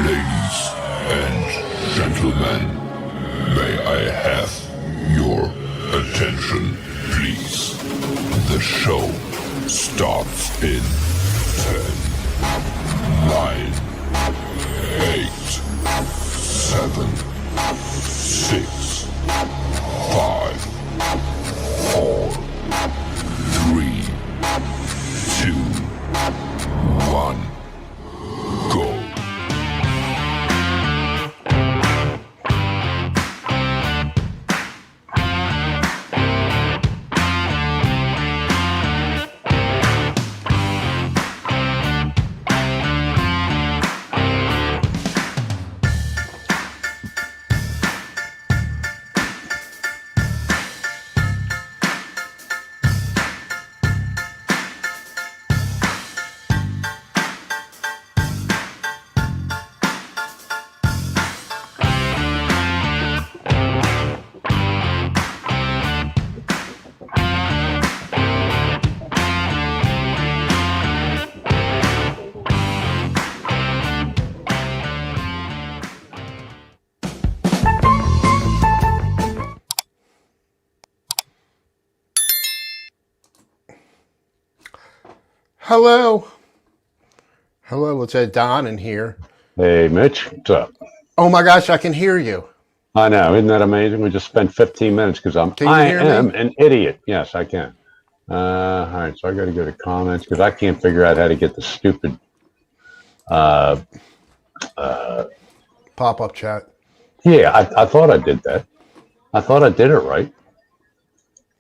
Ladies and gentlemen, may I have your attention, please? The show starts in 10, 9, 8, 7, 6, 5, 4, 3, 2, 1, go. Hello. Hello, it's Don in here. Hey, Mitch, what's up? Oh my gosh, I can hear you. I know, isn't that amazing? We just spent 15 minutes because I am an idiot. Yes, I can. All right, so I got to go to comments because I can't figure out how to get the stupid Pop-up chat. Yeah, I thought I did that. I thought I did it right.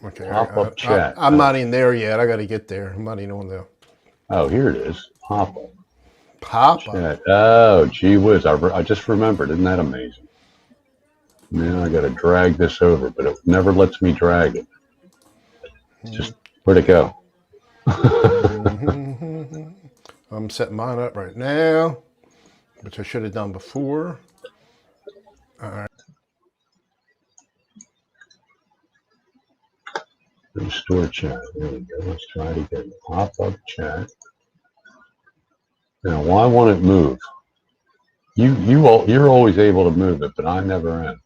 Okay. Pop-up chat. I'm not in there yet. I got to get there. I'm not even on there. Oh, here it is. Pop-up. Pop-up. Chat. Oh, gee whiz. I just remembered. Isn't that amazing? Now I got to drag this over, but it never lets me drag it. Just, where'd it go? I'm setting mine up right now, which I should have done before. All right. Restore chat. There we go. Let's try it again. Pop-up chat. Now, why won't it move? You're always able to move it, but I never am.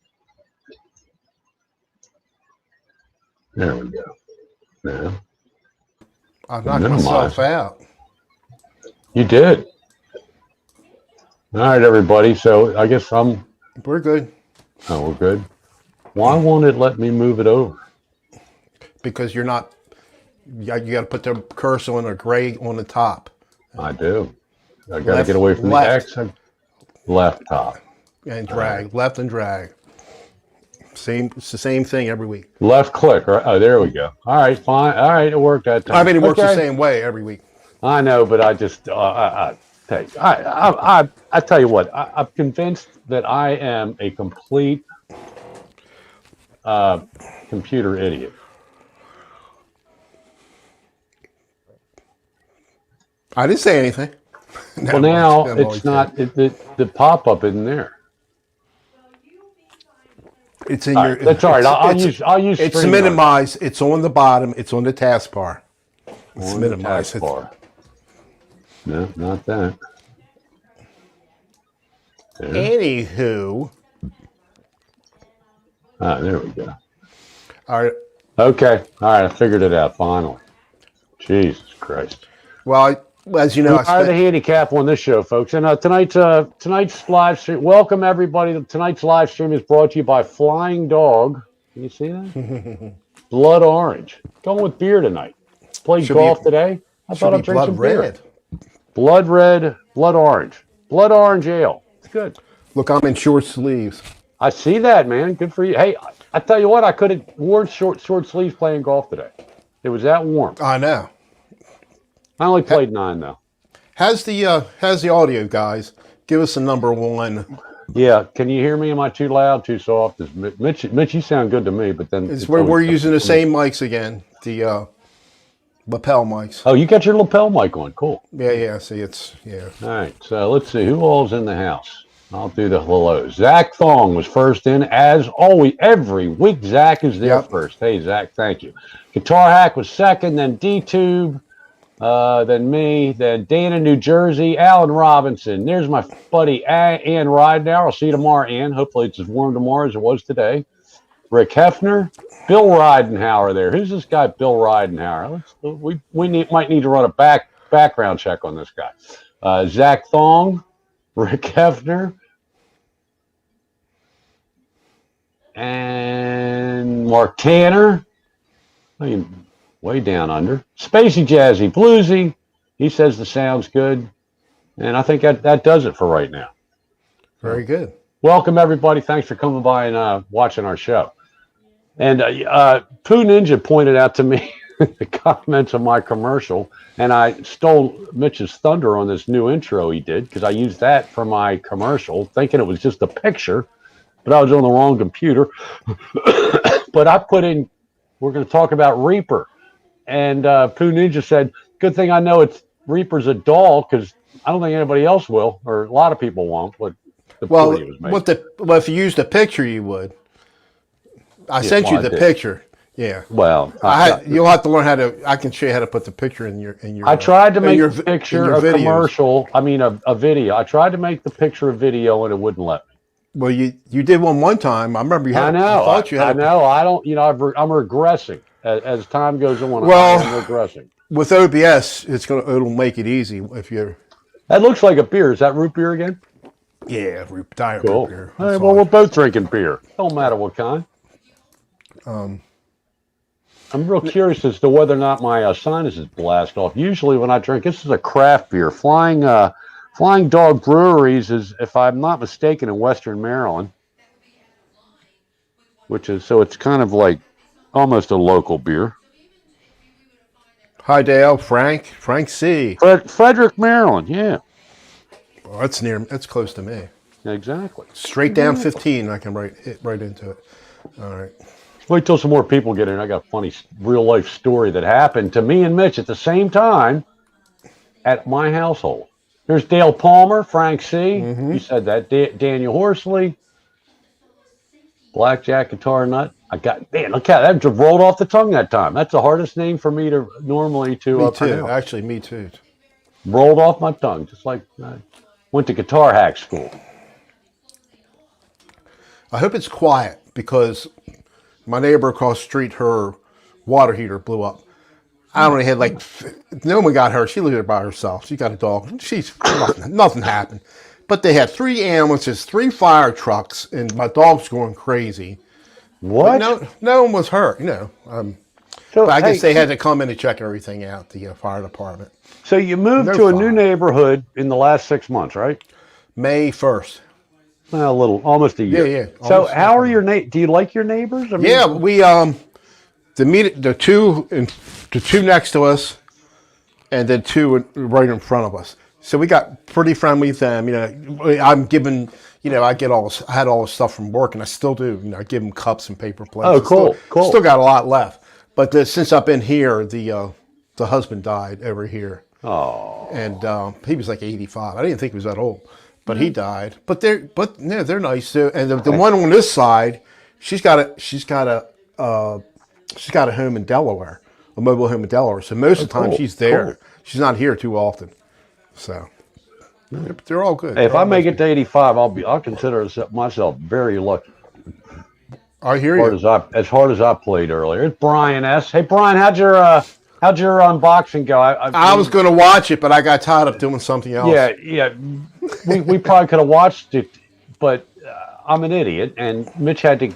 There we go. Now, I knocked myself out. You did. All right, everybody. So I guess We're good. Oh, we're good. Why won't it let me move it over? Because you're not. You got to put the cursor on a gray on the top. I do. I got to get away from the X. Left top. And drag. Left and drag. It's the same thing every week. Left click. Right? Oh, there we go. All right, fine. All right, it worked that time. I mean, it works the same way every week. I know, but I just I tell you what. I'm convinced that I am a complete computer idiot. I didn't say anything. Well, now it's not. The pop-up isn't there. It's in your. That's all right. I'll use. It's minimized. It's on the bottom. It's on the taskbar. It's minimized. Taskbar. No, not that. There. Anywho. There we go. All right. Okay. All right. I figured it out finally. Jesus Christ. Well, as you know, I are the handicap on this show, folks. And tonight's live stream. Welcome everybody. Tonight's live stream is brought to you by Flying Dog. Can you see that? Blood Orange. Going with beer tonight. Played golf today. I thought I'd drink some beer. Blood red, blood orange. Blood orange ale. It's good. Look, I'm in short sleeves. I see that, man. Good for you. Hey, I tell you what, I could have worn short sleeves playing golf today. It was that warm. I know. I only played 9 though. How's the audio, guys? Give us a number 1. Yeah, can you hear me? Am I too loud, too soft? Mitch, you sound good to me, but then we're using the same mics again. The lapel mics. Oh, you got your lapel mic on. Cool. Yeah. See, it's yeah. All right. So let's see who all's in the house. I'll do the hellos. Zach Thong was first in, as always. Every week, Zach is there first. Hey, Zach, thank you. Guitar Hack was second, then D-Tube. Then me, then Dana, New Jersey, Alan Robinson. There's my buddy Ann Ridenhour. I'll see you tomorrow, Ann. Hopefully it's as warm tomorrow as it was today. Rick Hefner, Bill Ridenhour there. Who's this guy, Bill Ridenhour? Might need to run a background check on this guy. Zach Thong, Rick Hefner, and Mark Tanner. Way down under. Spacey Jazzy Bluesy. He says the sound's good. And I think that does it for right now. Very good. Welcome, everybody. Thanks for coming by and watching our show. And Pooh Ninja pointed out to me the comments of my commercial, and I stole Mitch's thunder on this new intro he did because I used that for my commercial, thinking it was just a picture, but I was on the wrong computer. But I put in, we're going to talk about Reaper. And Pooh Ninja said, good thing I know it's Reaper's a doll because I don't think anybody else will, or a lot of people won't. But well, if you used a picture, you would. I sent you the picture. Yeah. Well, you'll have to learn how to. I can show you how to put the picture in your. I tried to make the picture a commercial. I mean, a video. I tried to make the picture a video, and it wouldn't let me. Well, you did one time. I remember you had. I know. I know. I don't. I'm regressing as time goes on. Well, I'm regressing. With OBS, it'll make it easy if you're. That looks like a beer. Is that root beer again? Yeah, diet cool. Root beer. Hey, well, we're both drinking beer. Don't matter what kind. I'm real curious as to whether or not my sinuses blast off. Usually, when I drink, this is a craft beer. Flying Dog Breweries is, if I'm not mistaken, in Western Maryland, so it's kind of like almost a local beer. Hi, Dale. Frank C. Frederick, Maryland. Yeah. Well, that's close to me. Exactly. Straight down 15. I can hit right into it. All right. Wait till some more people get in. I got a funny real life story that happened to me and Mitch at the same time at my household. There's Dale Palmer, Frank C. Mm-hmm. You said that. Daniel Horsley, Blackjack Guitar Nut. Look at that just rolled off the tongue that time. That's the hardest name for me to normally Me too. pronounce. Actually, me too. Rolled off my tongue, just like I went to guitar hack school. I hope it's quiet because my neighbor across the street, her water heater blew up. I only had no one got hurt. She lived there by herself. She got a dog. Nothing happened. But they had 3 ambulances, 3 fire trucks, and my dog's going crazy. What? No one was hurt. But I guess they had to come in and check everything out, the fire department. So you moved to a new neighborhood in the last 6 months, right? May 1st. Well, almost a year. Yeah. So how are your do you like your neighbors? I mean, yeah, we the two next to us, and then 2 right in front of us. So we got pretty friendly with them. I'm giving. I had all the stuff from work, and I still do. I give them cups and paper plates. Oh, cool. Still got a lot left. But since I've been here, the husband died over here. Oh. And he was like 85. I didn't think he was that old. But he died. But they're nice too. And the one on this side, she's got a home in Delaware, a mobile home in Delaware. So most of the time she's there. Cool. She's not here too often. So they're all good. Hey, if I make it to 85, I'll consider myself very lucky. I hear you. As hard as I played earlier. It's Brian S. Hey Brian, how'd your unboxing go? I was going to watch it, but I got tired of doing something else. Yeah. We probably could have watched it, but I'm an idiot, and Mitch had to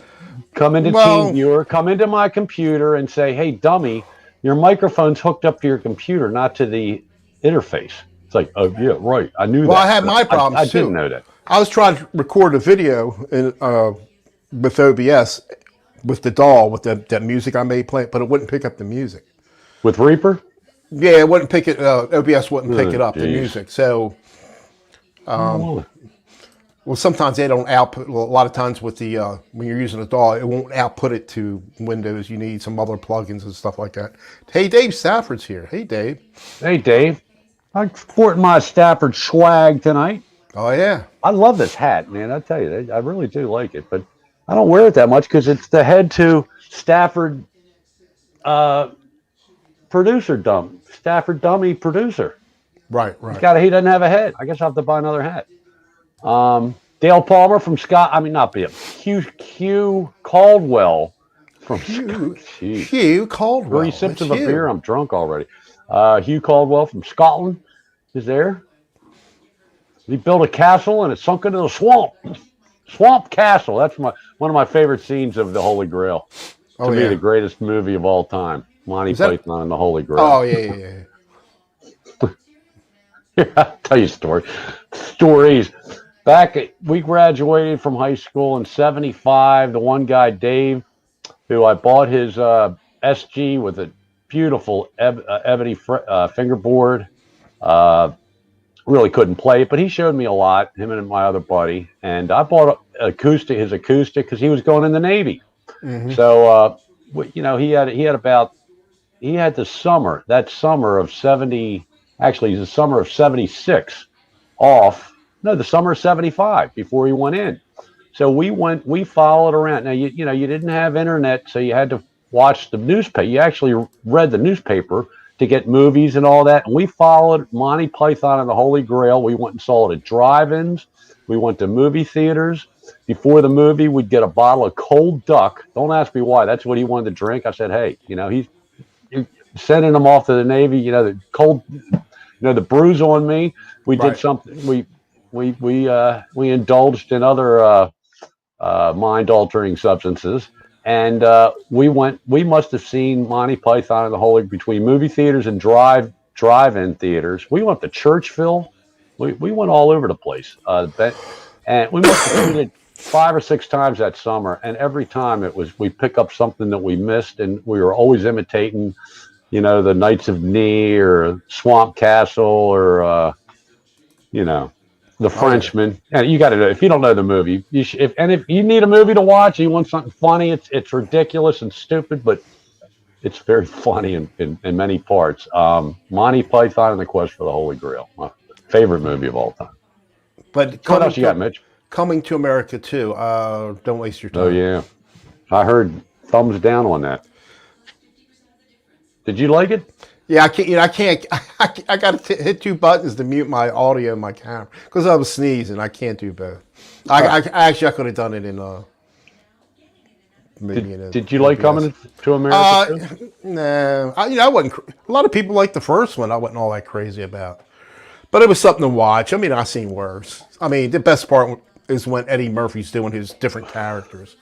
come into TeamViewer, come into my computer, and say, "Hey, dummy, your microphone's hooked up to your computer, not to the interface." It's like, oh yeah, right. I knew that. Well, I had my problems too. I didn't know that. I was trying to record a video with OBS with the doll with that music I made play, but it wouldn't pick up the music. With Reaper? Yeah, it wouldn't pick it. OBS wouldn't pick it up, the music. So, well, sometimes they don't output. Well, a lot of times with the when you're using a doll, it won't output it to Windows. You need some other plugins and stuff like that. Hey, Dave Stafford's here. Hey, Dave. Hey, Dave. I'm sporting my Stafford swag tonight. Oh yeah, I love this hat, man. I tell you, I really do like it, but I don't wear it that much because it's the head to Stafford producer dump Stafford dummy producer. Right. He doesn't have a head. I guess I'll have to buy another hat. Dale Palmer from not Bill. Hugh Caldwell from Hugh Caldwell. 3 sips of a beer. I'm drunk already. Hugh Caldwell from Scotland is there. He built a castle and it sunk into the swamp. Swamp Castle. That's one of my favorite scenes of The Holy Grail. To me, the greatest movie of all time. Monty Python and the Holy Grail. Oh, yeah. I'll tell you a story. Stories. We graduated from high school in 75. The one guy, Dave, who I bought his SG with a beautiful ebony fingerboard. Really couldn't play it, but he showed me a lot, him and my other buddy. And I bought his acoustic, because he was going in the Navy. Mm-hmm. So, he had the summer of 70, actually the summer of 76 off. No, the summer of 75 before he went in. So we followed around. Now, you didn't have internet, so you had to watch the newspaper. You actually read the newspaper to get movies and all that. And we followed Monty Python and the Holy Grail. We went and saw it at drive-ins. We went to movie theaters. Before the movie, we'd get a bottle of cold duck. Don't ask me why. That's what he wanted to drink. I said, hey, he's sending him off to the Navy. The cold, the bruise on me. We did something. We indulged in other mind-altering substances. And we must have seen Monty Python and the Holy between movie theaters and drive-in theaters. We went to Churchville. We went all over the place. And we must have seen it 5 or 6 times that summer. And every time we pick up something that we missed, and we were always imitating, the Knights of Ni or Swamp Castle or, The Frenchman. And you got to know, if you don't know the movie, if you need a movie to watch, you want something funny, it's ridiculous and stupid, but it's very funny in many parts. Monty Python and the Quest for the Holy Grail, my favorite movie of all time. But what else you got, Mitch? Coming to America too. Don't waste your time. Oh yeah, I heard thumbs down on that. Did you like it? Yeah, I can't. I got to hit 2 buttons to mute my audio and my camera because I was sneezing. I can't do both. I could have done it in Did you like coming to America? No, I wasn't. A lot of people liked the first one. I wasn't all that crazy about, but it was something to watch. I mean, I've seen worse. I mean, the best part is when Eddie Murphy's doing his different characters.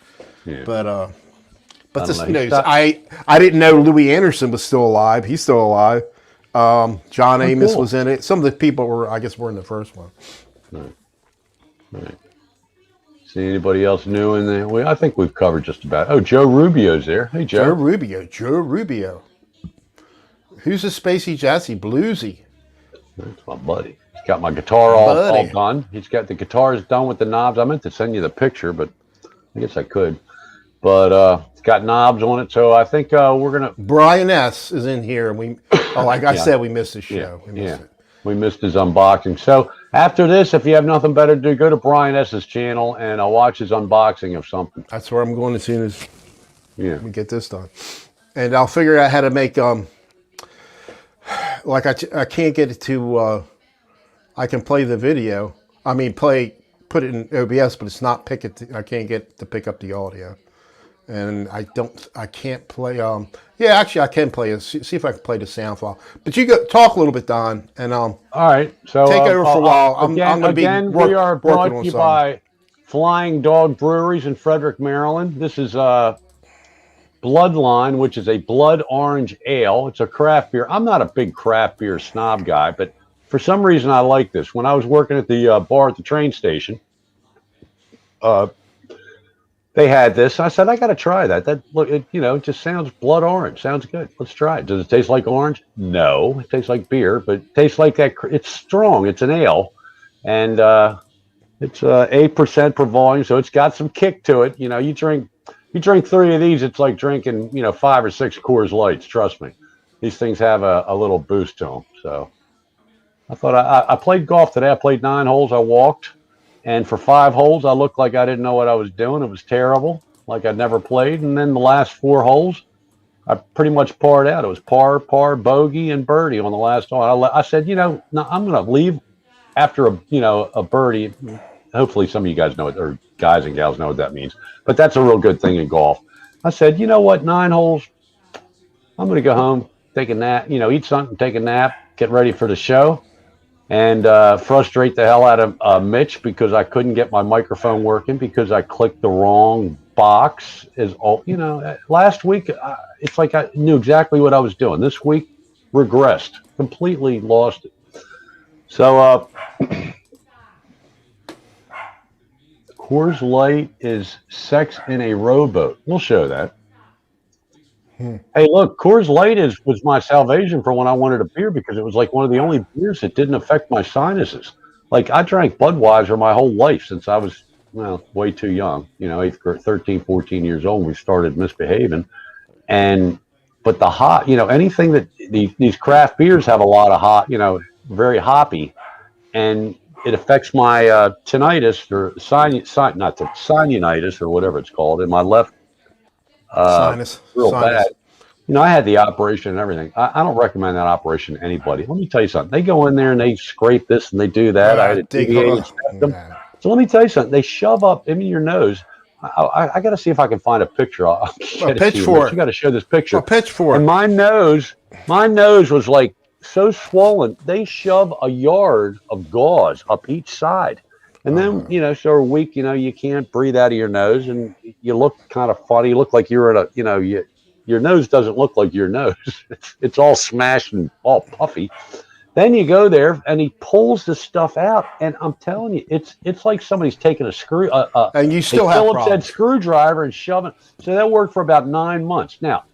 Yeah. But this, I didn't know Louis Anderson was still alive. He's still alive. John Amos was in it. Some of the people were in the first one. Right. See anybody else new in there? I think we've covered just about. Oh, Joe Rubio's there. Hey, Joe. Joe Rubio. Who's the Spacey Jazzy Bluesy? That's my buddy. He's got my guitar all done. He's got the guitars done with the knobs. I meant to send you the picture, but I guess I could. But it's got knobs on it, so I think we're gonna. Brian S. is in here, and I said, we missed his show. We missed his unboxing. So after this, if you have nothing better to do, go to Brian S.'s channel and watch his unboxing of something. That's where I'm going as soon as we get this done, and I'll figure out how to make I can't get it to. I can play the video. I mean, put it in OBS, but it's not I can't get to pick up the audio. And I can't play, actually I can play it, see if I can play the sound file. But you talk a little bit, Don, and all right, so take over for a while. I'm going to be we are brought to you by Flying Dog Breweries in Frederick, Maryland. This is Bloodline, which is a blood orange ale. It's a craft beer. I'm not a big craft beer snob guy, but for some reason I like this. When I was working at the bar at the train station, they had this. I said, I got to try that. It just sounds blood orange. Sounds good. Let's try it. Does it taste like orange? No, it tastes like beer, but it tastes like that. It's strong. It's an ale, and it's 8% per volume, so it's got some kick to it. You drink 3 of these, it's like drinking 5 or 6 Coors Lights. Trust me, these things have a little boost to them. So I thought I played golf today. I played 9 holes. I walked. And for 5 holes, I looked like I didn't know what I was doing. It was terrible, like I'd never played. And then the last 4 holes, I pretty much parred out. It was par, bogey, and birdie on the last hole. I said, no, I'm going to leave after a birdie. Hopefully some of you guys know it, or guys and gals know what that means. But that's a real good thing in golf. I said, you know what, 9 holes, I'm going to go home, take a nap, eat something, take a nap, get ready for the show, and frustrate the hell out of Mitch because I couldn't get my microphone working because I clicked the wrong box. Last week, it's like I knew exactly what I was doing. This week, regressed, completely lost it. So, Coors Light is sex in a rowboat. We'll show that. Hey, look, Coors Light was my salvation for when I wanted a beer because it was like one of the only beers that didn't affect my sinuses. Like I drank Budweiser my whole life since I was, way too young, 13, 14 years old. We started misbehaving. But the hot, anything that these craft beers have a lot of hot, very hoppy. And it affects my tinnitus or sinusitis or whatever it's called in my left Sinus. real Sinus. bad. I had the operation and everything. I don't recommend that operation to anybody. Let me tell you something. They go in there and they scrape this and they do that. I had a deviated septum. So let me tell you something. They shove up in your nose. I got to see if I can find a picture. I'll get pitch for it. You got to show this picture. A pitch for it. And my nose was like so swollen. They shove a yard of gauze up each side. And then, so a week, you can't breathe out of your nose and you look kind of funny. You look like you're in your nose doesn't look like your nose. It's all smashed and all puffy. Then you go there and he pulls the stuff out. And I'm telling you, it's like somebody's taking a screw, and you still have Phillips head screwdriver and shoving. So that worked for about 9 months. Now,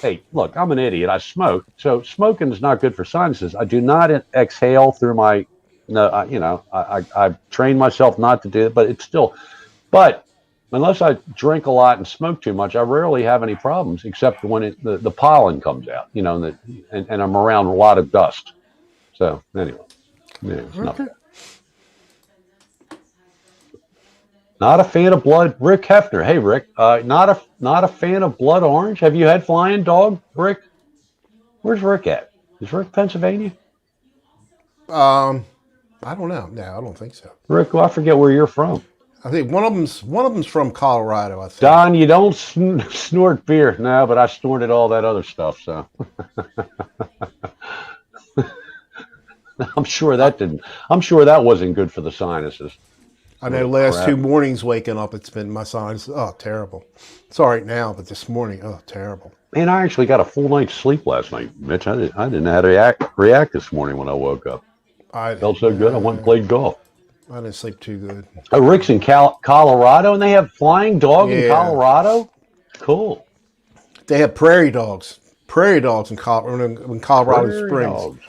hey, look, I'm an idiot. I smoke. So smoking is not good for sinuses. I do not exhale through my, I've trained myself not to do it, but it's still, but unless I drink a lot and smoke too much, I rarely have any problems except when the pollen comes out, and I'm around a lot of dust. So anyway, it's nothing. Not a fan of blood. Rick Hefner. Hey, Rick. Not a fan of blood orange. Have you had Flying Dog, Rick? Where's Rick at? Is Rick Pennsylvania? I don't know. No, I don't think so. Rick, well, I forget where you're from. I think one of them's from Colorado. I think. Don, you don't snort beer, no, but I snorted all that other stuff. So I'm sure that wasn't good for the sinuses. I know. Last 2 mornings waking up, it's been my sinus. Oh, terrible. It's all right now, but this morning, oh, terrible. Man, I actually got a full night's sleep last night, Mitch. I didn't know how to react this morning when I woke up. I felt so good. I went and played golf. I didn't sleep too good. Oh, Rick's in Colorado, and they have Flying Dog in Colorado? Cool. They have prairie dogs in Colorado Springs.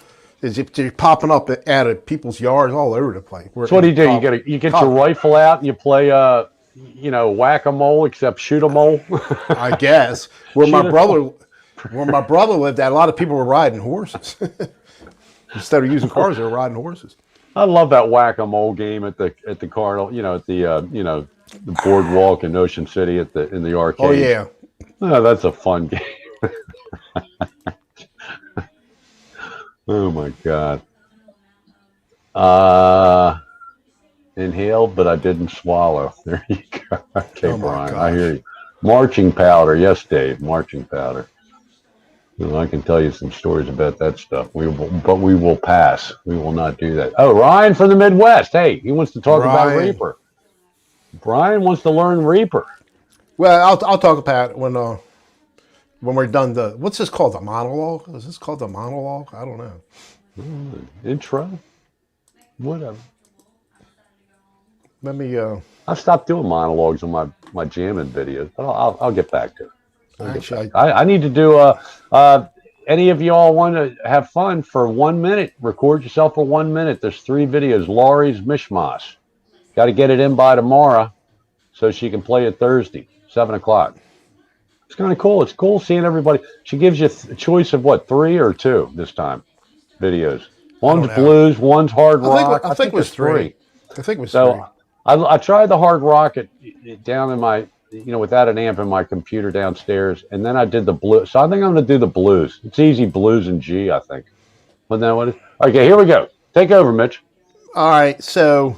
They're popping up out of people's yards all over the place. So what do? You get your rifle out and you play, whack-a-mole, except shoot-a-mole? I guess. Where my brother lived, a lot of people were riding horses. Instead of using cars, they were riding horses. I love that whack-a-mole game at the Cardinal, the boardwalk in Ocean City in the arcade. Oh yeah. Oh, that's a fun game. Oh my God. Inhaled, but I didn't swallow. There you go. Okay, Brian, I hear you. Marching powder. Yes, Dave, marching powder. Well, I can tell you some stories about that stuff. But we will pass. We will not do that. Oh, Ryan from the Midwest. Hey, he wants to talk about Reaper. Brian wants to learn Reaper. Well, I'll talk about it when we're done. What's this called? The monologue? Is this called the monologue? I don't know. Intro. Whatever. Let me. I stopped doing monologues on my jamming videos, but I'll get back to it. I need to do any of y'all want to have fun for 1 minute, record yourself for 1 minute. There's 3 videos. Laurie's Mishmash. Got to get it in by tomorrow so she can play it Thursday, 7 o'clock. It's kind of cool. It's cool seeing everybody. She gives you a choice of what, 3 or 2 this time videos. One's blues, one's hard rock. I think it was 3. I think it was 3. So I tried the hard rock down in my without an amp in my computer downstairs, and then I did the blues. So I think I'm going to do the blues. It's easy, blues and G, I think. But then what is? Okay, here we go. Take over, Mitch. All right, so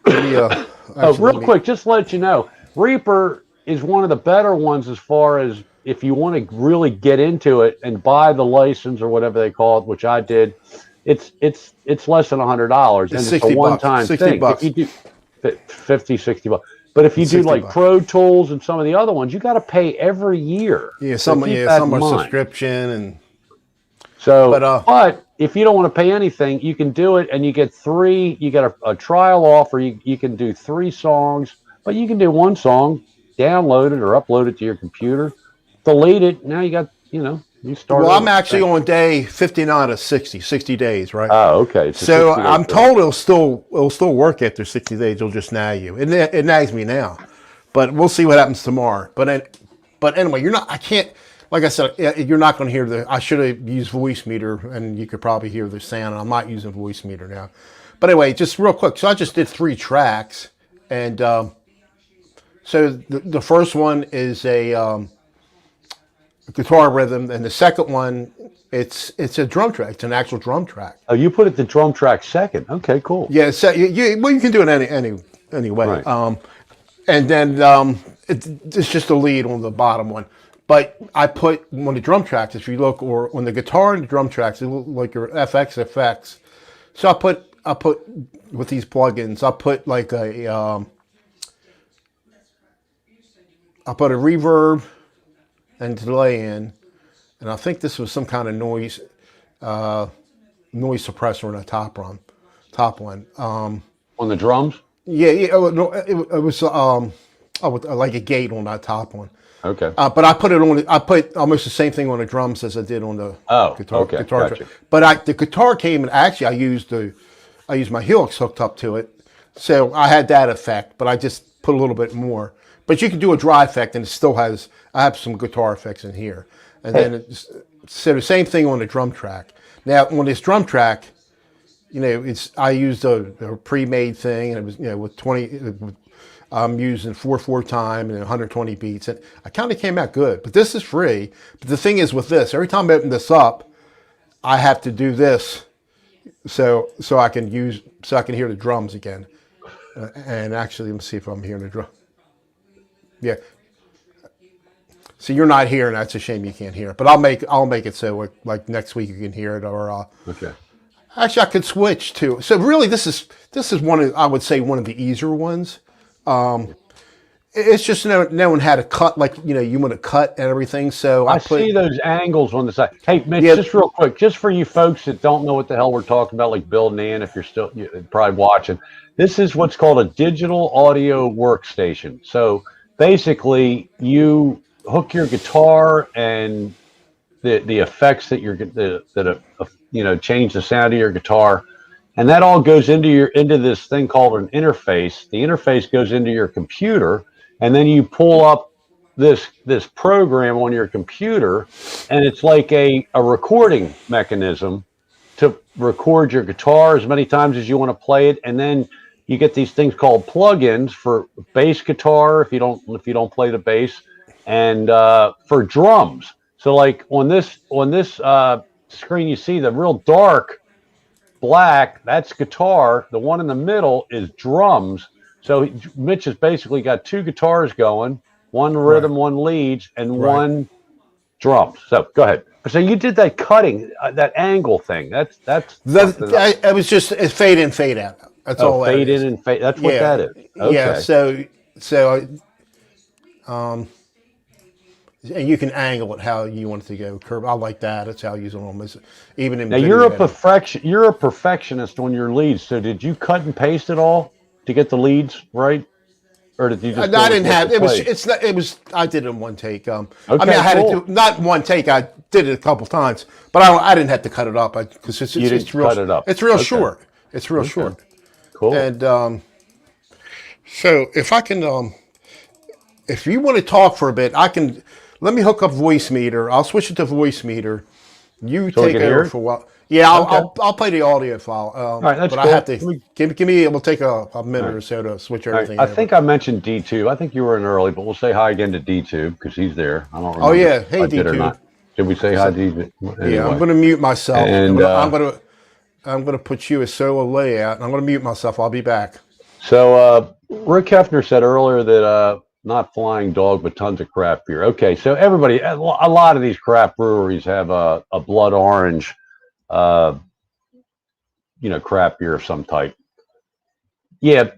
Real quick, just to let you know, Reaper is one of the better ones as far as if you want to really get into it and buy the license or whatever they call it, which I did. It's less than $100, and it's a one-time thing. $60. If you do 50, 60 bucks. But if you do like $60. Pro Tools and some of the other ones, you got to pay every year. Yeah, some are subscription and. So, but if you don't want to pay anything, you can do it, and you get a trial offer. You can do 3 songs, but you can do 1 song, download it or upload it to your computer, delete it. Now you got, you start. Well, I'm actually on day 59 of 60 days, right? Oh, okay. So I'm told it'll still work after 60 days. It'll just nag you. It nags me now, but we'll see what happens tomorrow. But anyway, I can't. Like I said, you're not going to hear I should have used voice meter, and you could probably hear the sound. I'm not using voice meter now. But anyway, just real quick. So I just did 3 tracks, and so the first one is a guitar rhythm, and the second one it's a drum track. It's an actual drum track. Oh, you put the drum track second. Okay, cool. Yeah. So you can do it any way. Right. And then it's just a lead on the bottom one. But I put on the drum tracks, if you look, or on the guitar and the drum tracks, it look like your FX effects. So I put with these plugins, I put like I put a reverb and delay in, and I think this was some kind of noise suppressor on the top one. On the drums? Yeah. No, it was like a gate on that top one. Okay. But I put almost the same thing on the drums as I did on the guitar. Okay. Guitar Gotcha. But the guitar came, and actually I used my Helix hooked up to it, so I had that effect. But I just put a little bit more. But you can do a dry effect, and it still has. I have some guitar effects in here, and then so the same thing on the drum track. Now on this drum track, I used a pre-made thing, and it was with 20. I'm using 4/4 time and 120 beats, and I kind of came out good. But this is free. But the thing is with this, every time I open this up, I have to do this so I can hear the drums again. And actually, let me see if I'm hearing the drum. Yeah. So you're not hearing. That's a shame you can't hear it. But I'll make it so like next week you can hear it. Or okay. Actually, I could switch to. So really, this is I would say one of the easier ones. It's just knowing how to cut, you want to cut and everything. So I see those angles on the side. Hey, Mitch, just real quick, just for you folks that don't know what the hell we're talking about, like Bill and Nan, if you're probably watching, this is what's called a digital audio workstation. So basically, you hook your guitar and the effects that change the sound of your guitar. And that all goes into this thing called an interface. The interface goes into your computer, and then you pull up this program on your computer, and it's like a recording mechanism to record your guitar as many times as you want to play it. And then you get these things called plugins for bass guitar if you don't play the bass, and for drums. So like on this screen, you see the real dark black, that's guitar. The one in the middle is drums. So Mitch has basically got 2 guitars going, one rhythm, one leads, and one drums. So go ahead. So you did that cutting, that angle thing. That's it was just fade in, fade out. That's all. Fade in and fade. That's what that is. Okay. Yeah. So and you can angle it how you want it to go. Curve. I like that. That's how I use it almost. Even in now, you're a perfectionist on your leads. So did you cut and paste it all to get the leads right, or did you just? I didn't have it. Was I did it in one take. I I had to do not one take. I did it a couple times, but I didn't have to cut it up because it's real. Cut it up. It's real short. It's real short. Cool. And so if I can, if you want to talk for a bit, I can. Let me hook up voice meter. I'll switch it to voice meter. You take over for a while. Yeah, Okay. I'll play the audio file. All right, that's but cool. I have to give me. It will take a minute or so to switch All right. everything I over. think I mentioned D2. I think you were in early, but we'll say hi again to D2 because he's there. I don't Oh remember yeah, if hey I did or D2. not. Did we say hi, D2? Yeah, I'm Anyway. going to mute myself. And I'm gonna put you as solo layout, and I'm going to mute myself. I'll be back. so Rick Hefner said earlier that not Flying Dog, but tons of craft beer. Okay, so everybody, a lot of these craft breweries have a blood orange, craft beer of some type. Yeah,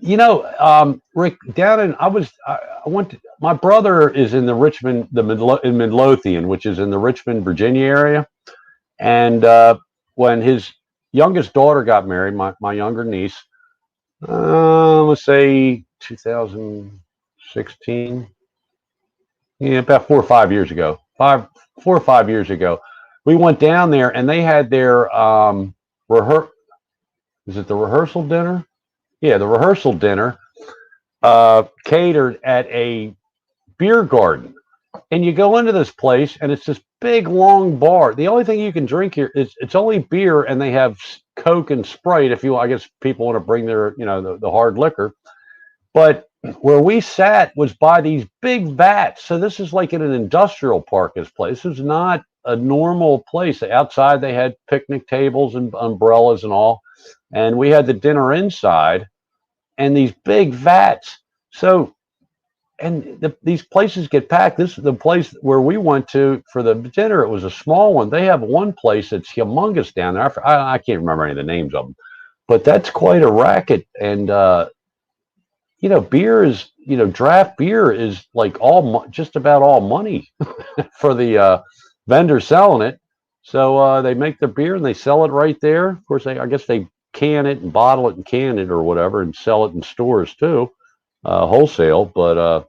Rick, I went to, my brother is in the Richmond, in Midlothian, which is in the Richmond, Virginia area. And when his youngest daughter got married, my younger niece, let's say 2016, yeah, about 4 or 5 years ago, 4 or 5 years ago, we went down there and they had their is it the rehearsal dinner? Yeah, the rehearsal dinner catered at a beer garden. And you go into this place and it's this big long bar. The only thing you can drink here is it's only beer, and they have Coke and Sprite if you, I guess people want to bring their, the hard liquor. But where we sat was by these big vats. So this is like in an industrial park, this place. This is not a normal place. Outside they had picnic tables and umbrellas and all. And we had the dinner inside and these big vats. So, and these places get packed. This is the place where we went to for the dinner. It was a small one. They have one place that's humongous down there. I can't remember any of the names of them, but that's quite a racket. And beer is, draft beer is like just about all money for the vendor selling it. So they make their beer and they sell it right there. Of course, I guess they can it and bottle it and can it or whatever and sell it in stores too, wholesale. But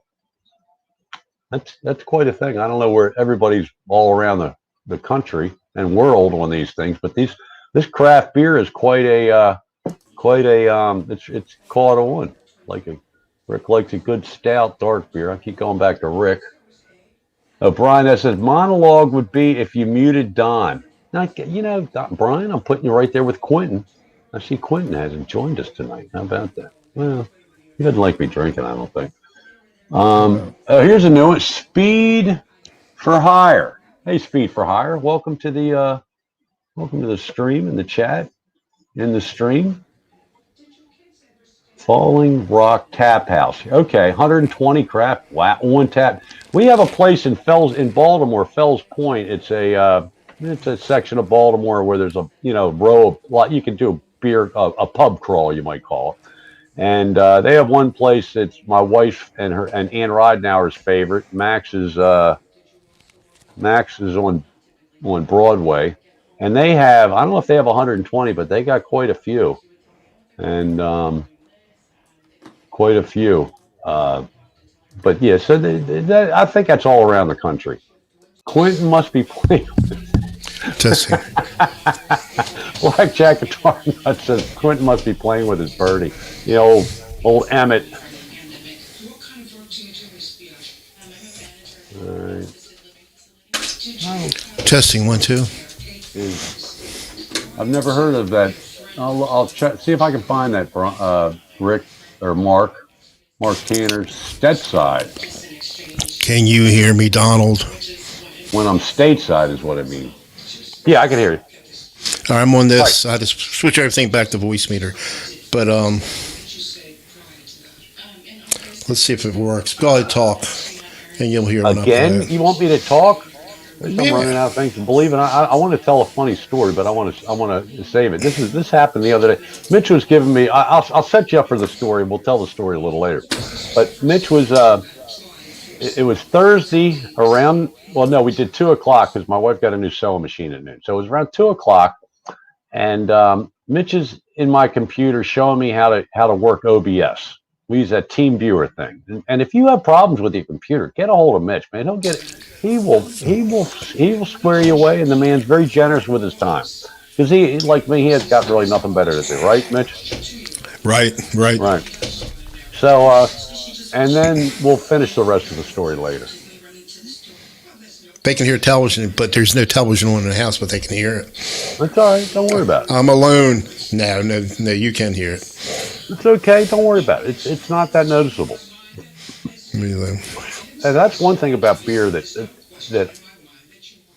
that's quite a thing. I don't know where everybody's all around the country and world on these things, but this craft beer is quite a it's caught on. Rick likes a good stout dark beer. I keep going back to Rick. Brian, that says monologue would be if you muted Don. Now, Brian, I'm putting you right there with Quentin. I see Quentin hasn't joined us tonight. How about that? Well, he doesn't like me drinking, I don't think. Here's a new one. Speed for Hire. Hey, Speed for Hire. Welcome to the stream and the chat in the stream. Falling Rock Tap House. Okay, 120 craft. Wow, one tap. We have a place in Baltimore, Fells Point. It's a section of Baltimore where there's a row of you can do a pub crawl, you might call it. And they have one place that's my wife and Ann Ridenauer's favorite. Max is on Broadway, and they have, I don't know if they have 120, but they got quite a few, and quite a few. But yeah, so I think that's all around the country. Quentin must be playing. Testing. Blackjack Guitar Nut says Quentin must be playing with his birdie. Old Emmett. All right. Testing 1 2. I've never heard of that. I'll check, see if I can find that. Rick or Mark Tanner's Stateside. Can you hear me, Donald? When I'm stateside is what I mean. Yeah, I can hear you. All right, I'm on this. I just switch everything back to voice meter. But let's see if it works. Go ahead, talk, and you'll hear it. Again, you want me to talk? I'm running out of things to believe in. I want to tell a funny story, but I want to save it. This happened the other day. Mitch was giving me. I'll set you up for the story. We'll tell the story a little later. But Mitch was. It was Thursday around. Well, no, we did 2:00 because my wife got a new sewing machine at noon. So it was around 2:00, and Mitch is in my computer showing me how to work OBS. We use that Team Viewer thing. And if you have problems with your computer, get a hold of Mitch, man. He will square you away, and the man's very generous with his time. Because he, like me, he has got really nothing better to do, right, Mitch? Right. So, and then we'll finish the rest of the story later. They can hear television, but there's no television on in the house, but they can hear it. That's all right. Don't worry about it. I'm alone. No, you can hear it. It's okay. Don't worry about it. It's not that noticeable. Really. And that's one thing about beer that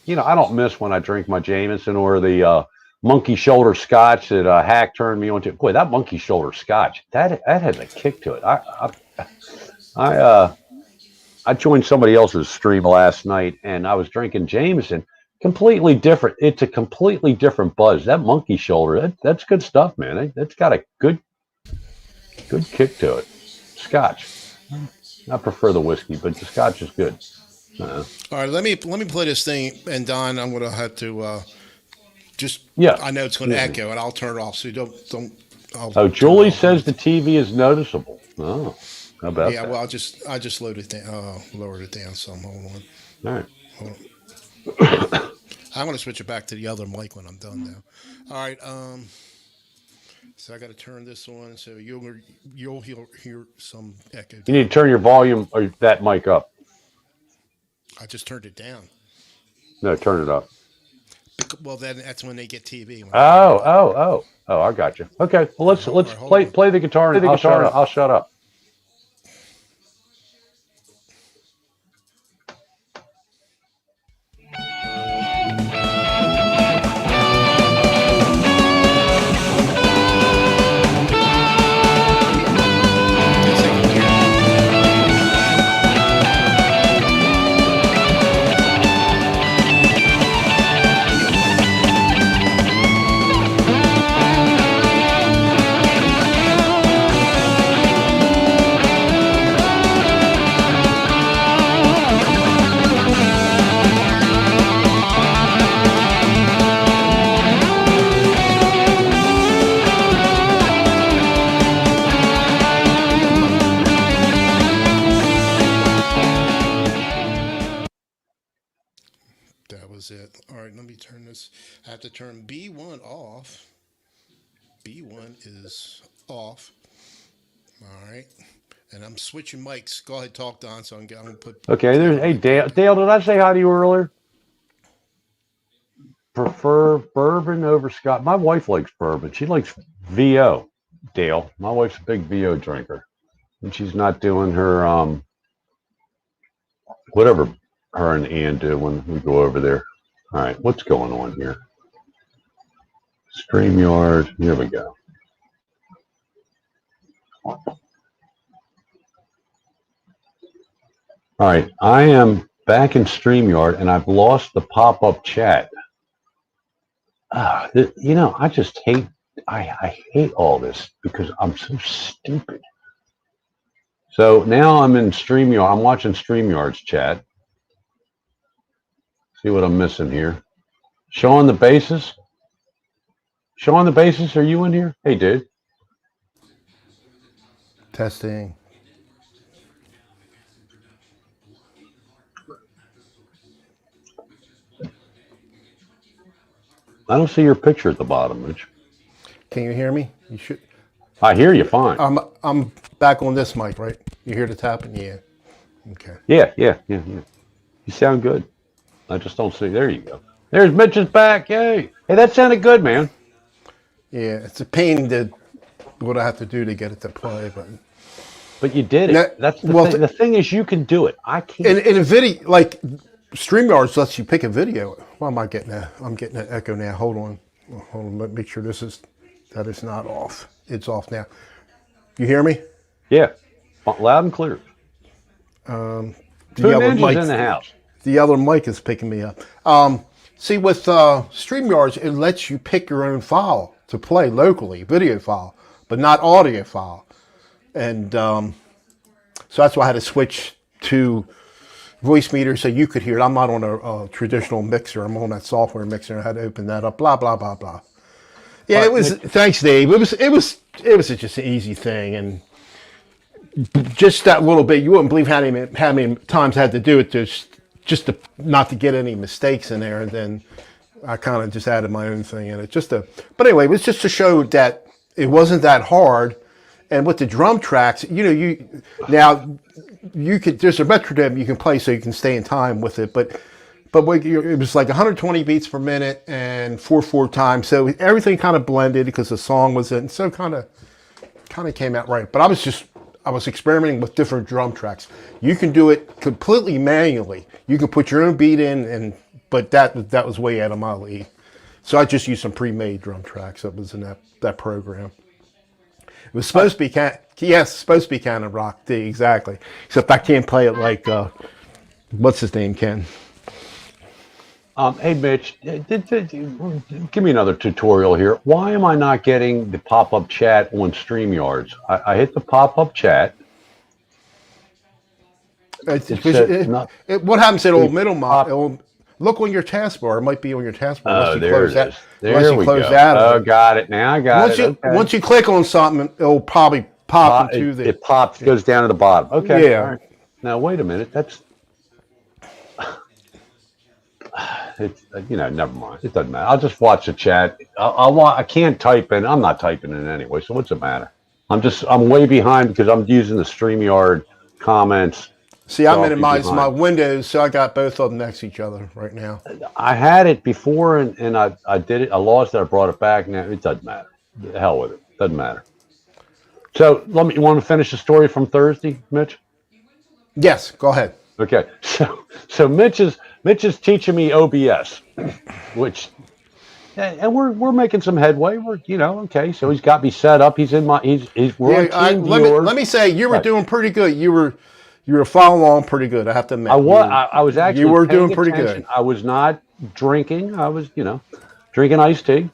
I don't miss when I drink my Jameson or the monkey shoulder scotch that Hack turned me onto. Boy, that monkey shoulder scotch that has a kick to it. I joined somebody else's stream last night, and I was drinking Jameson. Completely different. It's a completely different buzz. That monkey shoulder, that's good stuff, man. That's got a good kick to it. Scotch. I prefer the whiskey, but the Scotch is good. All right, let me play this thing, and Don, I'm going to have to I know it's going to echo, and I'll turn it off. So don't. Julie says the TV is noticeable. Oh, how about that? Yeah, well, I just lowered it down, lowered it down some. Hold on. All right. Hold on. I'm going to switch it back to the other mic when I'm done now. All right. So I got to turn this on, so you'll hear some echo. You need to turn your volume or that mic up. I just turned it down. No, turn it up. Well, then that's when they get TV. Oh! I got you. Okay, well let's play the guitar and I'll shut up. It. All right, let me turn this. I have to turn B1 off. B1 is off. All right, and I'm switching mics. Go ahead, talk, Don. So I'm going to put. Okay, hey Dale. Dale, did I say hi to you earlier? Prefer bourbon over Scotch. My wife likes bourbon. She likes VO. Dale, my wife's a big VO drinker, and she's not doing her whatever her and Ann do when we go over there. All right, what's going on here? StreamYard, here we go. All right, I am back in StreamYard and I've lost the pop-up chat. I just hate, I hate all this because I'm so stupid. So now I'm in StreamYard, I'm watching StreamYard's chat. See what I'm missing here. Showing the bases. Showing the bases, are you in here? Hey, dude. Testing. I don't see your picture at the bottom, Mitch. Can you hear me? You should. I hear you fine. I'm back on this mic, right? You hear the tapping? Yeah. Okay. Yeah. You sound good. I just don't see. There you go. There's Mitch's back. Yay. Hey, that sounded good, man. Yeah, it's a pain to what I have to do to get it to play, but you did it. Now, that's the thing. The thing is, you can do it. I can't. In a video, like StreamYard lets you pick a video. Why am I getting that? I'm getting an echo now. Hold on. Let me make sure that is not off. It's off now. You hear me? Yeah, loud and clear. The Two other ninjas mic, in the house. The other mic is picking me up. See, with StreamYard, it lets you pick your own file to play locally, video file, but not audio file. And so that's why I had to switch to voice meter so you could hear it. I'm not on a traditional mixer. I'm on that software mixer. I had to open that up. Blah blah blah blah. Yeah, it was. Thanks, Dave. It was just an easy thing, and just that little bit. You wouldn't believe how many times I had to do it just to not to get any mistakes in there. And then I kind of just added my own thing in it. But anyway, it was just to show that it wasn't that hard. And with the drum tracks, there's a metronome you can play so you can stay in time with it. But but it was like 120 beats per minute and 4/4 time. So everything kind of blended because the song was in. So kind of came out right. But I was experimenting with different drum tracks. You can do it completely manually. You can put your own beat in, but that was way out of my league. So I just used some pre-made drum tracks that was in that program. It was supposed to be supposed to be kind of rock, exactly. Except I can't play it like what's his name, Ken? Hey, Mitch, give me another tutorial here. Why am I not getting the pop-up chat on StreamYards? I hit the pop-up chat. What happens at old middle? Look on your taskbar. It might be on your taskbar. Oh, there it is. There we go. Oh, got it. Now I got it. Once you click on something, it'll probably pop into the... It pops, goes down to the bottom. Okay. Yeah. All right. Now, wait a minute. That's... It's, never mind. It doesn't matter. I'll just watch the chat. I can't type in. I'm not typing in anyway, so what's the matter? I'm way behind because I'm using the StreamYard comments. See, I minimized my windows, so I got both of them next to each other right now. I had it before, and I did it. I lost it. I brought it back. Now it doesn't matter. The hell with it. Doesn't matter. So you want to finish the story from Thursday, Mitch? Yes, go ahead. Okay. So Mitch is teaching me OBS, which, and we're making some headway. We're okay. So he's got me set up. He's in my we're on TeamViewer. Let me say you were doing pretty good. You were following along pretty good. I have to admit. I was actually. You were doing pretty good. I was not drinking. I was drinking iced tea,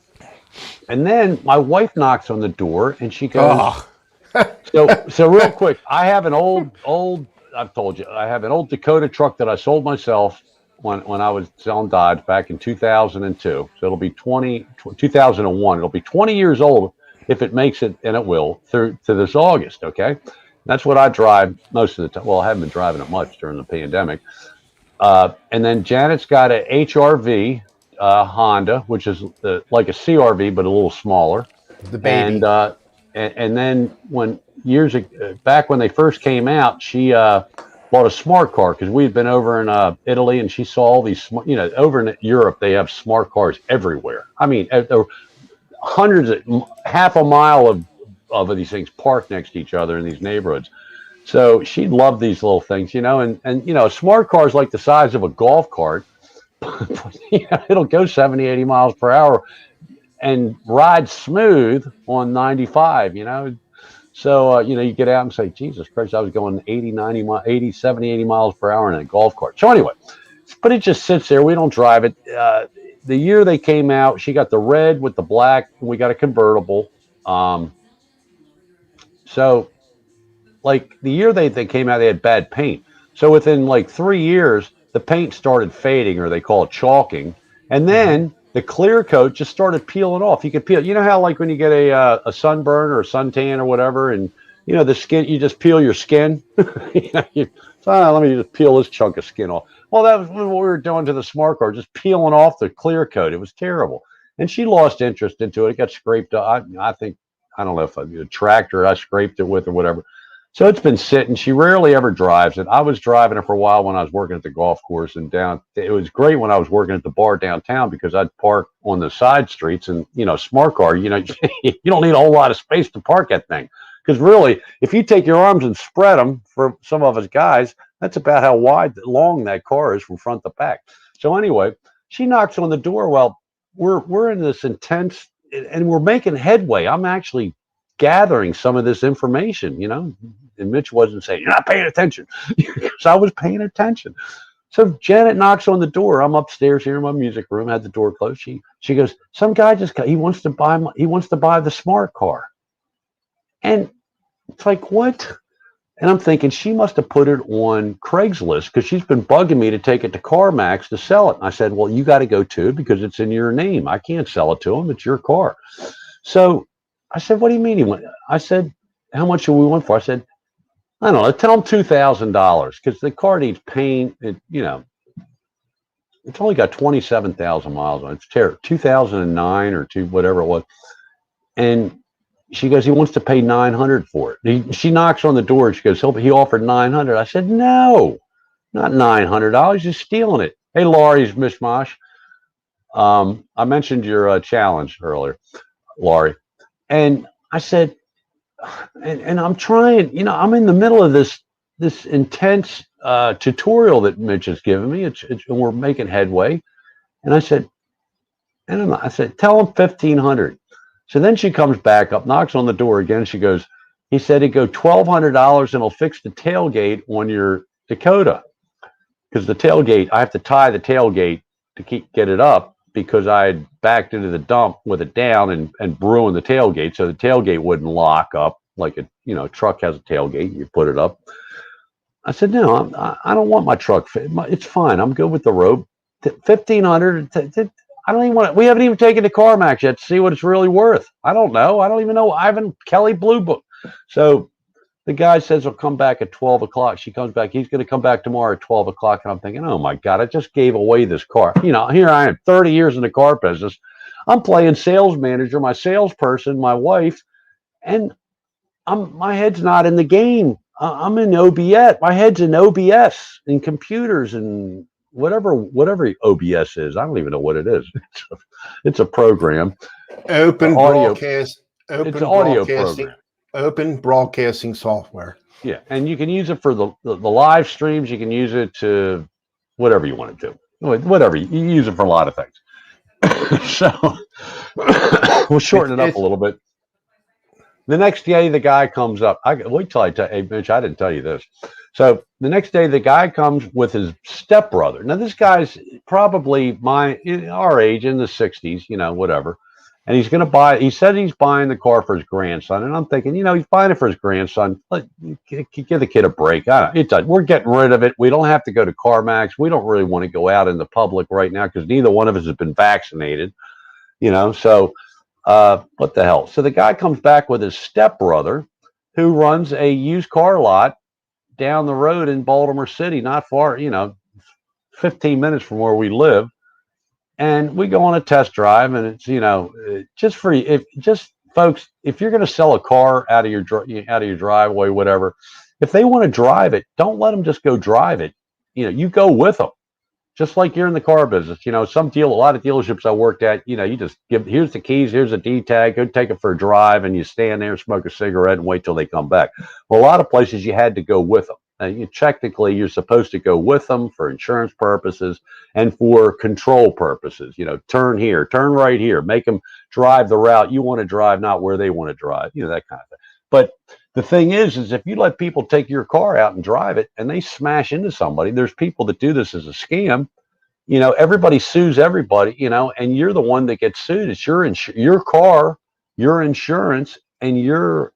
and then my wife knocks on the door and she goes. Oh. So real quick, I have an old. I've told you I have an old Dakota truck that I sold myself when I was selling Dodge back in 2002. So it'll be 2001. It'll be 20 years old if it makes it, and it will through to this August. Okay, that's what I drive most of the time. Well, I haven't been driving it much during the pandemic. And then Janet's got a HRV Honda, which is like a CRV but a little smaller. The baby. And then back when they first came out, she bought a smart car because we had been over in Italy, and she saw all these over in Europe they have smart cars everywhere. I mean, there were hundreds, half a mile of these things parked next to each other in these neighborhoods. So she loved these little things, and a smart car is like the size of a golf cart. It'll go 70, 80 miles per hour and ride smooth on 95, So, you get out and say, Jesus Christ, I was going 80, 70, 80 miles per hour in a golf cart. So anyway, but it just sits there. We don't drive it. The year they came out, she got the red with the black. And we got a convertible. So like the year they came out, they had bad paint. So within like 3 years, the paint started fading, or they call it chalking. And then the clear coat just started peeling off. You could peel, how like when you get a sunburn or a suntan or whatever, and the skin, you just peel your skin. Let me just peel this chunk of skin off. Well, that was what we were doing to the smart car, just peeling off the clear coat. It was terrible. And she lost interest into it. It got scraped up. I think, I don't know if a tractor I scraped it with or whatever. So it's been sitting. She rarely ever drives it. I was driving it for a while when I was working at the golf course and down. It was great when I was working at the bar downtown because I'd park on the side streets and, smart car, you don't need a whole lot of space to park that thing. Because really, if you take your arms and spread them for some of us guys, that's about how long that car is from front to back. So anyway, she knocks on the door. Well, we're in this intense, and we're making headway. I'm actually gathering some of this information, and Mitch wasn't saying, you're not paying attention. So I was paying attention. So Janet knocks on the door. I'm upstairs here in my music room, had the door closed. She goes, some guy he wants to buy the smart car. And it's like, what? And I'm thinking she must have put it on Craigslist because she's been bugging me to take it to CarMax to sell it. And I said, well, you got to go too because it's in your name. I can't sell it to him. It's your car. So I said, what do you mean he went? I said, how much do we want for? I said, I don't know. Tell him $2,000 because the car needs paint. It's only got 27,000 miles on it. It's terrible. 2009 or whatever it was. And she goes, he wants to pay $900 for it. She knocks on the door and she goes, he offered $900. I said, no, not $900. You're stealing it. Hey, Laurie's Mishmash. I mentioned your challenge earlier, Laurie, and I said, and I'm trying. I'm in the middle of this intense tutorial that Mitch has given me. And we're making headway. And I said, I said, tell him 1,500. So then she comes back up, knocks on the door again. She goes, he said he'd go $1,200 and he'll fix the tailgate on your Dakota. Because the tailgate, I have to tie the tailgate to get it up because I had backed into the dump with it down and ruined the tailgate. So the tailgate wouldn't lock up like a truck has a tailgate. You put it up. I said, no, I don't want my truck. It's fine. I'm good with the rope. 1,500. I don't even want it. We haven't even taken the CarMax yet to see what it's really worth. I don't know. I don't even know. I haven't Kelly Blue Book. So the guy says he'll come back at 12 o'clock. She comes back. He's going to come back tomorrow at 12 o'clock. And I'm thinking, oh my God, I just gave away this car. Here I am, 30 years in the car business. I'm playing sales manager, my salesperson, my wife, and my head's not in the game. I'm in OBS. My head's in OBS and computers and whatever OBS is. I don't even know what it is. It's a program. Open audio. broadcast. Open It's an audio broadcasting. program. Open broadcasting software. Yeah, and you can use it for the live streams. You can use it to whatever you want to do. Whatever you use it for a lot of things. So we'll shorten it up a little bit. The next day, the guy comes up. Wait till I tell you, hey, Mitch, I didn't tell you this. So the next day, the guy comes with his stepbrother. Now, this guy's probably our age, in the 60s, whatever. And he's going to buy, he said he's buying the car for his grandson. And I'm thinking, he's buying it for his grandson. Give the kid a break. We're getting rid of it. We don't have to go to CarMax. We don't really want to go out in the public right now because neither one of us has been vaccinated, so what the hell? So the guy comes back with his stepbrother who runs a used car lot down the road in Baltimore City, not far, 15 minutes from where we live. And we go on a test drive, and it's folks, if you're going to sell a car out of your driveway, whatever, if they want to drive it, don't let them just go drive it. You go with them. Just like you're in the car business, a lot of dealerships I worked at, you just here's the keys, here's a D tag, go take it for a drive, and you stand there, smoke a cigarette, and wait till they come back. Well, a lot of places you had to go with them. Technically, you're supposed to go with them for insurance purposes and for control purposes. Turn here, turn right here, make them drive the route you want to drive, not where they want to drive. That kind of thing. But the thing is if you let people take your car out and drive it and they smash into somebody, there's people that do this as a scam. Everybody sues everybody, and you're the one that gets sued. It's your car, your insurance, and your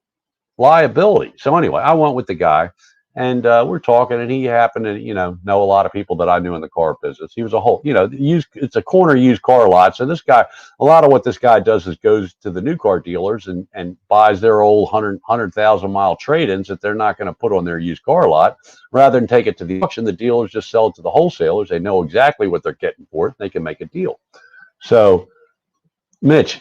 liability. So anyway, I went with the guy, and we're talking, and he happened to, know a lot of people that I knew in the car business. He was it's a corner used car lot. So this guy, a lot of what this guy does is goes to the new car dealers and buys their old 100,000 mile trade-ins that they're not going to put on their used car lot. Rather than take it to the auction, the dealers just sell it to the wholesalers. They know exactly what they're getting for it. They can make a deal. So, Mitch,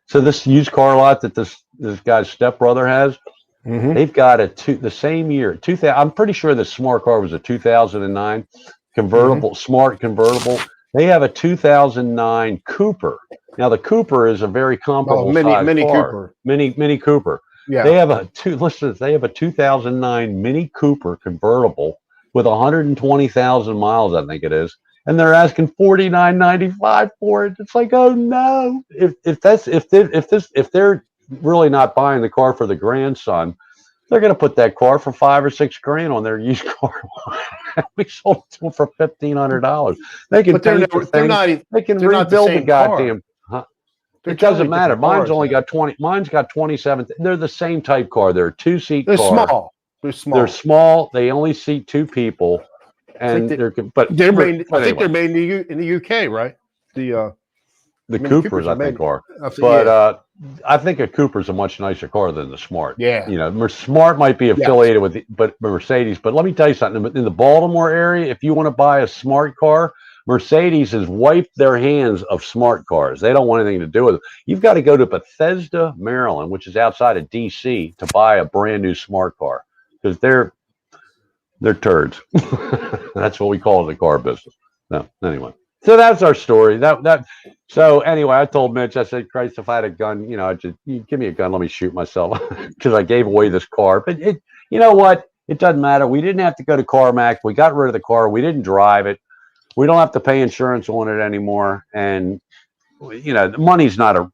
so this used car lot that this guy's stepbrother has, they've got the same year, 2000. I'm pretty sure the smart car was a 2009 convertible, smart convertible. They have a 2009 Cooper. Now the Cooper is a very comparable size Mini car. Cooper. Mini Cooper. Yeah. They have a 2009 Mini Cooper convertible with 120,000 miles, I think it is. And they're asking $49.95 for it. It's like, oh no! If they're really not buying the car for the grandson, they're going to put that car for $5,000 or $6,000 on their used car. We sold it to them for $1,500. They can paint the thing. They can rebuild the goddamn. It doesn't matter. Mine's only got 20. Mine's got 27. They're the same type car. They're a 2-seat car. Small. They're small. They only seat 2 people. And I think they're made in the UK, right? The Coopers, I think, are. But I think a Cooper's a much nicer car than the Smart. Yeah. Smart might be affiliated with Mercedes, but let me tell you something. In the Baltimore area, if you want to buy a Smart car, Mercedes has wiped their hands of smart cars. They don't want anything to do with it. You've got to go to Bethesda, Maryland, which is outside of D.C., to buy a brand new smart car because they're turds. That's what we call it in the car business. No, anyway. So that's our story. So anyway, I told Mitch, I said, Christ, if I had a gun, you give me a gun, let me shoot myself because I gave away this car. But you know what? It doesn't matter. We didn't have to go to CarMax. We got rid of the car. We didn't drive it. We don't have to pay insurance on it anymore. And, the money's not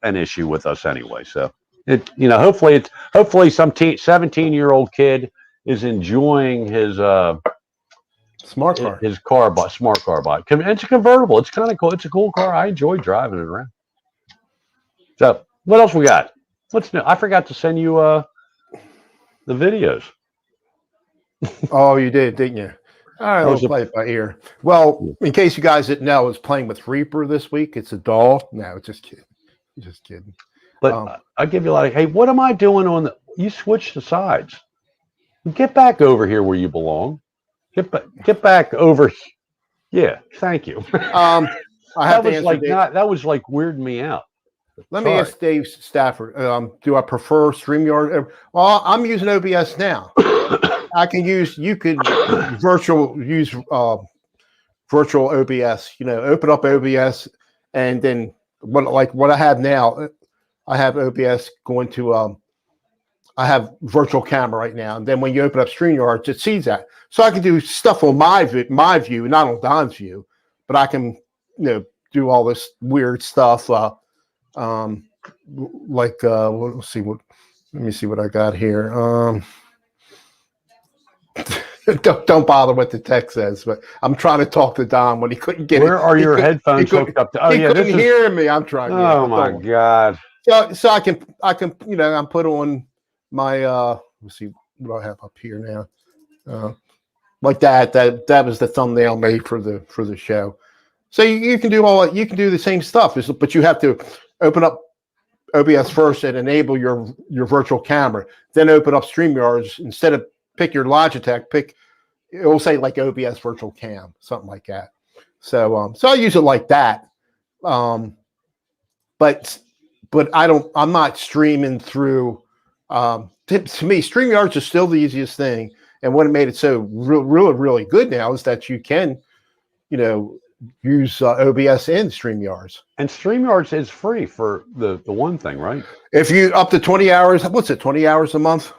an issue with us anyway. So hopefully some 17-year-old kid is enjoying his, Smart car. His smart car buy. It's a convertible. It's kind of cool. It's a cool car. I enjoy driving it around. So, what else we got? What's new? I forgot to send you the videos. Oh, you did, didn't you? All right, I'll play it by ear. Well, in case you guys didn't know, I was playing with Reaper this week. It's a doll. No, just kidding. Just kidding. But I give you a lot of, hey, what am I doing you switch the sides. Get back over here where you belong. Get back over. Yeah, thank you. I have to answer that was like weirding me out. Let me ask Dave Stafford. Do I prefer StreamYard? Well, I'm using OBS now. You could use virtual OBS. Open up OBS, and then what I have now. I have OBS going to. I have virtual camera right now, and then when you open up StreamYard, it sees that. So I can do stuff on my view, not on Don's view, but I can, do all this weird stuff. Let me see what I got here. Don't bother what the text says, but I'm trying to talk to Don when he couldn't get it. Where are your headphones hooked up to? Oh, he couldn't hear me. I'm trying. Oh my God. So I can, I'm put on my, let's see what I have up here now. Like that was the thumbnail made for the show. So you can do you can do the same stuff, but you have to open up OBS first and enable your virtual camera, then open up StreamYard. Instead of pick your Logitech, it will say like OBS virtual cam, something like that. So I use it like that. But I'm not streaming through. To me, StreamYard is still the easiest thing. And what made it so really, really good now is that you can, use OBS in StreamYard. And StreamYard is free for the one thing, right? If you up to 20 hours, what's it, 20 hours a month?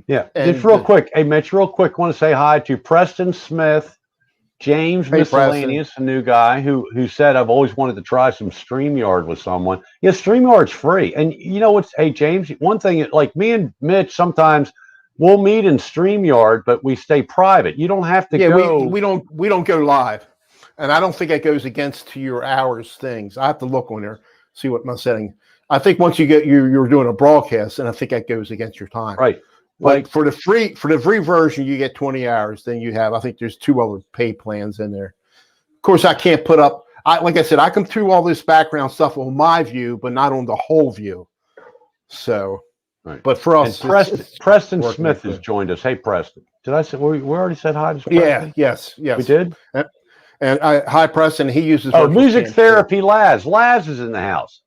Yeah. And just real quick. Hey, Mitch, real quick, want to say hi to Preston Smith, James Miscellaneous, a new guy who said, I've always wanted to try some StreamYard with someone. Yeah, StreamYard's free. And hey, James, one thing, like me and Mitch, sometimes we'll meet in StreamYard, but we stay private. You don't have to go. We don't go live. And I don't think it goes against your hours things. I have to look on there, see what my setting. I think once you get you're doing a broadcast, and I think that goes against your time. Right. But for the free version, you get 20 hours. Then you have, I think there's 2 other paid plans in there. Of course, I can't put up. Like I said, I can do all this background stuff on my view, but not on the whole view. So, right. But for us, Preston Smith has joined us. Hey, Preston. Did I say we already said hi to Preston? Yeah. Yes. We did. And hi, Preston. He uses. Music therapy. Laz is in the house.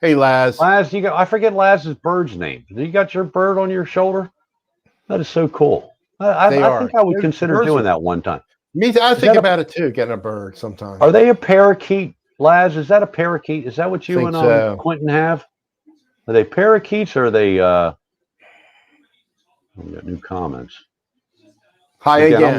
Hey, Laz. Laz, I forget Laz's bird's name. You got your bird on your shoulder? That is so cool. I think I would consider doing that one time. I think about it too, getting a bird sometime. Are they a parakeet, Laz? Is that a parakeet? Is that what you and Quentin have? Are they parakeets or are they? We got new comments. Hi again.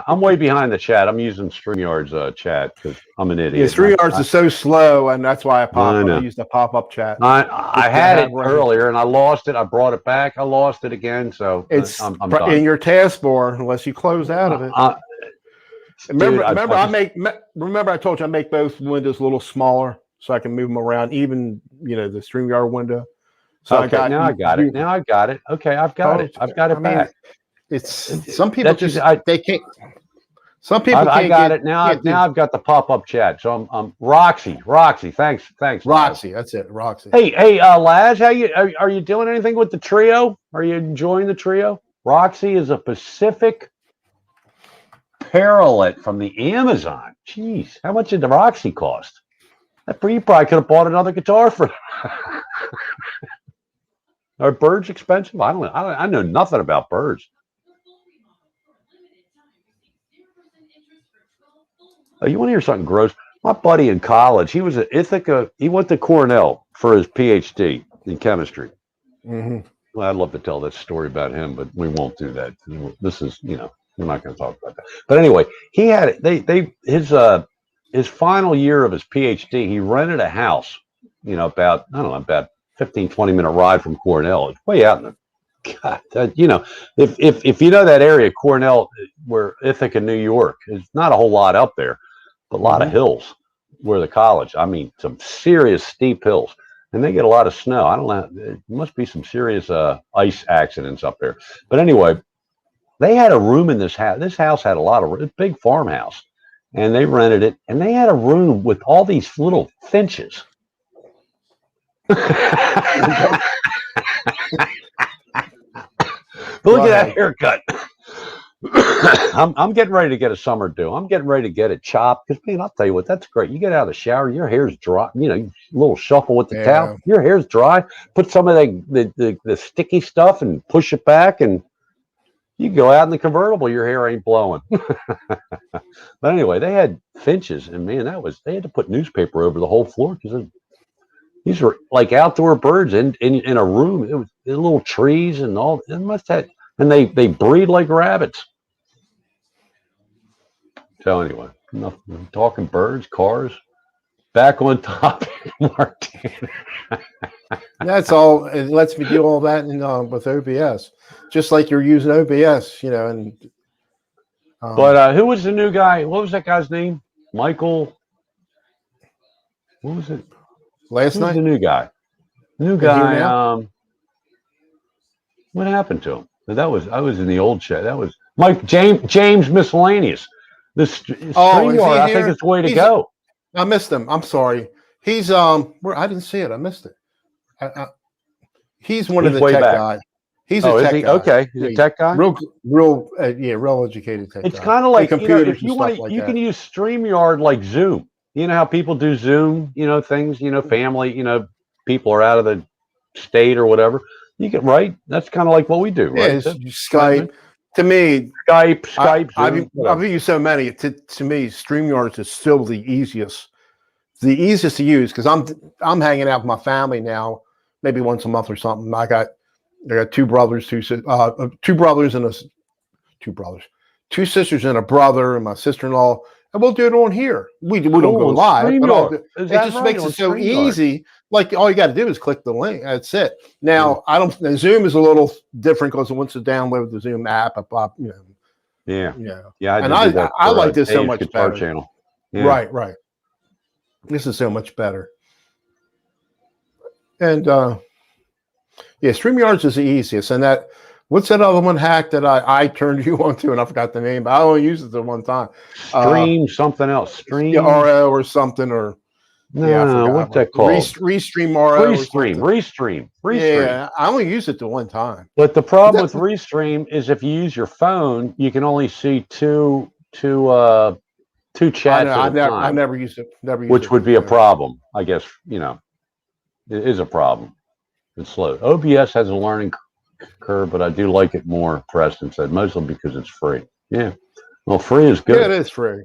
I'm way behind the chat. I'm using StreamYard's chat because I'm an idiot. Yeah, StreamYard's is so slow, and that's why I used the pop-up chat. I had it earlier, and I lost it. I brought it back. I lost it again. So I'm done. In your taskbar, unless you close out of it. Remember, I told you I make both windows a little smaller so I can move them around, even the StreamYard window. So I got it. Now I got it. Okay, I've got it. I've got it back. Some people they can't. Some people can't. I got it now. Now I've got the pop-up chat. So I'm Roxy. Thanks. Roxy, that's it. Roxy. Hey, Laz, are you doing anything with the trio? Are you enjoying the trio? Roxy is a Pacific Parrot from the Amazon. Jeez, how much did the Roxy cost? You probably could have bought another guitar for. Are birds expensive? I don't know. I know nothing about birds. You want to hear something gross? My buddy in college, he was at Ithaca. He went to Cornell for his PhD in chemistry. Mm-hmm. Well, I'd love to tell this story about him, but we won't do that. This is, we're not going to talk about that. But anyway, he had his final year of his PhD. He rented a house, about I don't know, about 15, 20-minute ride from Cornell. It's way out in the God, if you know that area, Cornell, where Ithaca, New York, is not a whole lot up there, but a lot of hills where the college. I mean, some serious steep hills, and they get a lot of snow. I don't know. There must be some serious ice accidents up there. But anyway, they had a room in this house. This house had a big farmhouse, and they rented it, and they had a room with all these little finches. Look at that haircut. I'm getting ready to get a summer do. I'm getting ready to get it chopped because, man, I'll tell you what, that's great. You get out of the shower, your hair's dry. A little shuffle with the towel, your hair's dry. Put some of the sticky stuff and push it back, and you go out in the convertible. Your hair ain't blowing. But anyway, they had finches, and man, they had to put newspaper over the whole floor because these were like outdoor birds in a room. It was little trees and all. It must have, and they breed like rabbits. So anyway, enough talking birds, cars. Back on topic, Martin. That's all. It lets me do all that with OBS, just like you're using OBS, And but who was the new guy? What was that guy's name? Michael. What was it? Last night, the new guy. What happened to him? I was in the old chat. That was James Miscellaneous. StreamYard, I think it's the way to go. I missed him. I'm sorry. He's where I didn't see it. I missed it. He's one of the tech guys. He's a tech guy. Okay, he's a tech guy. Real educated tech guy. It's kind of like if you want, you can use StreamYard like Zoom. You know how people do Zoom, things, family, people are out of the state or whatever. You can, right? That's kind of like what we do, right? Yeah, Skype. To me, Skype, Zoom. I've used so many. To me, StreamYard is still the easiest to use because I'm hanging out with my family now, maybe once a month or something. I got two brothers, two sisters, and a brother, and my sister-in-law. And we'll do it on here. We don't go live, but it just makes it so easy. Like all you got to do is click the link. That's it. Now Zoom is a little different because once you download the Zoom app, Yeah. And I like this so much better. Channel. Yeah. Right. This is so much better. And StreamYards is the easiest. And what's that other one hack that I turned you on to, and I forgot the name, but I only used it the one time. Something else. Stream RO or something, or what's that called? Restream RO. Restream. Yeah, I only used it the one time. But the problem with Restream is if you use your phone, you can only see two chats at a time. I never used it. Which would be a problem, I guess. It is a problem. It's slow. OBS has a learning curve, but I do like it more, Preston said, mostly because it's free. Yeah. Well, free is good. Yeah, it is free.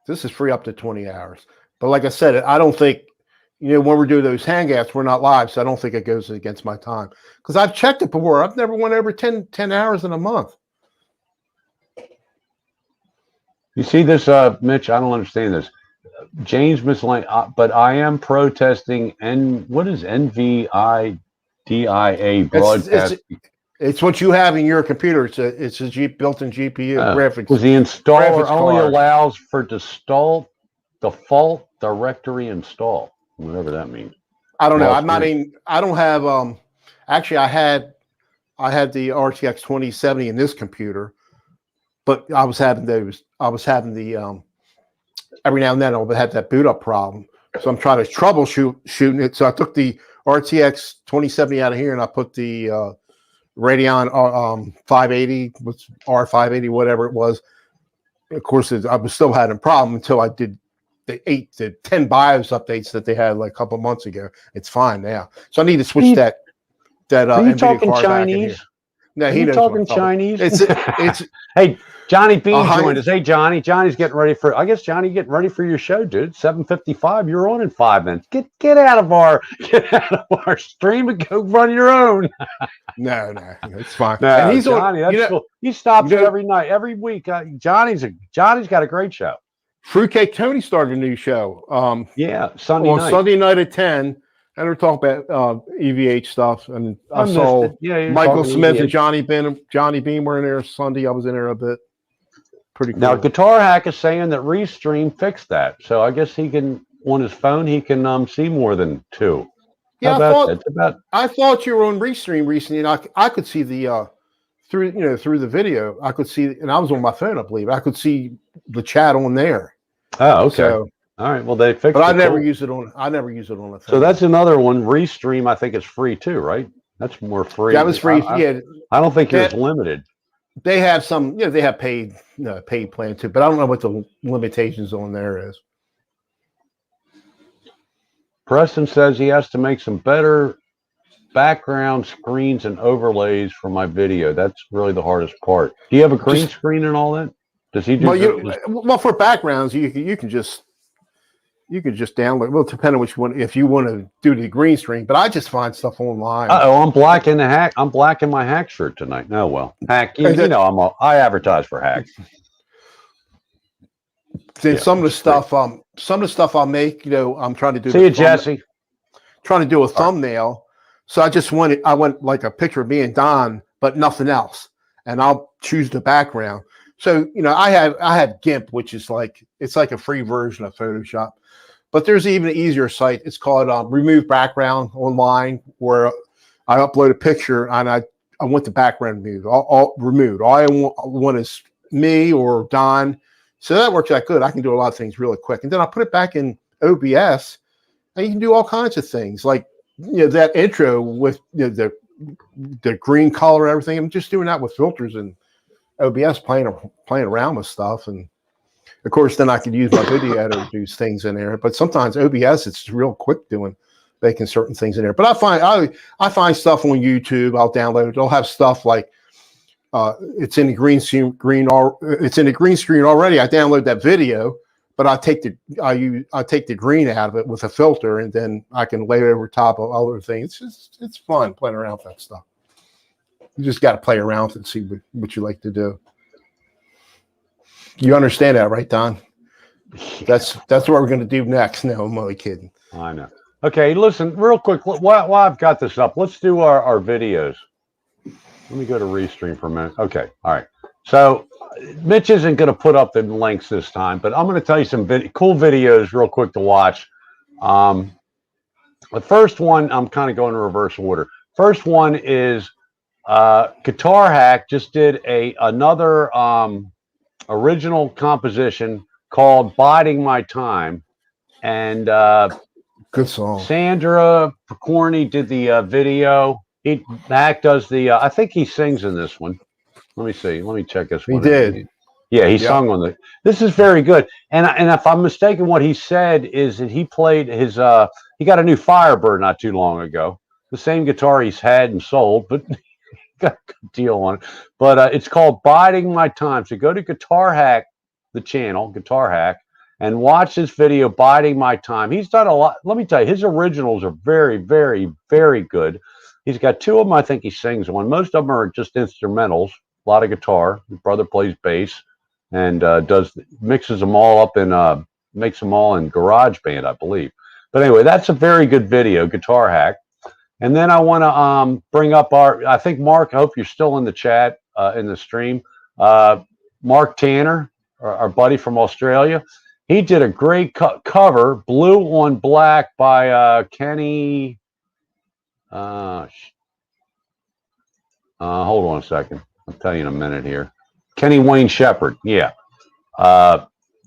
This is free up to 20 hours. But like I said, I don't think, when we're doing those hangouts, we're not live, so I don't think it goes against my time. Because I've checked it before. I've never went over 10 hours in a month. You see this, Mitch? I don't understand this. James Miscellaneous, but I am protesting. And what is NVIDIA broadcast? It's what you have in your computer. It's a built-in GPU graphics. Because the installer only allows for default directory install, whatever that means. I don't know. I don't have. Actually, I had the RTX 2070 in this computer, but I was having the every now and then I'll have that boot up problem. So I'm trying to troubleshooting it. So I took the RTX 2070 out of here and I put the Radeon 580, R580, whatever it was. Of course, I was still having a problem until I did the 8 to 10 BIOS updates that they had like a couple months ago. It's fine now. So I need to switch that Are you NVIDIA talking card Chinese? No, Are he you knows what talking I'm talking. Chinese? It's Hey, Johnny Bean Uh-huh. joined us. Hey, Johnny's getting ready for. I guess Johnny getting ready for your show, dude. 7:55. You're on in 5 minutes. Get out of our stream and go run your own. no, it's fine. And No, he's on. Johnny, that's cool. He stops you know, every night, every week. Johnny's got a great show. Fruitcake Tony started a new show. Yeah, Sunday On night. Sunday night at 10, and we're talking about EVH stuff. And I missed saw it. Yeah, you're Michael talking Smith and EVH. Johnny Bean were in there Sunday. I was in there a bit. Pretty cool. Now, Guitar Hack is saying that Restream fixed that, so I guess he can on his phone he can see more than two. Yeah, I thought you were on Restream recently, and I could see the through the video. I could see, and I was on my phone, I believe. I could see the chat on there. Oh, okay. So, all right. Well, they fixed it. But I never use it on the phone. So that's another one. Restream, I think it's free too, right? That's more free. That was free. I don't think yours limited. They have some, they have paid plan too, but I don't know what the limitations on there is. Preston says he has to make some better background screens and overlays for my video. That's really the hardest part. Do you have a green screen and all that? Does he do? Well, for backgrounds, you can just download. Well, depending on which one. If you want to do the green screen, but I just find stuff online. I'm blacking I'm blacking my Hack shirt tonight. No, well, Hack. You know, I advertise for Hack. Then some of the stuff I'll make. I'm trying to do. See you, Jesse. Trying to do a thumbnail. So I went like a picture of me and Don, but nothing else, and I'll choose the background. So I have GIMP, which is it's like a free version of Photoshop, but there's even an easier site. It's called Remove Background online, where I upload a picture and I want the background removed. All removed. All I want is me or Don. So that works out good. I can do a lot of things really quick, and then I put it back in OBS, and you can do all kinds of things like that intro with the green color, everything. I'm just doing that with filters and OBS, playing around with stuff, and of course then I could use my video editor to do things in there. But sometimes OBS, it's real quick making certain things in there. But I find stuff on YouTube. I'll download it. They'll have stuff like it's in the green screen. It's in the green screen already. I download that video, but I take the green out of it with a filter, and then I can lay it over top of other things. It's fun playing around with that stuff. You just got to play around with it and see what you like to do. You understand that, right, Don? That's what we're going to do next. No, I'm only kidding. I know. Okay, listen, real quick. While I've got this up, let's do our videos. Let me go to Restream for a minute. Okay, all right. So Mitch isn't going to put up the links this time, but I'm going to tell you some cool videos real quick to watch. The first one, I'm kind of going in reverse order. First one is Guitar Hack just did another original composition called "Biding My Time," and good song. Sandra Picorni did the video. Hack does the. I think he sings in this one. Let me see. Let me check this one. He did. Yeah, he sung on the. This is very good. And if I'm mistaken, what he said is that he played his. He got a new Firebird not too long ago. The same guitar he's had and sold, but got a good deal on it. But it's called "Biding My Time." So go to Guitar Hack, the channel Guitar Hack, and watch this video, "Biding My Time." He's done a lot. Let me tell you, his originals are very, very, very good. He's got two of them. I think he sings on. Most of them are just instrumentals. A lot of guitar. His brother plays bass and mixes them all up and makes them all in GarageBand, I believe. But anyway, that's a very good video, Guitar Hack. And then I want to bring up I think Mark, I hope you're still in the chat, in the stream. Mark Tanner, our buddy from Australia. He did a great cover, Blue on Black by Kenny. Hold on a second. I'll tell you in a minute here. Kenny Wayne Shepherd. Yeah.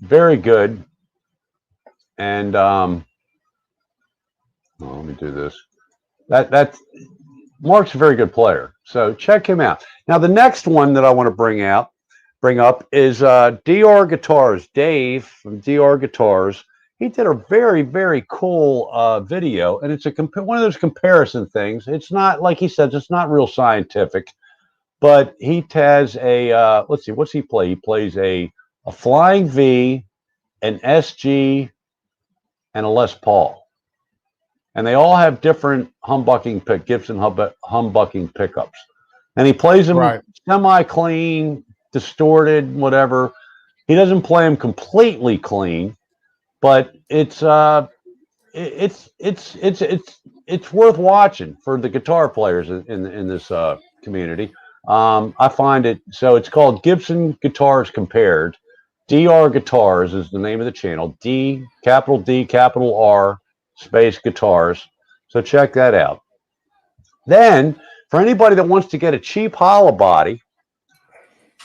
Very good. And let me do this. That's Mark's a very good player. So check him out. Now the next one that I want to bring up is DR Guitars. Dave from DR Guitars. He did a very, very cool video, and it's one of those comparison things. It's not, like he says, it's not real scientific, but he has a let's see, what's he play? He plays a Flying V, an SG, and a Les Paul, and they all have different Gibson humbucking pickups, and he plays them Right. semi clean, distorted, whatever. He doesn't play them completely clean, but it's worth watching for the guitar players in this community. I find it, so it's called Gibson Guitars Compared. DR Guitars is the name of the channel. D, capital R, space guitars. So check that out. Then, for anybody that wants to get a cheap hollow body,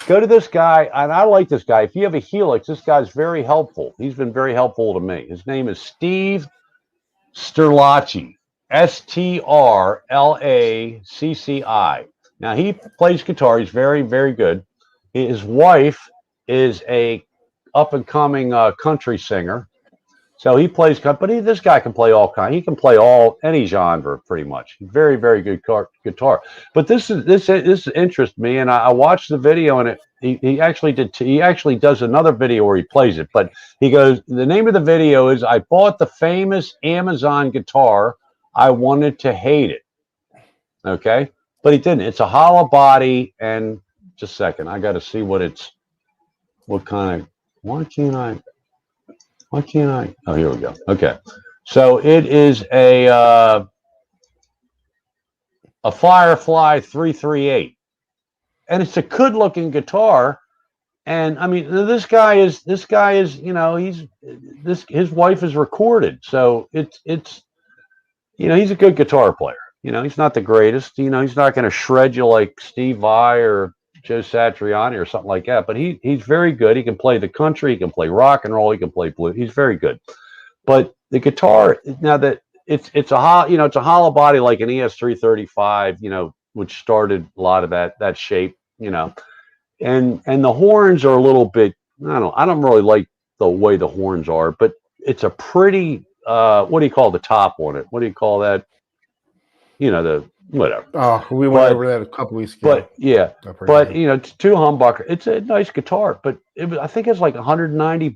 go to this guy, and I like this guy. If you have a Helix, this guy's very helpful. He's been very helpful to me. His name is Steve Strlacci, Strlacci. Now, he plays guitar. He's very, very good. His wife is a up-and-coming country singer. So he plays, but this guy can play all kinds. He can play any genre pretty much. Very, very good guitar. But this interests me, and I watched the video, and he actually does another video where he plays it. But he goes, the name of the video is "I bought the famous Amazon guitar. I wanted to hate it." Okay, but he didn't. It's a hollow body, and just a second, I got to see what kind of. Why can't I? Oh, here we go. Okay. So it is a Firefly 338. And it's a good looking guitar. And I mean, this guy is, his wife is recorded. So it's, he's a good guitar player. He's not the greatest, he's not going to shred you like Steve Vai or Joe Satriani or something like that, but he's very good. He can play the country, he can play rock and roll, he can play blues. He's very good. But the guitar, now that it's a hollow body like an ES335, which started a lot of that shape, and the horns are a little bit, I don't really like the way the horns are, but it's a pretty what do you call the top on it? What do you call that? The whatever. Oh, we went over that a couple weeks ago. But yeah, but it's two humbucker. It's a nice guitar, but I think it's like $190.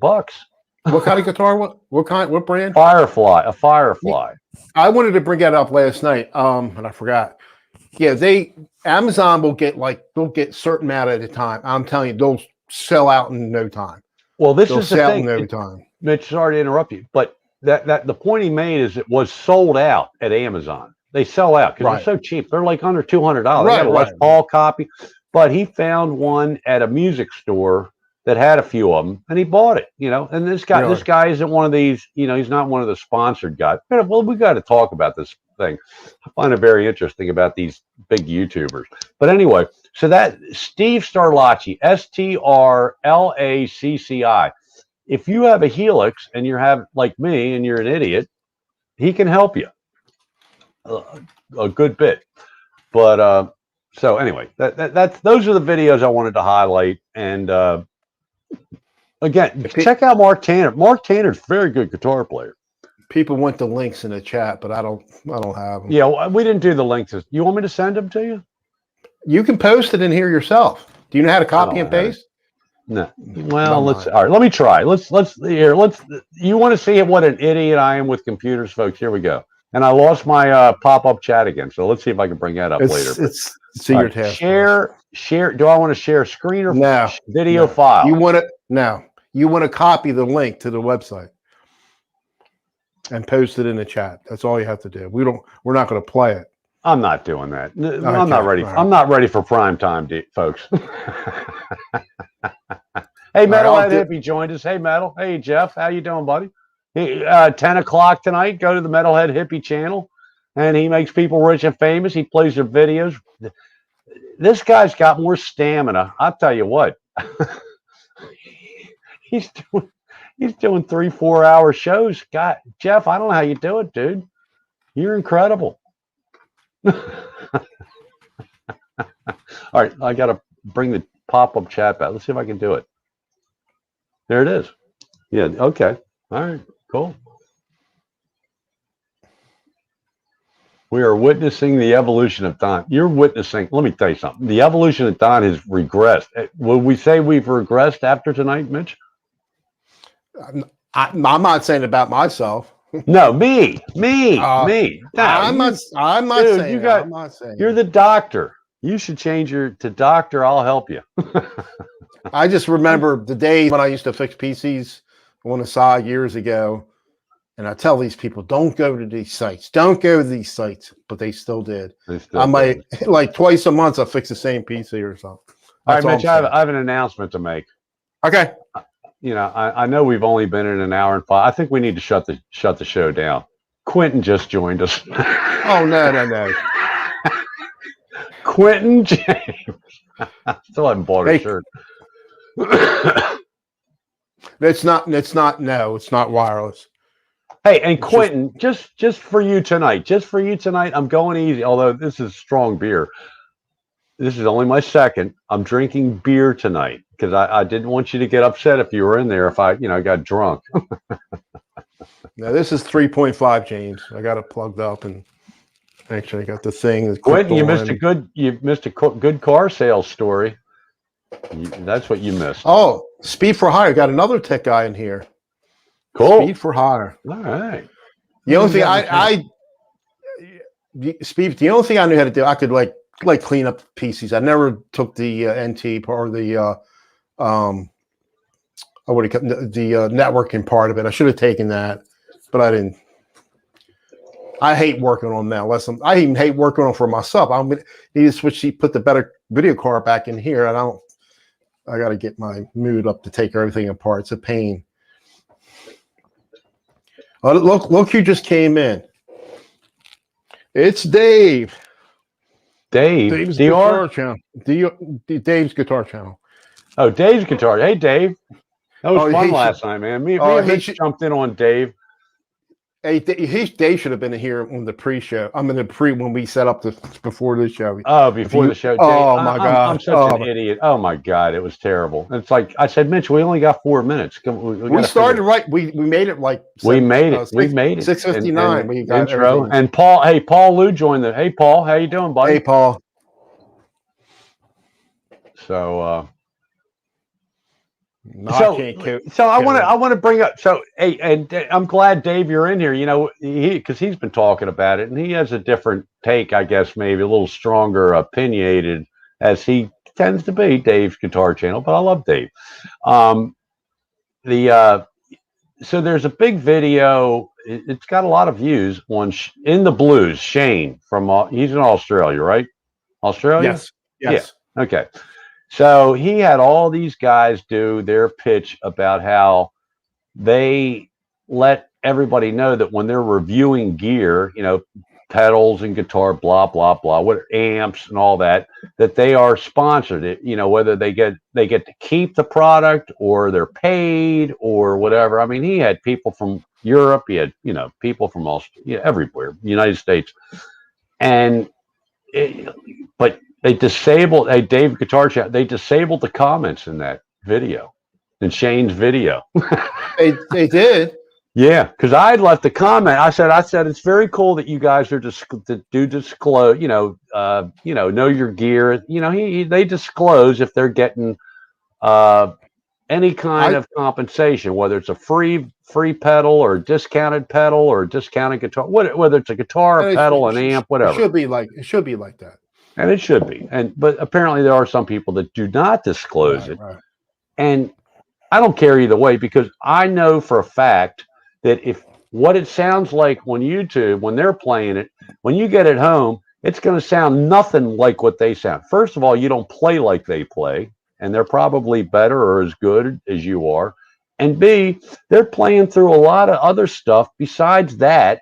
What kind of guitar? What brand? Firefly, a Firefly. I wanted to bring that up last night, and I forgot. Yeah, Amazon will get certain amount at a time. I'm telling you, they'll sell out in no time. Well, they'll is the thing. In no time. Mitch, sorry to interrupt you, but that the point he made is it was sold out at Amazon. They sell out because they're so cheap. They're like under $200. They got a Les Paul copy, but he found one at a music store that had a few of them, and he bought it. And this guy isn't one of these. He's not one of the sponsored guys. Well, we got to talk about this thing. I find it very interesting about these big YouTubers. But anyway, so that Steve Strlacci, Strlacci. If you have a Helix and like me and you're an idiot, he can help you a good bit. But so anyway, those are the videos I wanted to highlight. And again, check out Mark Tanner. Mark Tanner's a very good guitar player. People want the links in the chat, but I don't have them. Yeah, we didn't do the links. You want me to send them to you? You can post it in here yourself. Do you know how to copy and paste? No. Well, all right. Let me try. Let's. You want to see what an idiot I am with computers, folks? Here we go. And I lost my pop-up chat again, so let's see if I can bring that up later. It's your task. Share. Do I want to share screen or video no. file? You want to copy the link to the website and post it in the chat. That's all you have to do. We're not going to play it. I'm not doing that. I'm not ready. Right. I'm not ready for prime time, folks. Hey, Metalhead Hippie joined us. Hey, Metal. Hey, Jeff. How you doing, buddy? Hey, 10 o'clock tonight, go to the Metalhead Hippie channel, and he makes people rich and famous. He plays their videos. This guy's got more stamina. I'll tell you what. He's doing 3-4 hour shows. God, Jeff, I don't know how you do it, dude. You're incredible. All right, I got to bring the pop-up chat back. Let's see if I can do it. There it is. Yeah, okay. All right, cool. We are witnessing the evolution of Don. You're witnessing. Let me tell you something. The evolution of Don has regressed. Would we say we've regressed after tonight, Mitch? I'm not saying about myself. No, me. No, I'm not. I'm not dude, saying. I'm not saying. You're the doctor. You should change to doctor. I'll help you. I just remember the days when I used to fix PCs on the side years ago, and I tell these people, don't go to these sites. Don't go to these sites, but they still did. I might like twice a month. I fix the same PC or something. All right, Mitch. I have an announcement to make. Okay. You know, I know we've only been in an hour and 5. I think we need to shut the show down. Quentin just joined us. Oh no. Quentin James. Still haven't bought a shirt. It's not wireless. Hey, and Quentin, just for you tonight, I'm going easy. Although this is strong beer. This is only my second. I'm drinking beer tonight because I didn't want you to get upset if you were in there if I got drunk. Now this is 3.5, James. I got it plugged up and actually I got the thing. Quentin, you missed a good car sales story. That's what you missed. Oh, Speed for Hire. Got another tech guy in here. Cool. Speed for Hire. All right. The only thing the only thing I knew how to do, I could like clean up PCs. I never took the NT or the networking part of it. I should have taken that, but I didn't. I hate working on that. I even hate working on it for myself. I'm gonna need to put the better video card back in here. I got to get my mood up to take everything apart. It's a pain. Oh, look who just came in. It's Dave. Dave's Guitar Channel. Dave's Guitar Channel. Oh, Dave's Guitar. Hey, Dave. That was fun last night, man. Me and Mitch jumped in on Dave. Hey, Dave should have been here on the pre-show. I'm in the when we set up before the show. Oh, before the show. Oh, my God. I'm such an idiot. Oh, my God. It was terrible. It's like I said, Mitch, we only got 4 minutes. We started right. We made it like. We made it. 6:59. We got intro. Everything. And Paul Lou joined the. Hey, Paul. How you doing, buddy? Hey, Paul. So, I want to bring up. So, hey, and I'm glad Dave, you're in here. You know, because he's been talking about it, and he has a different take, I guess, maybe a little stronger, opinionated, as he tends to be. Dave's Guitar Channel, but I love Dave. So there's a big video. It's got a lot of views. One in the blues. Shane he's in Australia, right? Australia. Yes. Yeah. Okay. So he had all these guys do their pitch about how they let everybody know that when they're reviewing gear, pedals and guitar, blah, blah, blah, what amps and all that they are sponsored. Whether they get to keep the product or they're paid or whatever. I mean, he had people from Europe, he had, people from Australia, everywhere, United States. But they disabled Dave Guitar Chat. They disabled the comments in that video, in Shane's video. They did. Yeah, because I had left a comment. I said it's very cool that you guys are do disclose. Know your gear. They disclose if they're getting any kind of compensation, whether it's a free pedal or discounted pedal or discounted guitar, whether it's a guitar, a pedal, an amp, whatever. It should be like that. And it should be. But apparently there are some people that do not disclose it. Right. And I don't care either way, because I know for a fact that if what it sounds like on YouTube, when they're playing it, when you get it home, it's going to sound nothing like what they sound. First of all, you don't play like they play, and they're probably better or as good as you are. And B, they're playing through a lot of other stuff besides that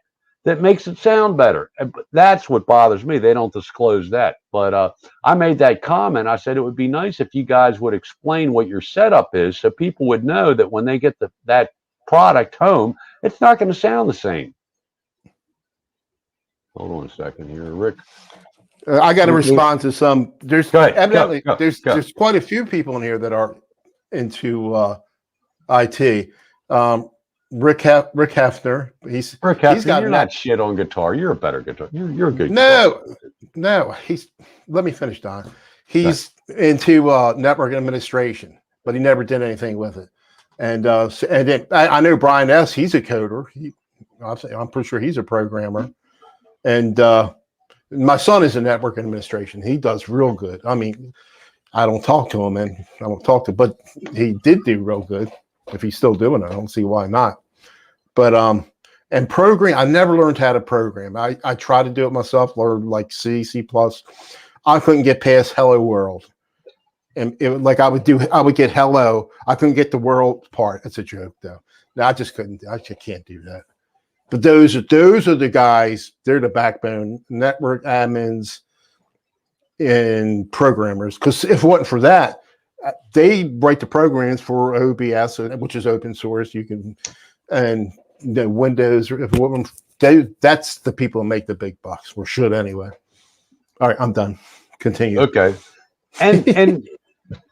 makes it sound better. That's what bothers me. They don't disclose that. But I made that comment. I said it would be nice if you guys would explain what your setup is so people would know that when they get that product home, it's not going to sound the same. Hold on a second here, Rick. I got to respond to some. There's evidently there's quite a few people in here that are into IT. Rick Hefner. He's got you're not shit on guitar. You're a better guitar. You're a good. No. He's. Let me finish, Don. He's into network administration, but he never did anything with it. And then I know Brian S. He's a coder. I'm pretty sure he's a programmer. And my son is in network administration. He does real good. I mean, I don't talk to him, and I don't talk to, but he did do real good. If he's still doing it, I don't see why not. But and program, I never learned how to program. I tried to do it myself, learn like C++. I couldn't get past Hello World, and I would get hello. I couldn't get the world part. That's a joke, though. No, I just couldn't. I just can't do that. But those are the guys. They're the backbone, network admins and programmers. Because if it wasn't for that, they write the programs for OBS, which is open source. You can, and the Windows. That's the people who make the big bucks, or should anyway. All right, I'm done. Continue. Okay. And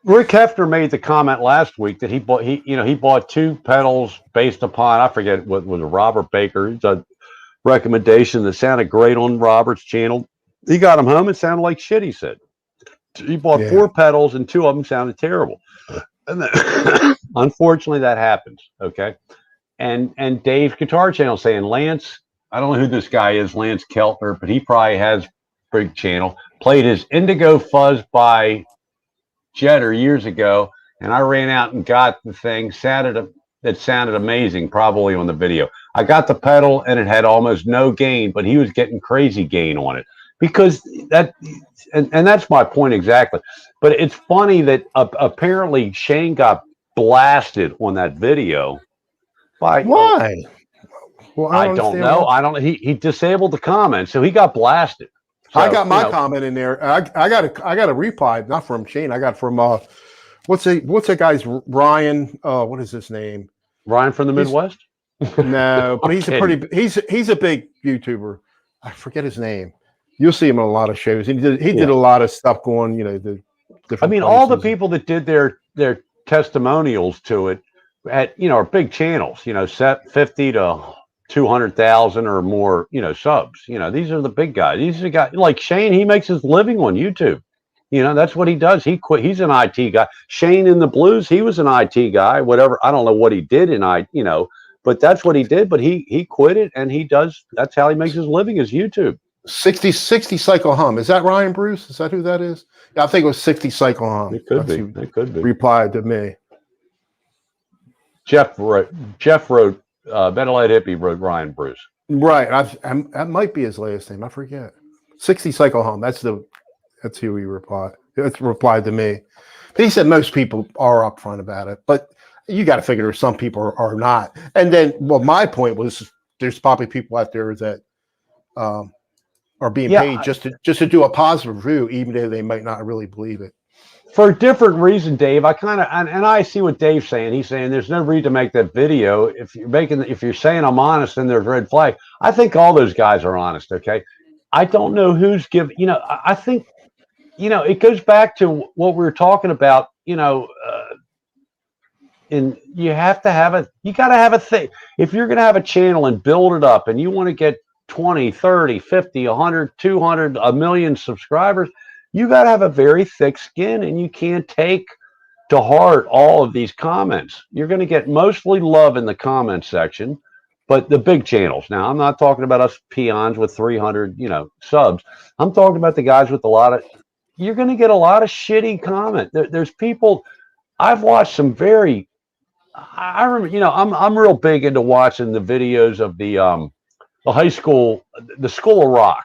Rick Hefner made the comment last week that he bought 2 pedals based upon, I forget what was Robert Baker's recommendation that sounded great on Robert's channel. He got them home. It sounded like shit, he said. He bought 4 pedals and 2 of them sounded terrible. And then, unfortunately, that happens. Okay. And Dave's guitar channel saying, Lance, I don't know who this guy is, Lance Keltner, but he probably has big channel, played his Indigo Fuzz by Jetter years ago, and I ran out and got the thing. That sounded amazing, probably on the video. I got the pedal and it had almost no gain, but he was getting crazy gain on it because and that's my point exactly. But it's funny that apparently Shane got blasted on that video. By why? Well, I don't know. I don't. He disabled the comment, so he got blasted. So, I got my comment in there. I got a reply, not from Shane. I got from what's that guy's Ryan? What is his name? Ryan from the Midwest? No, but he's he's a big YouTuber. I forget his name. You'll see him in a lot of shows. He did a lot of stuff going. The different. I mean, all the people that did their testimonials to it at are big channels. Set 50 to 200,000 or more, subs. These are the big guys. These are the guys like Shane. He makes his living on YouTube. That's what he does. He quit. He's an IT guy. Shane in the Blues, he was an IT guy. Whatever. I don't know what he did but that's what he did. But he quit it, and he does. That's how he makes his living is YouTube. 60 Cycle Hum. Is that Ryan Bruce? Is that who that is? Yeah, I think it was 60 Cycle Hum. It could be. It could be. Replied to me. Jeff wrote. Benelight Hippie wrote Ryan Bruce. Right. That might be his last name. I forget. 60 Cycle Hum. That's who he replied. It's replied to me. But he said most people are upfront about it, but you got to figure some people are not. And then, my point was, there's probably people out there that are being paid just to do a positive review, even though they might not really believe it. For a different reason, Dave. I kind of and I see what Dave's saying. He's saying there's no reason to make that video. If you're saying I'm honest, then there's red flag. I think all those guys are honest. Okay, I don't know who's giving. I think it goes back to what we were talking about. And you got to have a thing. If you're going to have a channel and build it up, and you want to get 20, 30, 50, 100, 200, a million subscribers. You got to have a very thick skin, and you can't take to heart all of these comments. You're going to get mostly love in the comment section, but the big channels. Now, I'm not talking about us peons with 300, subs. I'm talking about the guys with a lot of. You're going to get a lot of shitty comment. There's people. I've watched some very. I remember, I'm real big into watching the videos of the high school, the School of Rock.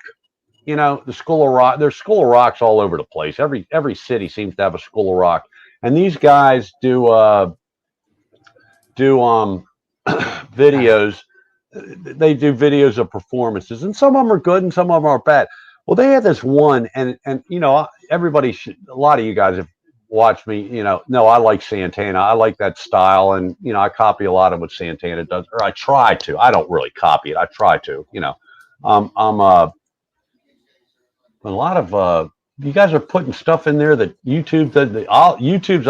The School of Rock. There's School of Rocks all over the place. Every city seems to have a School of Rock, and these guys do videos. They do videos of performances, and some of them are good, and some of them are bad. Well, they had this one, and everybody should. A lot of you guys have watched me. No, I like Santana. I like that style, and I copy a lot of what Santana does, or I try to. I don't really copy it. I try to. A lot of you guys are putting stuff in there that YouTube YouTube's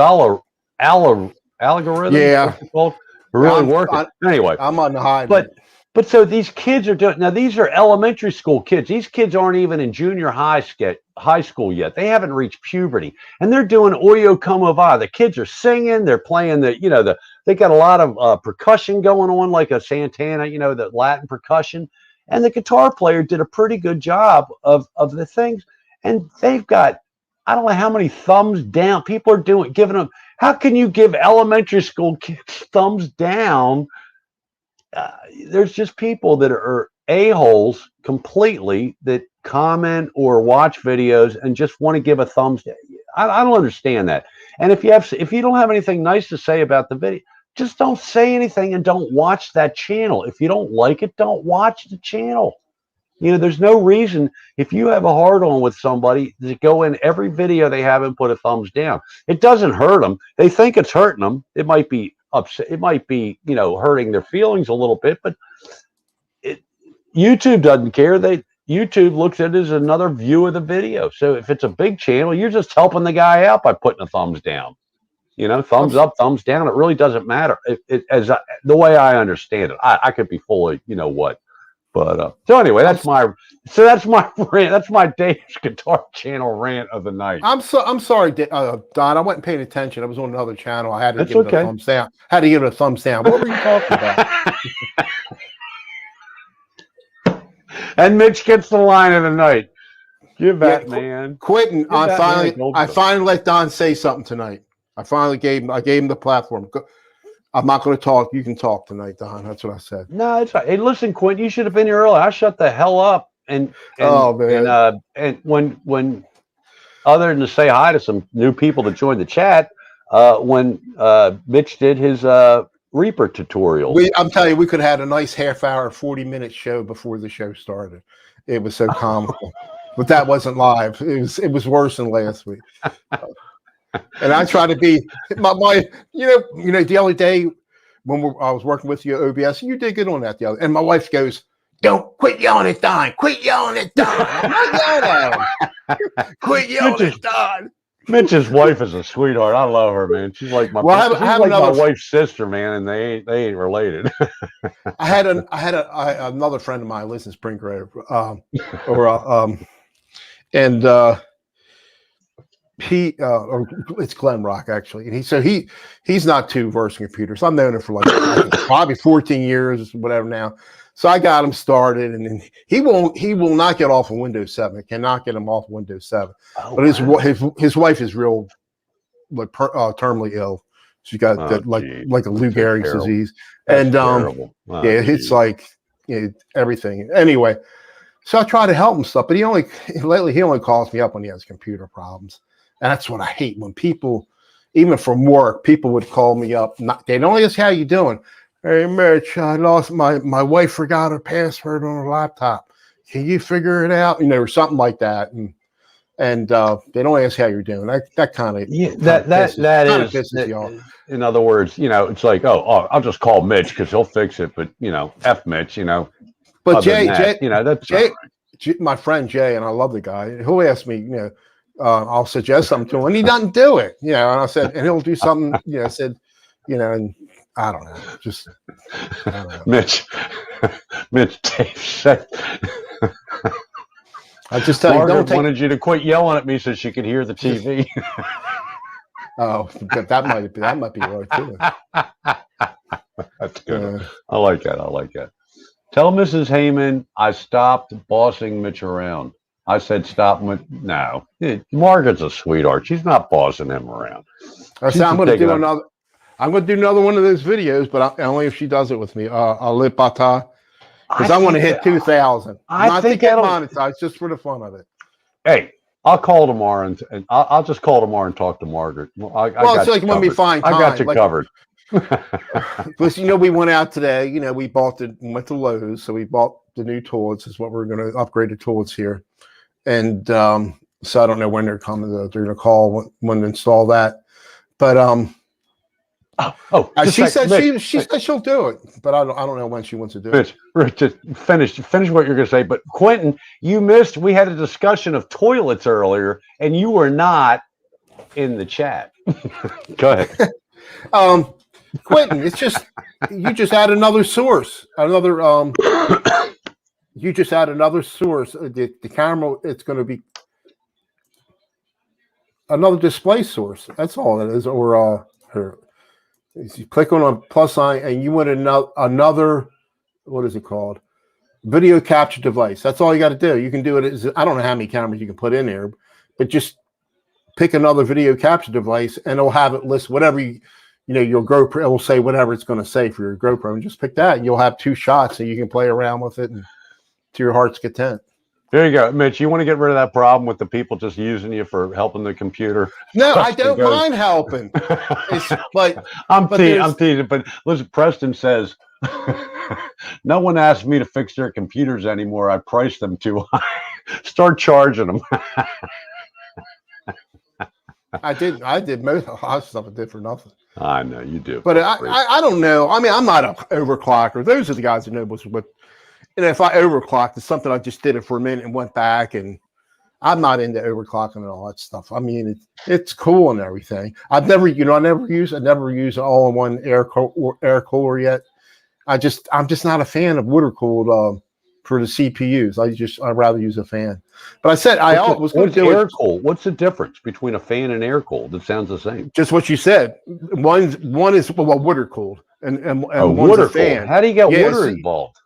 algorithm. Yeah. really working. Anyway, I'm on the high. But so these kids are doing, now these are elementary school kids. These kids aren't even in junior high school yet. They haven't reached puberty, and they're doing Oyo Como Va. The kids are singing, they're playing they got a lot of percussion going on, like a Santana, the Latin percussion. And the guitar player did a pretty good job of the things. And they've got, I don't know how many thumbs down. People are giving them, how can you give elementary school kids thumbs down? There's just people that are a-holes completely that comment or watch videos and just want to give a thumbs down. I don't understand that. And if you don't have anything nice to say about the video, just don't say anything and don't watch that channel. If you don't like it, don't watch the channel. There's no reason, if you have a hard on with somebody, to go in every video they have and put a thumbs down. It doesn't hurt them. They think it's hurting them. It might be upset. It might be, hurting their feelings a little bit, but YouTube doesn't care. YouTube looks at it as another view of the video. So if it's a big channel, you're just helping the guy out by putting a thumbs down. Thumbs up, thumbs down. It really doesn't matter. The way I understand it, I could be fully, what. But so anyway, that's my rant. That's my Dave's Guitar Channel rant of the night. I'm sorry, Don. I wasn't paying attention. I was on another channel. I had to give it a thumbs down. What were you talking about? And Mitch gets the line of the night. Give that man. Quentin, I finally let Don say something tonight. I finally gave him the platform. I'm not going to talk. You can talk tonight, Don. That's what I said. No, it's right. Hey, listen, Quentin, you should have been here early. I shut the hell up. And when other than to say hi to some new people that joined the chat, when Mitch did his Reaper tutorial. I'm telling you, we could have had a nice half-hour, 40-minute show before the show started. It was so comical. But that wasn't live. It was worse than last week. And I try to be the other day when I was working with you at OBS, you did good on that the other. And my wife goes, "Don't quit yelling at Don. Quit yelling at Don." I'm not yelling at him. Quit yelling at Don. Mitch's wife is a sweetheart. I love her, man. She's like my my wife's sister, man, and they ain't related. I had another friend of mine lives in Spring Grove, it's Glen Rock actually, and he's not too versed in computers. I've known him for like probably 14 years, whatever now. So I got him started, and then he will not get off of Windows 7. It cannot get him off of Windows 7. Oh, but his wife is real, like terminally ill. She's got like a Lou Gehrig's disease, and it's like everything. Anyway, so I try to help him stuff, but he only calls me up when he has computer problems. And that's what I hate, when people, even from work, people would call me up. They don't ask how you doing. "Hey, Mitch, I lost my wife forgot her password on her laptop. Can you figure it out?" Or something like that. And they don't ask how you're doing. That kind of pisses you off. In other words, it's like, oh, I'll just call Mitch because he'll fix it. But F Mitch, But Jay, my friend Jay, and I love the guy. He'll ask me, I'll suggest something to him, and he doesn't do it. And I said, and he'll do something. I said, and I don't know. Just I don't know. Mitch, Dave said. I just tell Margaret wanted you to quit yelling at me so she could hear the TV. Oh, that might be right too. That's good. I like that. Tell Mrs. Heyman I stopped bossing Mitch around. I said stop. No, Margaret's a sweetheart. She's not bossing him around. I said I'm going to do another. I'm going to do another one of those videos, but only if she does it with me. I'll bata, because I want to hit 2,000. I think get monetized just for the fun of it. Hey, I'll call tomorrow and I'll just call tomorrow and talk to Margaret. It's like when we find time. I got you covered. Because we went out today. We went to Lowe's, so we bought the new toilets. Is what we're going to upgrade the toilets here, and so I don't know when they're coming. They're going to call when to install that, but she said she'll do it, but I don't know when she wants to do it. Rich, just finish what you're going to say. But Quentin, you missed. We had a discussion of toilets earlier, and you were not in the chat. Go ahead. Quentin, it's just you just add another source, you just add another source. The camera, it's going to be another display source. That's all it is. Or here, you click on a plus sign, and you want another. What is it called? Video capture device. That's all you got to do. You can do it. I don't know how many cameras you can put in there, but just pick another video capture device, and it'll have it list whatever your GoPro. It will say whatever it's going to say for your GoPro, and just pick that, and you'll have 2 shots, so you can play around with it and to your heart's content. There you go, Mitch. You want to get rid of that problem with the people just using you for helping the computer? No, I don't mind helping. I'm teasing. But listen, Preston says, no one asked me to fix their computers anymore. I priced them too high. Start charging them. I did most of the stuff I did for nothing. I know you do. But I don't know. I mean, I'm not an overclocker. Those are the guys that know what's what. And if I overclocked, it's something I just did it for a minute and went back, and I'm not into overclocking and all that stuff. I mean, it's cool and everything. I never use an all-in-one air cooler yet. I'm just not a fan of water cooled for the CPUs. I'd rather use a fan. But I said was going to do air cooled. What's the difference between a fan and air cooled? It sounds the same. Just what you said. One is water cooled and one's water a fan. Cooled. How do you get water involved?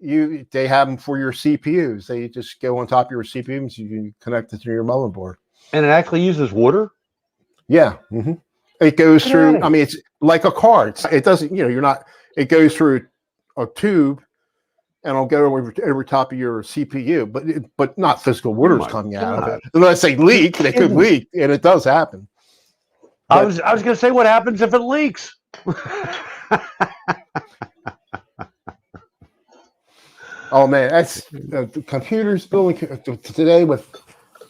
They have them for your CPUs. They just go on top of your CPUs. You can connect it to your motherboard. And it actually uses water? Yeah. Mm-hmm. It goes through, I mean, it's like a car. It doesn't, it goes through a tube and it'll go over top of your CPU, but not physical water's coming out of it. Unless they leak, they could leak, and it does happen. But, I was going to say, what happens if it leaks? Oh man, that's computers building today with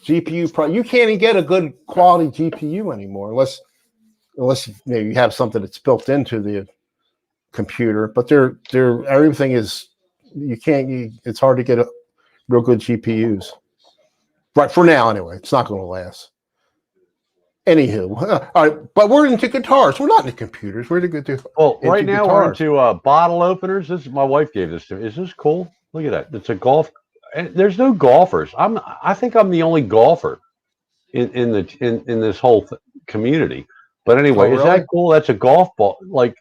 GPU. You can't even get a good quality GPU anymore unless you have something that's built into the computer. But they're everything is it's hard to get a real good GPUs. Right for now, anyway. It's not going to last. Anywho, all right, but we're into guitars. We're not into computers. We're into right now guitars. We're into bottle openers. This is my wife gave this to me. Is this cool? Look at that. It's a golf. There's no golfers. I think I'm the only golfer in this whole community. But anyway, Is that cool? That's a golf ball, like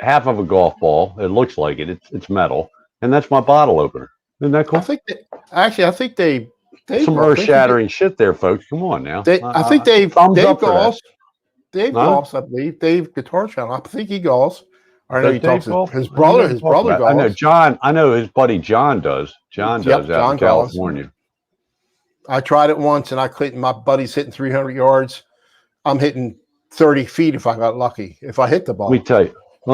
half of a golf ball. It looks like it. It's metal, and that's my bottle opener. Isn't that cool? I think they some earth-shattering shit there, folks. Come on now. I think Dave golfs. Dave golfs, I believe. Dave Guitar Channel. I think he golfs. I know he talks his brother. His brother golfs. I know John. I know his buddy John does. John does out in California. I tried it once, and my buddy's hitting 300 yards. I'm hitting 30 feet if I got lucky. If I hit the ball. Let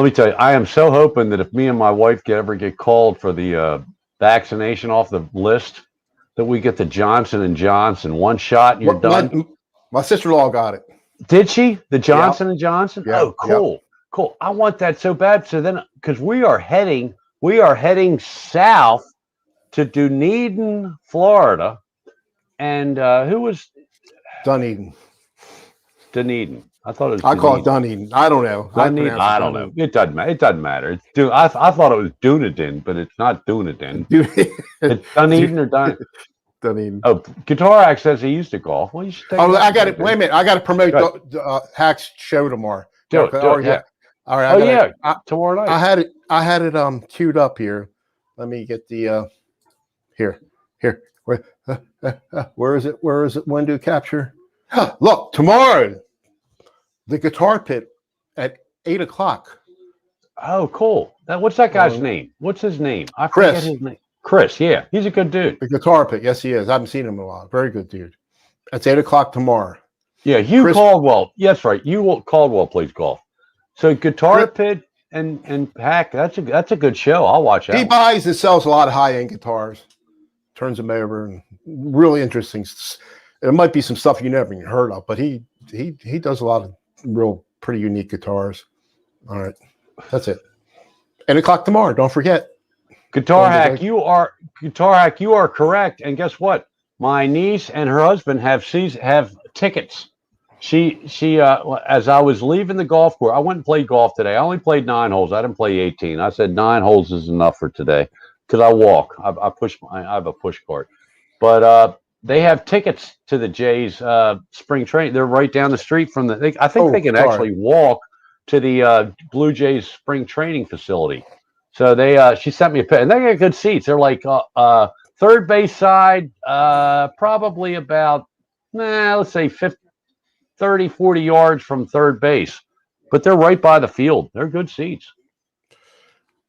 me tell you. I am so hoping that if me and my wife ever get called for the vaccination off the list, that we get the Johnson & Johnson one shot and you're done. My sister-in-law got it. Did she? The Johnson & Johnson? Yep. Oh, cool. Yep. Cool. I want that so bad. So then, because we are heading south to Dunedin, Florida. And who was Dunedin? Dunedin. I thought it was. I call it Dunedin. I don't know. I don't know. It doesn't matter. It doesn't matter. I thought it was Dunedin, but it's not Dunedin. It's Dunedin or Dunedin. Oh, Guitar Hack says he used to golf. Well, you should take I got it. Wait a minute. I got to promote Hack's show tomorrow. Do it. Yeah. All right. Tomorrow night. I had it queued up here. Let me get the here. Where is it? Where is it? Window capture. Look, tomorrow. The Guitar Pit at 8:00. Oh, cool. What's that guy's name? What's his name? I forget his name. Chris, yeah. He's a good dude. The Guitar Pit. Yes, he is. I haven't seen him in a while. Very good dude. It's 8:00 tomorrow. Yeah, Hugh Caldwell. Yes, right. Hugh Caldwell plays golf. So Guitar Pit and Hack, that's a good show. I'll watch that. He buys and sells a lot of high-end guitars. Turns them over and really interesting. There might be some stuff you never even heard of, but he does a lot of real pretty unique guitars. All right, that's it. 8:00 tomorrow. Don't forget. Guitar Hack, you are correct. And guess what? My niece and her husband have tickets As I was leaving the golf course, I went and played golf today. I only played 9 holes. I didn't play 18. I said 9 holes is enough for today because I walk. I have a push cart, but they have tickets to the Jays spring training. They're right down the street from I think they can actually walk to the Blue Jays spring training facility. So she sent me a picture, and they got good seats. They're like third base side, probably about let's say 30, 40 yards from third base, but they're right by the field. They're good seats.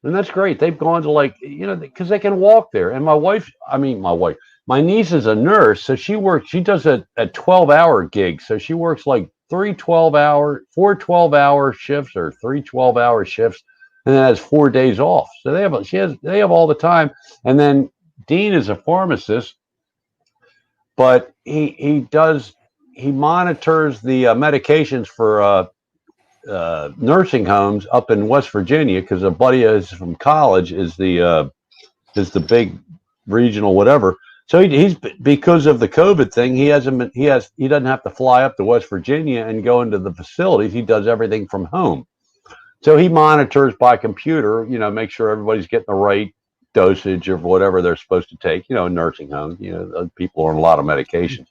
And that's great. They've gone to because they can walk there. And my niece is a nurse. So she does a 12-hour gig. So she works like 4 12-hour shifts or 3 12-hour shifts, and then has 4 days off. So they have all the time. And then Dean is a pharmacist, but he monitors the medications for nursing homes up in West Virginia because a buddy of his from college is the big regional whatever. So he's because of the COVID thing, he doesn't have to fly up to West Virginia and go into the facilities. He does everything from home. So he monitors by computer, make sure everybody's getting the right dosage of whatever they're supposed to take. Nursing homes, people are on a lot of medications.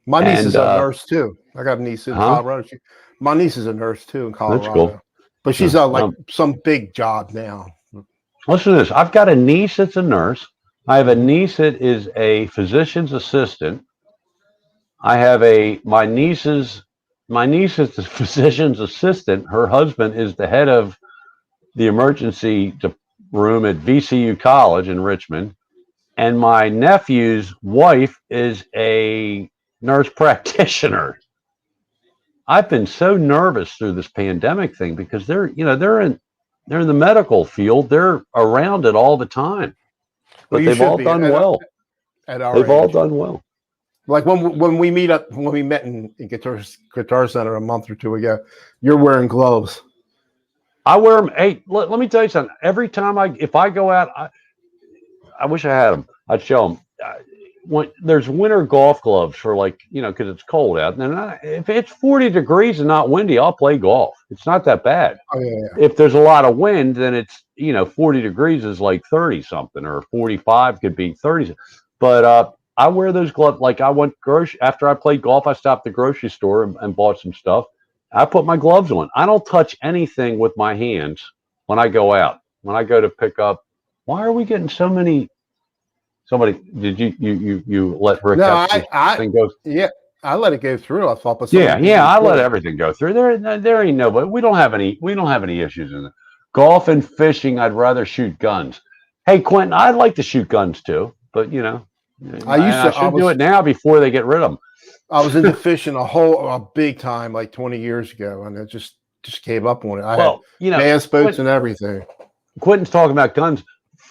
My niece is a nurse too. I got a niece in Colorado. My niece is a nurse too in Colorado. That's cool. But she's on some big job now. Listen to this. I've got a niece that's a nurse. I have a niece that is a physician's assistant. I have my niece is the physician's assistant. Her husband is the head of the emergency room at VCU College in Richmond. And my nephew's wife is a nurse practitioner. I've been so nervous through this pandemic thing because they're in the medical field. They're around it all the time, but they've all done well. They've all done well. Like when we met in Guitar Center a month or two ago, you're wearing gloves. I wear them. Hey, let me tell you something. Every time if I go out, I wish I had them. I'd show them. When there's winter golf gloves for because it's cold out. And if it's 40 degrees and not windy, I'll play golf. It's not that bad. Oh, yeah. If there's a lot of wind, then it's 40 degrees is like 30 something, or 45 could be 30. But I wear those gloves. Like I went after I played golf, I stopped at the grocery store and bought some stuff. I put my gloves on. I don't touch anything with my hands when I go out. When I go to pick up, why are we getting so many? Somebody, did you let Rick? No, thing go? Yeah, I let it go through. I thought, but I let everything go through. There ain't nobody. We don't have any issues in it. Golf and fishing, I'd rather shoot guns. Hey, Quentin, I'd like to shoot guns too, but I should do it now before they get rid of them. I was into fishing a big time, like 20 years ago, and it just gave up on it. I had bass boats and everything. Quentin's talking about guns.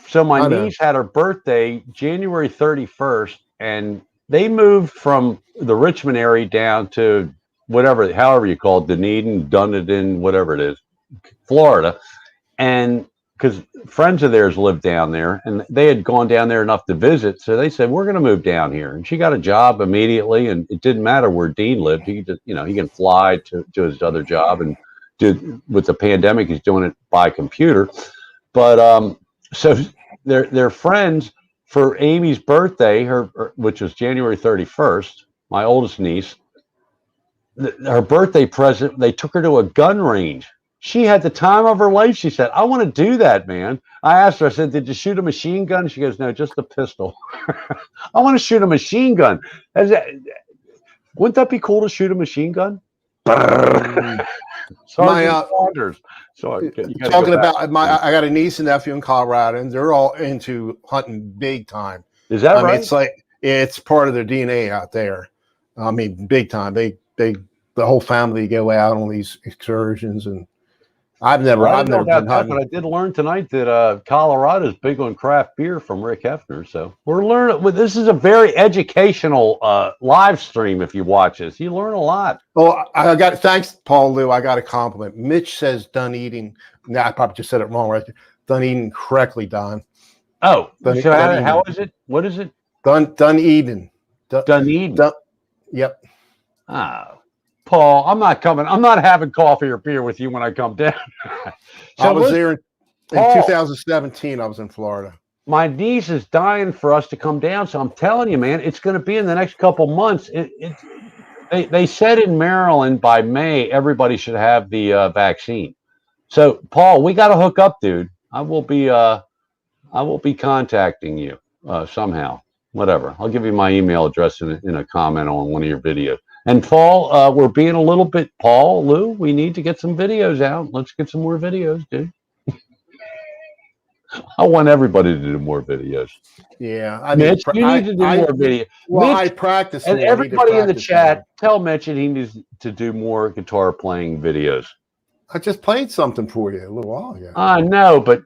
So my niece had her birthday January 31st, and they moved from the Richmond area down to however you call it, Dunedin, whatever it is, Florida. And because friends of theirs lived down there, and they had gone down there enough to visit, so they said, we're going to move down here. And she got a job immediately, and it didn't matter where Dean lived. He just, he can fly to his other job, and with the pandemic, he's doing it by computer. But so they're friends for Amy's birthday, which was January 31st, my oldest niece. Her birthday present, they took her to a gun range. She had the time of her life. She said, I want to do that, man. I asked her, I said, did you shoot a machine gun? She goes, no, just a pistol. I want to shoot a machine gun. Wouldn't that be cool to shoot a machine gun? Sorry, talking about I got a niece and nephew in Colorado, and they're all into hunting big time. Is that right? It's like it's part of their DNA out there. I mean, big time. They the whole family go out on these excursions, and I've never been hunting. But I did learn tonight that Colorado is big on craft beer from Rick Hefner. So we're learning. This is a very educational live stream. If you watch this, you learn a lot. Well, thanks, Paul Lou. I got a compliment. Mitch says Dunedin. Nah, I probably just said it wrong right there. Dunedin correctly, Don. Oh, Dunedin. How is it? What is it? Dunedin. Dunedin. Yep. Ah, Paul, I'm not coming. I'm not having coffee or beer with you when I come down. I was there in Paul, 2017. I was in Florida. My niece is dying for us to come down, so I'm telling you, man, it's going to be in the next couple months. They said in Maryland by May everybody should have the vaccine. So, Paul, we got to hook up, dude. I will be contacting you somehow. Whatever. I'll give you my email address in a comment on one of your videos. And Paul, we're being a little bit, Paul, Lou, we need to get some videos out. Let's get some more videos, dude. I want everybody to do more videos. Yeah, Mitch, you need to do more videos. Well, Mitch, I practice and more. everybody in the chat, more. tell Mitch that he needs to do more guitar playing videos. I just played something for you a little while ago. I know, but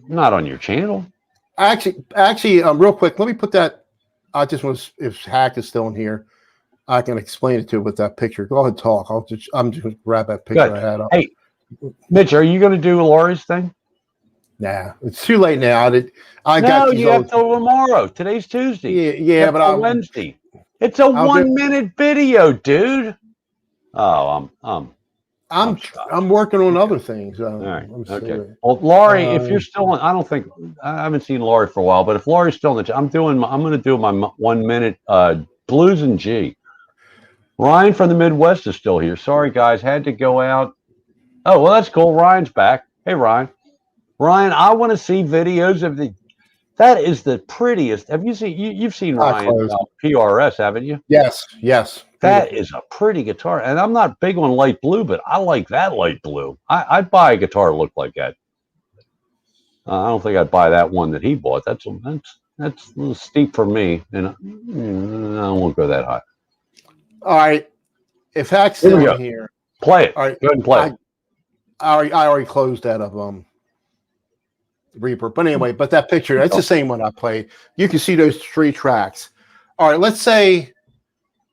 not on your channel. Actually, real quick, let me put that. I just was, if Hack is still in here, I can explain it to you with that picture. Go ahead, talk. I'm just gonna grab that picture Good. I had up. Hey, Mitch, are you going to do Laurie's thing? Nah, it's too late now. You have till tomorrow. Today's Tuesday. Yeah, but I'm Wednesday. It's a 1 minute video, dude. Oh, I'm working on other things. All right. Okay. Well, Laurie, if you're still in, I haven't seen Laurie for a while, but if Laurie's still in the chat, I'm going to do my 1 minute blues and G. Ryan from the Midwest is still here. Sorry, guys, had to go out. Oh, well, that's cool. Ryan's back. Hey, Ryan. Ryan, I want to see videos of that is the prettiest. Have you seen, you've seen Ryan's PRS, haven't you? Yes. That is a pretty guitar. And I'm not big on light blue, but I like that light blue. I'd buy a guitar look like that. I don't think I'd buy that one that he bought. That's a little steep for me. And I won't go that high. All right. If Hack's still in here. Play it. All right. Go ahead and play it. I already closed that of Reaper. But anyway, but that picture, that's the same one I played. You can see those 3 tracks. All right, let's say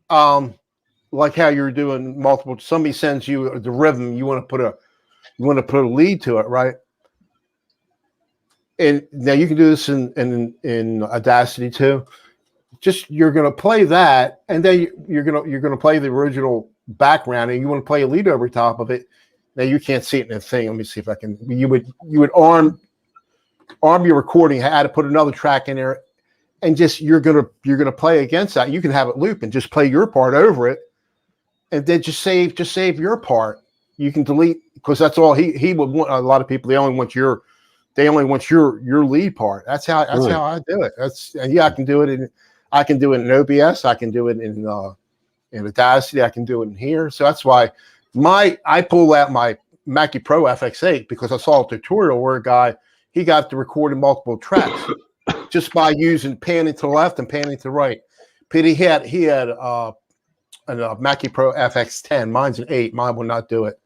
like how you're doing multiple, somebody sends you the rhythm, you want to put a lead to it, right? And now you can do this in Audacity too. Just you're gonna play that, and then you're gonna play the original background, and you want to play a lead over top of it. Now you can't see it in the thing. Let me see if I can. You would arm your recording, how to put another track in there, and just you're gonna play against that. You can have it loop and just play your part over it, and then just save your part. You can delete, because that's all he would want. A lot of people, they only want your lead part. That's how I do it. I can do it in OBS. I can do it in Audacity. I can do it in here. So that's why I pull out my Mackie Pro FX8, because I saw a tutorial where a guy, he got to record in multiple tracks just by using panning to the left and panning to the right. But he had a Mackie Pro FX10. Mine's an 8. Mine would not do it.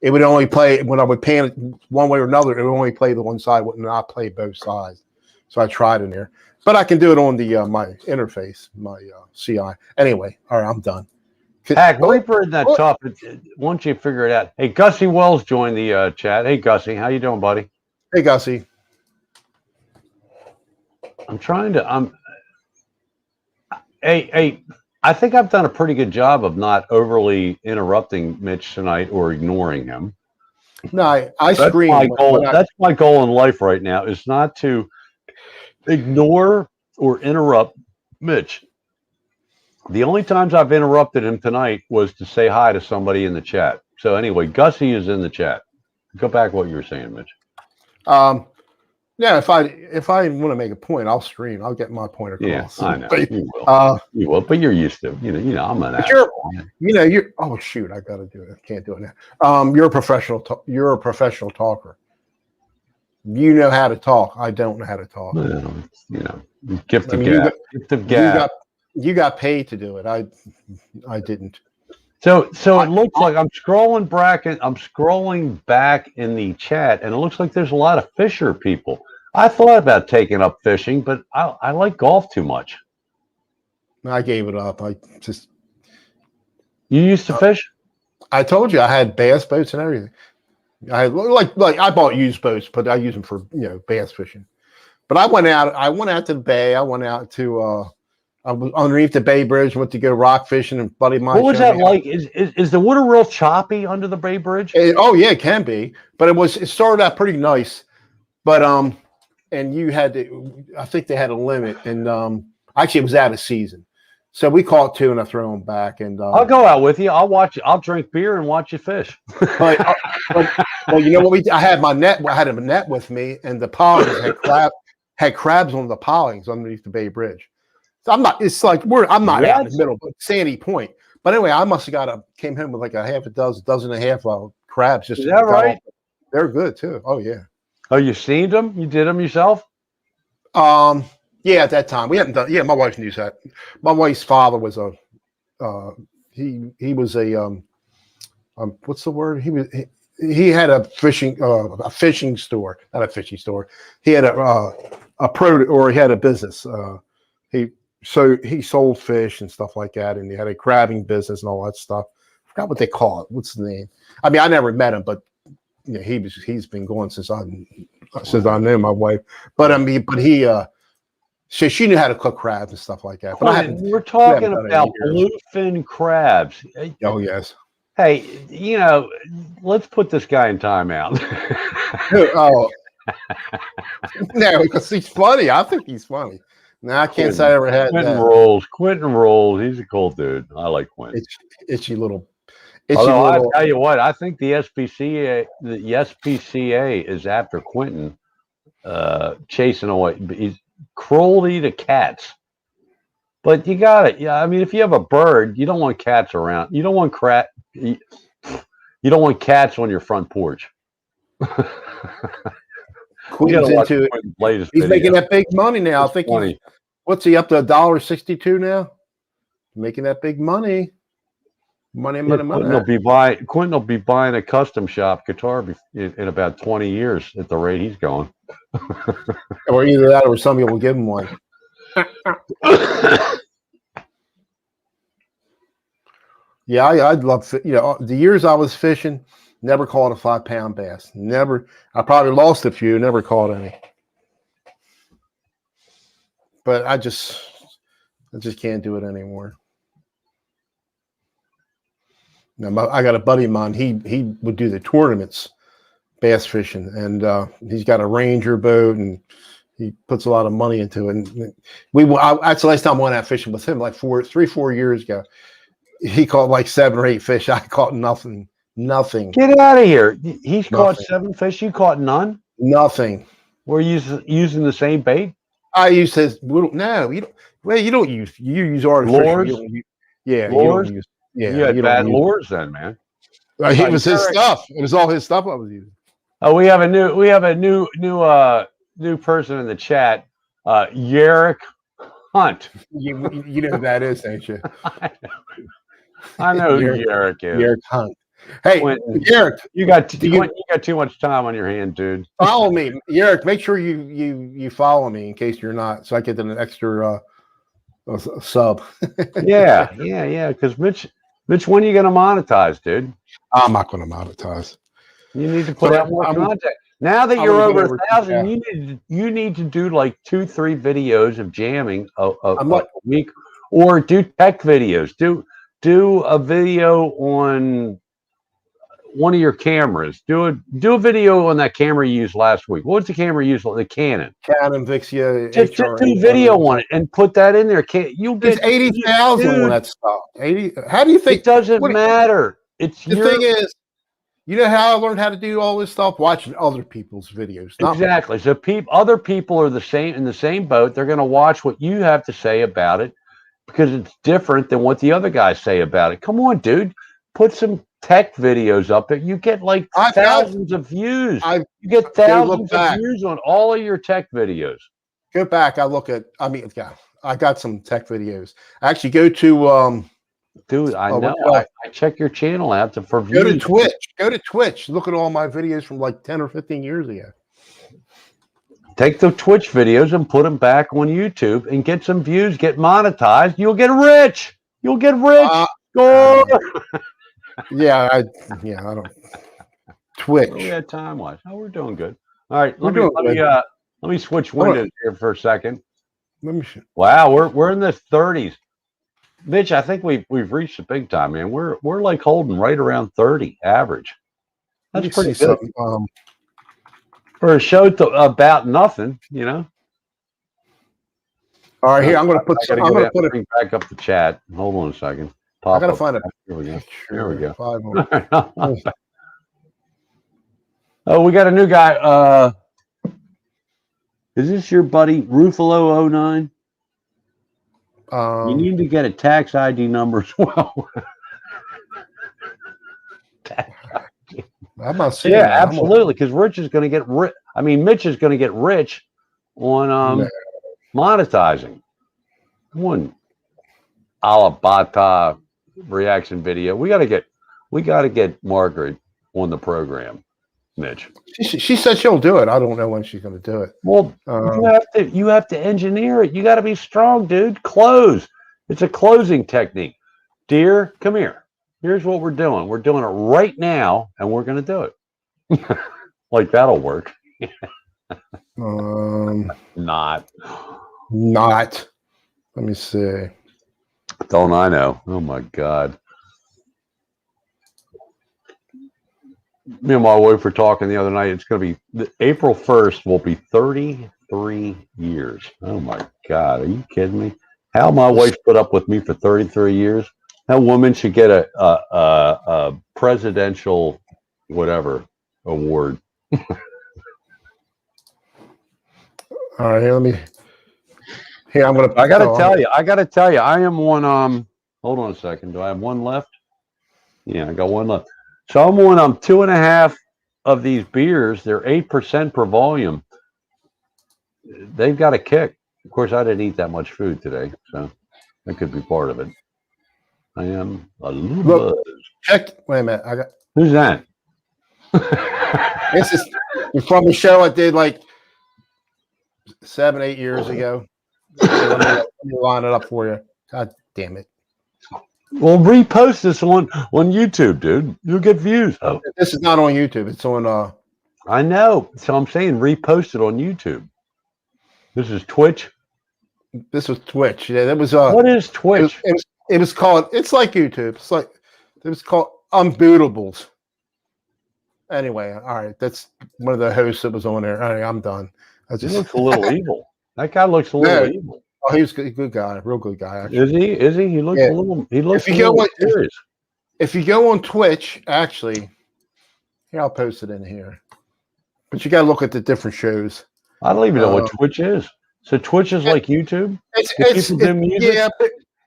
It would only play when I would pan it one way or another. It would only play the one side, would not play both sides. So I tried in there, but I can do it on the my interface, my CI. Anyway, all right, I'm done. Heck, Reaper isn't that tough. Once you figure it out. Hey, Gussie Wells joined the chat. Hey, Gussie, how you doing, buddy? Hey, Gussie. Hey, I think I've done a pretty good job of not overly interrupting Mitch tonight or ignoring him. No, I scream. That's my goal in life right now, is not to ignore or interrupt Mitch. The only times I've interrupted him tonight was to say hi to somebody in the chat. So anyway, Gussie is in the chat. Go back to what you were saying, Mitch. Yeah, if I want to make a point, I'll stream. I'll get my point across. Yeah, I know. You will. You will, but you're used to. I'm an asshole. You're. Oh shoot, I got to do it. I can't do it now. You're a professional. You're a professional talker. You know how to talk. I don't know how to talk. Well, gift of gab. Gift of gab. You got paid to do it. I didn't. So it looks like I'm scrolling back in the chat, and it looks like there's a lot of Fisher people. I thought about taking up fishing, but I like golf too much. I gave it up. You used to fish? I told you I had bass boats and everything. I I bought used boats, but I use them for bass fishing. But I went out to the bay. I went out to I was underneath the Bay Bridge, went to go rock fishing, and buddy of mine What was showed that me like? Is the water real choppy under the Bay Bridge? oh yeah, it can be, but it started out pretty nice, but and you had to, I think they had a limit, and actually it was out of season, so we caught two, and I threw them back, and I'll go out with you. I'll watch. I'll drink beer and watch you fish. but, well, you know what I had my net. I had a net with me, and the pollings had crabs on the pollings underneath the Bay Bridge. So I'm not. It's like I'm not out in the middle, but Sandy Point. But anyway, I must have came home with like a half a dozen and a half of crabs. Just is that right? They're good too. Oh yeah. Oh, you seen them? You did them yourself? Yeah. At that time, we hadn't done. Yeah, my wife knew that. My wife's father was a. He was a. What's the word? He had a fishing store, not a fishing store. He had he had a business. He sold fish and stuff like that, and he had a crabbing business and all that stuff. I forgot what they call it. What's the name? I mean, I never met him, but you know, he's been going since I knew my wife. But I mean, so she knew how to cook crabs and stuff like that. But we're talking about bluefin crabs. Oh yes. Hey, you know, let's put this guy in timeout. Oh no, because he's funny. I think he's funny. No, I can't say I ever had Quentin that. Quentin rolls. He's a cool dude. I like Quentin. Itchy little. Although I tell you what, I think the SPCA is after Quentin, chasing away. He's cruelty to cats. But you got it. Yeah, I mean, if you have a bird, you don't want cats around. You don't want You don't want cats on your front porch. Quentin's into it. He's making that big money now. I think what's he up to $1.62 now? Making that big money. Money. Quentin will be buying a custom shop guitar in about 20 years at the rate he's going. Or either that, or somebody will give him one. Yeah, I'd love, the years I was fishing, never caught a 5-pound bass. Never. I probably lost a few, never caught any. But I just can't do it anymore. Now, I got a buddy of mine. He would do the tournaments, bass fishing, and he's got a Ranger boat, and he puts a lot of money into it. And that's the last time I went out fishing with him, like 4 years ago. He caught like 7 or 8 fish. I caught nothing. Get out of here! He's caught 7 fish. You caught none. Nothing. Were you using the same bait? I use his. No, you don't. Well, you don't use. You use artificial. Lures. Lures. You had bad lures then, man. It was his stuff. It was all his stuff I was using. Oh, we have a new person in the chat, Yerrick Hunt. You know who that is, don't you? I know who Yerrick is. Yerrick Hunt. Hey, Quentin, Yerrick, you got too much time on your hand, dude. Follow me, Yerrick. Make sure you follow me in case you're not, so I get an extra sub. yeah. Because Mitch, when are you going to monetize, dude? I'm not going to monetize. You need to put out more content. Now that you're over 1,000, you need to do like 2-3 videos of jamming a week, or do tech videos. Do a video on one of your cameras. Do a video on that camera you used last week. What was the camera you used? The Canon Vixia. Just do video on it and put that in there. You'll get 80,000 on that stuff. 80. How do you think? It doesn't matter. The thing is, you know how I learned how to do all this stuff? Watching other people's videos. Exactly. So other people are in the same boat. They're going to watch what you have to say about it because it's different than what the other guys say about it. Come on, dude. Put some tech videos up there. You get like thousands of views. You get thousands of views on all of your tech videos. Go back. I got some tech videos. I actually go to dude, I know. I check your channel out for views. Go to Twitch. Look at all my videos from like 10 or 15 years ago. Take the Twitch videos and put them back on YouTube and get some views, get monetized. You'll get rich. Go. I don't. Twitch. We had time wise. Oh, we're doing good. All right, let me switch windows here for a second. Let me see. Wow, we're in the 30s. Mitch, I think we've reached the big time, man. We're like holding right around 30 average. Let That's me pretty see good something. for a show about nothing, you know. All right, here I'm going to put. I got to I'm go going down to put and it. bring back up the chat. Hold on a second. I Pop got to up. find a Here we go. picture. There we go. 5 more. Oh, we got a new guy. Is this your buddy Rufalo09? You need to get a tax ID number as well. I'm not seeing Yeah, that. absolutely. Because Rich is going to get rich. I mean, Mitch is going to get rich on monetizing. One Alabata reaction video. We got to get Margaret on the program, Mitch. She said she'll do it. I don't know when she's going to do it. Well, you have to engineer it. You got to be strong, dude. Close. It's a closing technique. Dear, come here. Here's what we're doing. We're doing it right now, and we're going to do it. Like that'll work. Not. Let me see. Don't I know? Oh my God. Me and my wife were talking the other night. It's going to be April 1st. Will be 33 years. Oh my God. Are you kidding me? How my wife put up with me for 33 years? That woman should get a presidential whatever award. All right, here, let me. Here, I'm gonna. I gotta tell you. I am one. Hold on a second. Do I have one left? Yeah, I got one left. So I'm on 2.5 of these beers. They're 8% per volume. They've got a kick. Of course, I didn't eat that much food today, so that could be part of it. I am a little buzzed. Check. Wait a minute. I got. Who's that? This is from a show I did like 7, 8 years ago. Let me line it up for you. God damn it. Well, repost this on YouTube, dude. You'll get views. Oh, this is not on YouTube. It's on. I know. So I'm saying repost it on YouTube. This is Twitch. This was Twitch. Yeah, that was. What is Twitch? It was called. It's like YouTube. It was called Unbootables. Anyway, all right. That's one of the hosts that was on there. All right, I'm done. He looks a little evil. That guy looks a little evil. Oh, he's a good guy, real good guy. Actually. Is he? Is he? He looks a little. He looks serious. If you go on Twitch, actually, here I'll post it in here. But you got to look at the different shows. I don't even know what Twitch is. So Twitch is like YouTube. Yeah,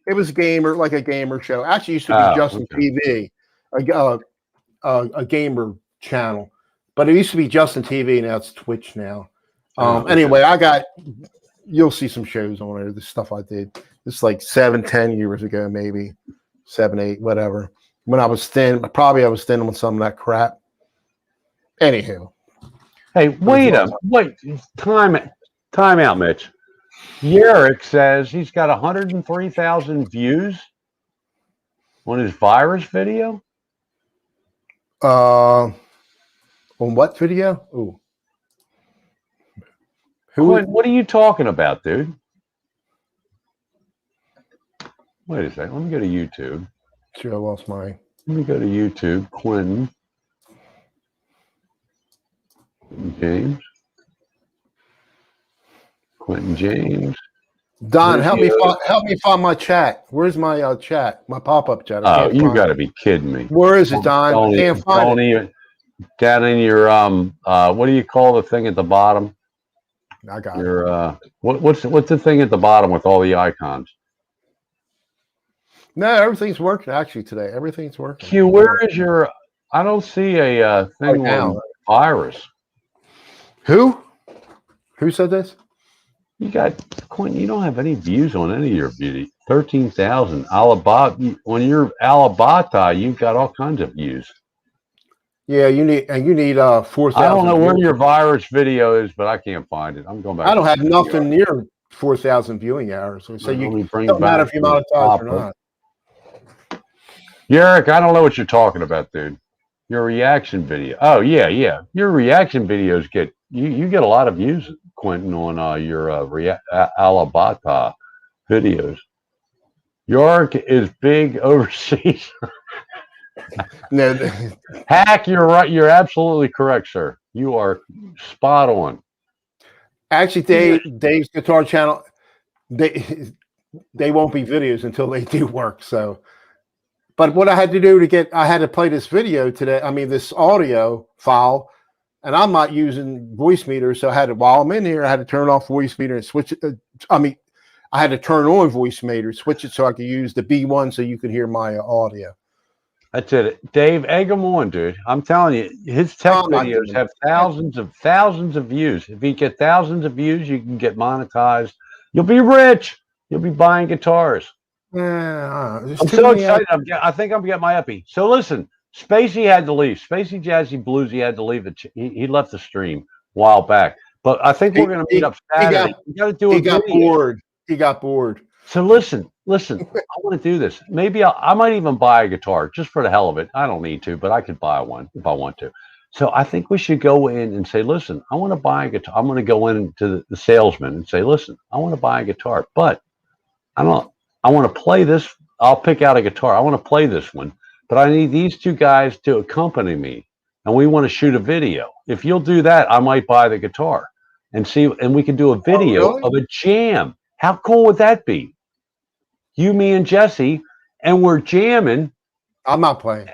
it was like a gamer show. Actually, it used to be Justin TV, a gamer channel, but it used to be Justin TV. Now it's Twitch now. Anyway, you'll see some shows on there. The stuff I did. It's like 7, 10 years ago, maybe 7, 8, whatever. When I was thin, I was thin on some of that crap. Anywho. Hey, wait. Time out, Mitch. Yerrick says he's got 103,000 views on his virus video. On what video? Ooh. What are you talking about, dude? Wait a second. Let me go to YouTube. Sure, I lost mine. Let me go to YouTube. Quentin James. Don, help me find my chat. Where's my chat? My pop-up chat. Oh, you got to be kidding me. Where is it, Don? I can't find it. Down in your what do you call the thing at the bottom? I got it. What's the thing at the bottom with all the icons? No, everything's working actually today. Everything's working. Q, where is your? I don't see a thing on virus. Who said this? You got Quentin. You don't have any views on any of your beauty. 13,000. Alabata on your Alabata, you've got all kinds of views. Yeah, you need 4,000. I don't know where your virus video is, but I can't find it. I'm going back. I don't have nothing near 4,000 viewing hours. So it doesn't matter if you monetize or not. Yerrick, I don't know what you're talking about, dude. Your reaction video. Oh yeah. Your reaction videos get you get a lot of views, Quentin, on your Alabata videos. York is big overseas. No, Hack, you're right. You're absolutely correct, sir. You are spot on. actually, Dave's guitar channel, they won't be videos until they do work. So, but what I had to do I had to play this video today. I mean, this audio file, and I'm not using voice meter, so I had to, while I'm in here, I had to turn off voice meter and switch it. I had to turn on voice meter, switch it so I could use the B1 so you could hear my audio. That's it. Dave, egg him on, dude. I'm telling you, his tech videos have thousands of views. If you get thousands of views, you can get monetized. You'll be rich. You'll be buying guitars. I'm so excited. I think I'm getting my epi. So listen, Spacey had to leave. Spacey Jazzy Bluesy had to leave. He left the stream a while back. But I think we're going to meet up Saturday. We got to do a video. He got bored. So listen. I want to do this. Maybe I might even buy a guitar just for the hell of it. I don't need to, but I could buy one if I want to. So I think we should go in and say, listen, I want to buy a guitar. I'm going to go in to the salesman and say, listen, I want to buy a guitar, but I want to play this. I'll pick out a guitar. I want to play this one, but I need these two guys to accompany me, and we want to shoot a video. If you'll do that, I might buy the guitar and we can do a video of a jam. How cool would that be? You, me, and Jesse, and we're jamming. I'm not playing.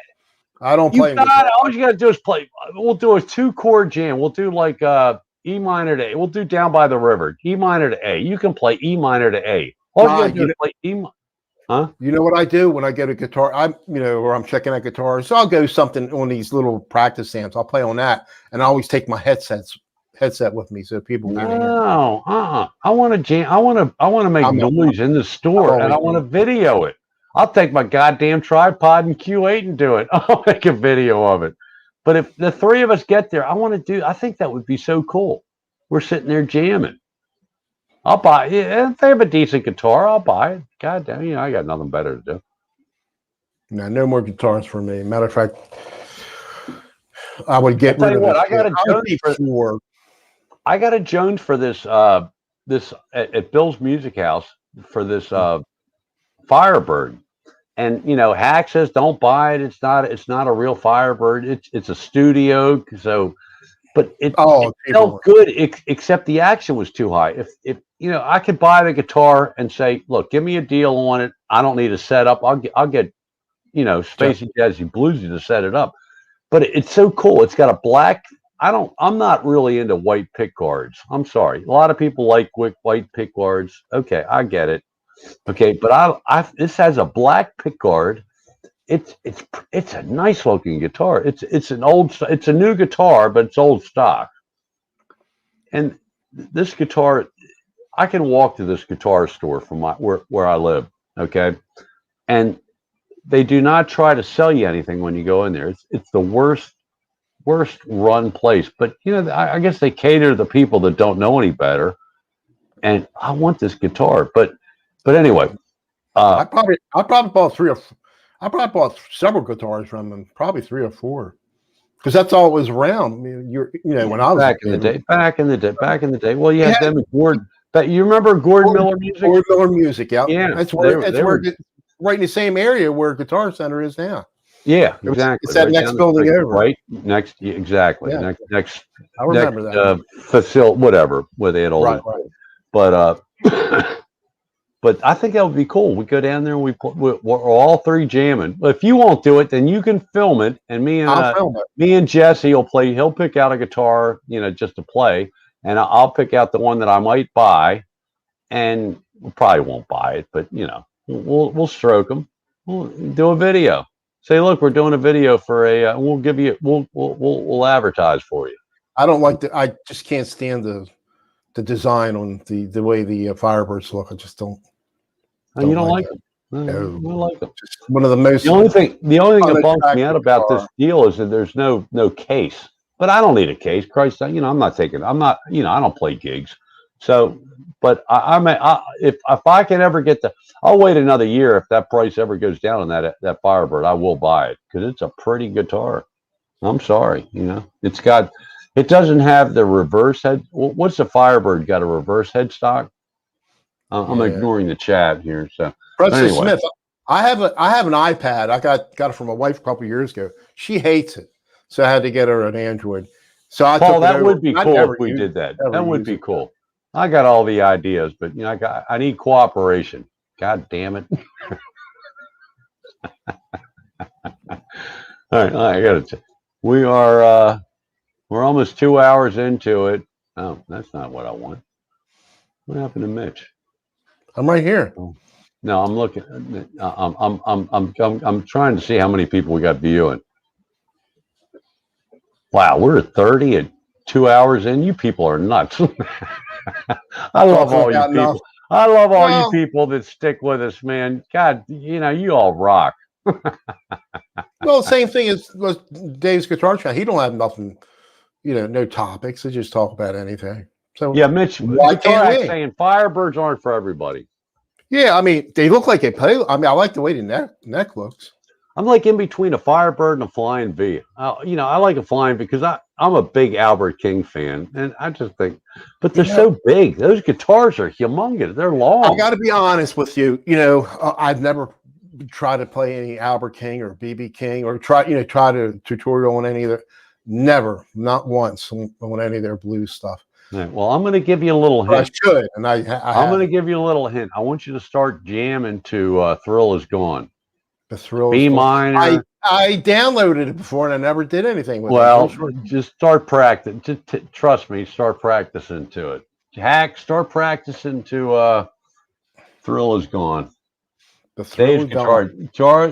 I don't play. All you got to do is play. We'll do a 2-chord jam. We'll do like E minor to A. We'll do Down by the River. E minor to A. You can play E minor to A. All you got to do is play E. Huh? You know what I do when I get a guitar? Or I'm checking out guitars. So I'll go something on these little practice amps. I'll play on that, and I always take my headset with me so people can hear. No, I want to jam. I want to make noise in the store, and I want to video it. I'll take my goddamn tripod and Q8 and do it. I'll make a video of it. But if the three of us get there, I think that would be so cool. We're sitting there jamming. I'll buy it. If they have a decent guitar, I'll buy it. God damn, I got nothing better to do. No more guitars for me. Matter of fact, I would get rid of it. I got a Jones for this at Bill's Music House for this Firebird, and Hack says don't buy it. It's not a real Firebird. It's a studio. So, but it felt good, except the action was too high. If I could buy the guitar and say, look, give me a deal on it. I don't need a setup. I'll get Spacey Jazzy Bluesy to set it up. But it's so cool. It's got a black. I'm not really into white pick guards. I'm sorry. A lot of people like white pick guards. Okay, I get it. Okay, but this has a black pick guard. It's a nice looking guitar. It's a new guitar, but it's old stock. And this guitar, I can walk to this guitar store from where I live. Okay, and they do not try to sell you anything when you go in there. It's the worst run place, but I guess they cater to the people that don't know any better. And I want this guitar, but anyway, I probably bought several guitars from them, probably 3 or 4, because that's all that was around. I mean, when I was back in the day. Well, you had them and Gordon. But you remember Gordon Miller Music? Gordon Miller Music, yeah. That's where right in the same area where Guitar Center is now. Yeah, exactly. It's that right next building over. Right next, exactly. Yeah. Next. I remember that. Facility, whatever, where they had all. Right. But but I think that would be cool. We go down there and we're all three jamming. If you won't do it, then you can film it, and me and Jesse will play. He'll pick out a guitar, just to play, and I'll pick out the one that I might buy, and we probably won't buy it, but we'll stroke them. We'll do a video. Say, look, we're doing a video for a. We'll give you. We'll advertise for you. I don't like the. I just can't stand the design on the way the Firebirds look. I just don't. You don't like them? No, I like them. Just one of the most. The only thing that bums me out about this deal is that there's no case. But I don't need a case. Christ, I'm not taking. I don't play gigs. So, but if I can ever get I'll wait another year. If that price ever goes down on that Firebird, I will buy it because it's a pretty guitar. I'm sorry, it's got It doesn't have the reverse head. What's the Firebird got? A reverse headstock? I'm ignoring the chat here. So, President anyway. Smith, I have an iPad. I got it from my wife a couple years ago. She hates it, so I had to get her an Android. So I Paul, took that it over. would be cool if we did that. That would be cool. I got all the ideas, but I need cooperation. God damn it! All right, I got it. We're almost 2 hours into it. Oh, that's not what I want. What happened to Mitch? I'm right here. Oh. No, I'm looking. I'm trying to see how many people we got viewing. Wow, we're at 30 at 2 hours in. You people are nuts. I love all you people. I love all you people that stick with us, man. God, you all rock. Well, same thing as Dave's Guitar Channel. He don't have nothing, no topics. They just talk about anything. So yeah, Mitch, why can't we? Saying Firebirds aren't for everybody. Yeah, I mean, they look like they play. I mean, I like the way the neck looks. I'm like in between a Firebird and a Flying V. I like a Flying because I'm a big Albert King fan, and I just think, but they're so big. Those guitars are humongous. They're long. I got to be honest with you. I've never tried to play any Albert King or BB King or try to tutorial on any of their. Never, not once on any of their blues stuff. Right, well, I'm going to give you a little hint. I should, and I'm going to give you a little hint. I want you to start jamming to "Thrill Is Gone." The Thrill. B minor. I downloaded it before and I never did anything with it. Well, just start practicing. Just trust me. Start practicing to it. Hack. Start practicing to "Thrill Is Gone." The Thrill Dave's guitar.